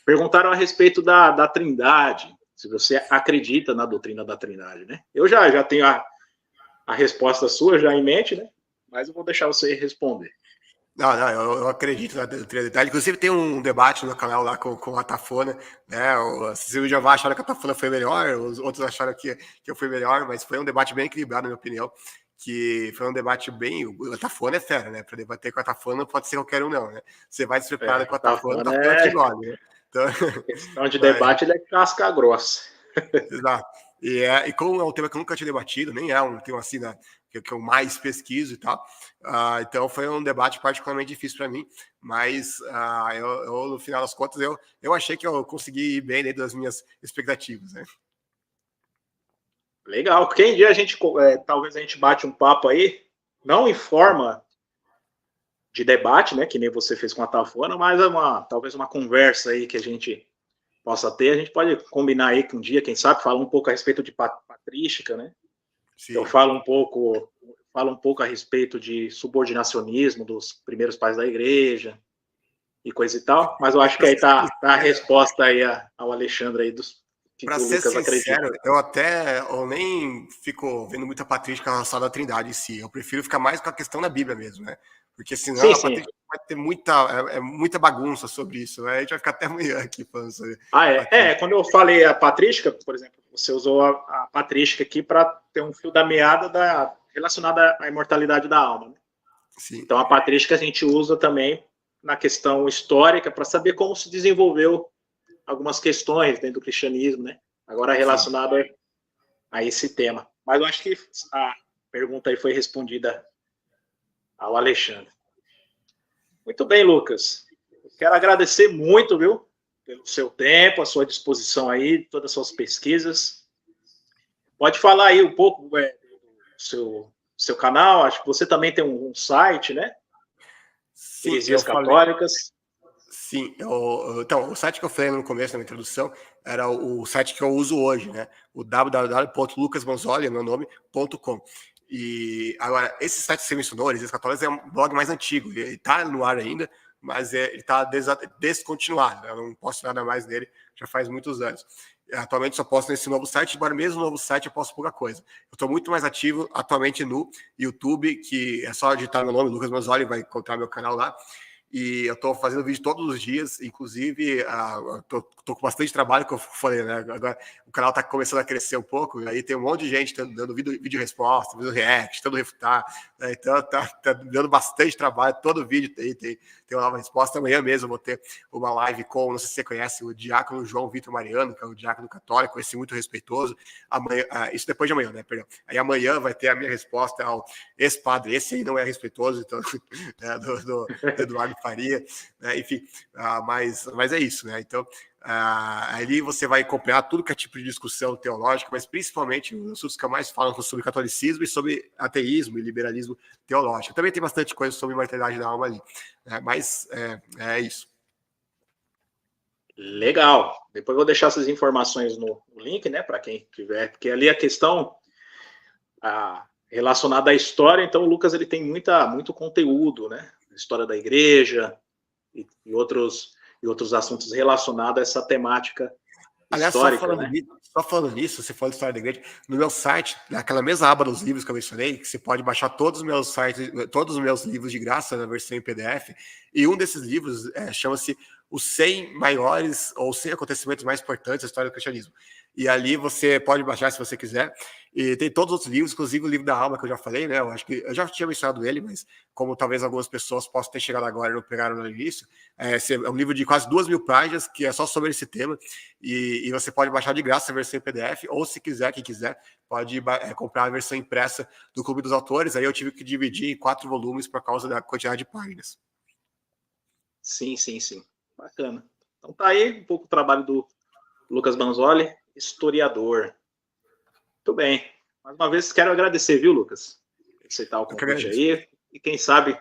Perguntaram a respeito da Trindade, se você acredita na doutrina da Trindade, né? Eu já tenho a resposta sua já em mente, né? Mas eu vou deixar você responder. Não, eu acredito na Trindade. Inclusive tem um debate no canal lá com a Tafona, né? O Cecílio Javá acharam que a Tafona foi melhor, os outros acharam que eu fui melhor, mas foi um debate bem equilibrado, na minha opinião. Que foi um debate bem... O Tafona é fera, né? Para debater com a Tafona não pode ser qualquer um, não, né? Você vai despreparado com a Tafona te engole, né? Então, questão de debate, ele é casca grossa. Exato. E como é um tema que eu nunca tinha debatido, nem é um tema assim, né, que eu mais pesquiso e tal, então foi um debate particularmente difícil para mim, mas eu, no final das contas, eu achei que eu consegui ir bem dentro das minhas expectativas, né? Legal. Quem dia talvez a gente bate um papo aí, não em forma de debate, né, que nem você fez com a Tafona, mas talvez uma conversa aí que a gente possa ter, a gente pode combinar aí que um dia, quem sabe, falar um pouco a respeito de patrística, né? Sim. Eu falo um pouco a respeito de subordinacionismo dos primeiros pais da igreja, e coisa e tal, mas eu acho que aí tá a resposta aí ao Alexandre aí dos que Para o ser Lucas acredita. sincero, eu nem fico vendo muita patrística relacionada à Trindade em si. Eu prefiro ficar mais com a questão da Bíblia mesmo, né? Porque senão Sim, a sim. patrística vai ter muita bagunça sobre isso, né? A gente vai ficar até amanhã aqui falando sobre Quando eu falei a patrística, por exemplo, você usou a patrística aqui para ter um fio da meada relacionada à imortalidade da alma, né? Sim. Então a patrística a gente usa também na questão histórica para saber como se desenvolveu algumas questões dentro do cristianismo, né? Agora relacionado a esse tema. Mas eu acho que a pergunta aí foi respondida ao Alexandre. Muito bem, Lucas. Eu quero agradecer muito, viu, pelo seu tempo, a sua disposição aí, todas as suas pesquisas. Pode falar aí um pouco do seu canal. Acho que você também tem um site, né? Sim, Heresias Católicas. Sim, então, o site que eu falei no começo, na minha introdução, era o site que eu uso hoje, né? O www.lucasmanzoli, meu nome.com. E agora, esse site que você mencionou, Heresias Católicas, é um blog mais antigo, ele está no ar ainda, mas ele está descontinuado, eu não posto nada mais nele, já faz muitos anos. Atualmente só posto nesse novo site, embora mesmo no novo site eu posto pouca coisa. Eu estou muito mais ativo atualmente no YouTube, que é só digitar meu nome, Lucas Manzoli, vai encontrar meu canal lá. E eu estou fazendo vídeo todos os dias, inclusive tô com bastante trabalho, que eu falei, né? Agora o canal está começando a crescer um pouco, e aí tem um monte de gente dando vídeo resposta, vídeo react, tentando refutar, né? Então tá dando bastante trabalho, todo vídeo tem uma nova resposta. Amanhã mesmo eu vou ter uma live com, não sei se você conhece, o diácono João Vitor Mariano, que é o diácono católico, esse muito respeitoso. Amanhã, isso depois de amanhã, né? Perdão. Aí amanhã vai ter a minha resposta ao ex-padre, esse aí não é respeitoso, então, né, do Eduardo Faria, né? Enfim, mas é isso, né? Então, ali você vai acompanhar tudo que é tipo de discussão teológica, mas principalmente os assuntos que eu mais falo sobre catolicismo e sobre ateísmo e liberalismo teológico. Também tem bastante coisa sobre imortalidade da alma ali, né? Mas é isso. Legal. Depois eu vou deixar essas informações no link, né, para quem tiver, porque ali a questão relacionada à história, então o Lucas ele tem muito conteúdo, né? História da igreja e outros assuntos relacionados a essa temática histórica. Aliás, só falando nisso, você falou de história da igreja, no meu site, naquela mesma aba dos livros que eu mencionei, que você pode baixar todos os meus livros de graça na versão em PDF, e um desses livros chama-se Os 100 Maiores ou 100 Acontecimentos Mais Importantes da História do Cristianismo. E ali você pode baixar se você quiser. E tem todos os outros livros, inclusive o livro da alma que eu já falei, né? Eu acho que eu já tinha mencionado ele, mas como talvez algumas pessoas possam ter chegado agora e não pegaram no início, é um livro de quase 2.000 páginas, que é só sobre esse tema, e você pode baixar de graça a versão em PDF, ou se quiser, quem quiser, pode comprar a versão impressa do Clube dos Autores. Aí eu tive que dividir em 4 volumes por causa da quantidade de páginas. Sim. Bacana. Então tá aí um pouco o trabalho do Lucas Manzoli, historiador. Muito bem. Mais uma vez quero agradecer, viu, Lucas? Aceitar o convite aí. E quem sabe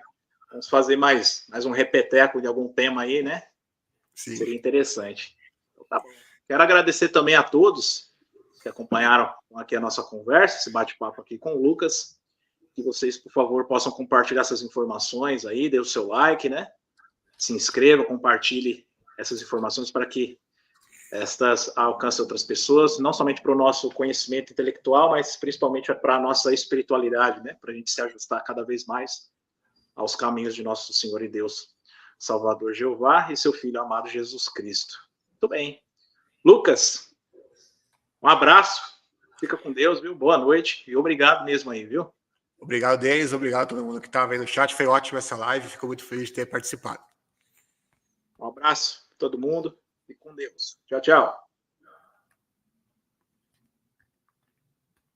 vamos fazer mais um repeteco de algum tema aí, né? Sim. Seria interessante. Então tá bom. Quero agradecer também a todos que acompanharam aqui a nossa conversa, esse bate-papo aqui com o Lucas. Que vocês, por favor, possam compartilhar essas informações aí, dê o seu like, né? Se inscreva, compartilhe essas informações para que estas alcancem outras pessoas, não somente para o nosso conhecimento intelectual, mas principalmente para a nossa espiritualidade, né? Para a gente se ajustar cada vez mais aos caminhos de nosso Senhor e Deus, Salvador Jeová e seu Filho amado Jesus Cristo. Muito bem. Lucas, um abraço, fica com Deus, viu? Boa noite e obrigado mesmo aí, viu? Obrigado, Denis, obrigado a todo mundo que estava aí no chat, foi ótima essa live, fico muito feliz de ter participado. Um abraço para todo mundo e com Deus. Tchau, tchau.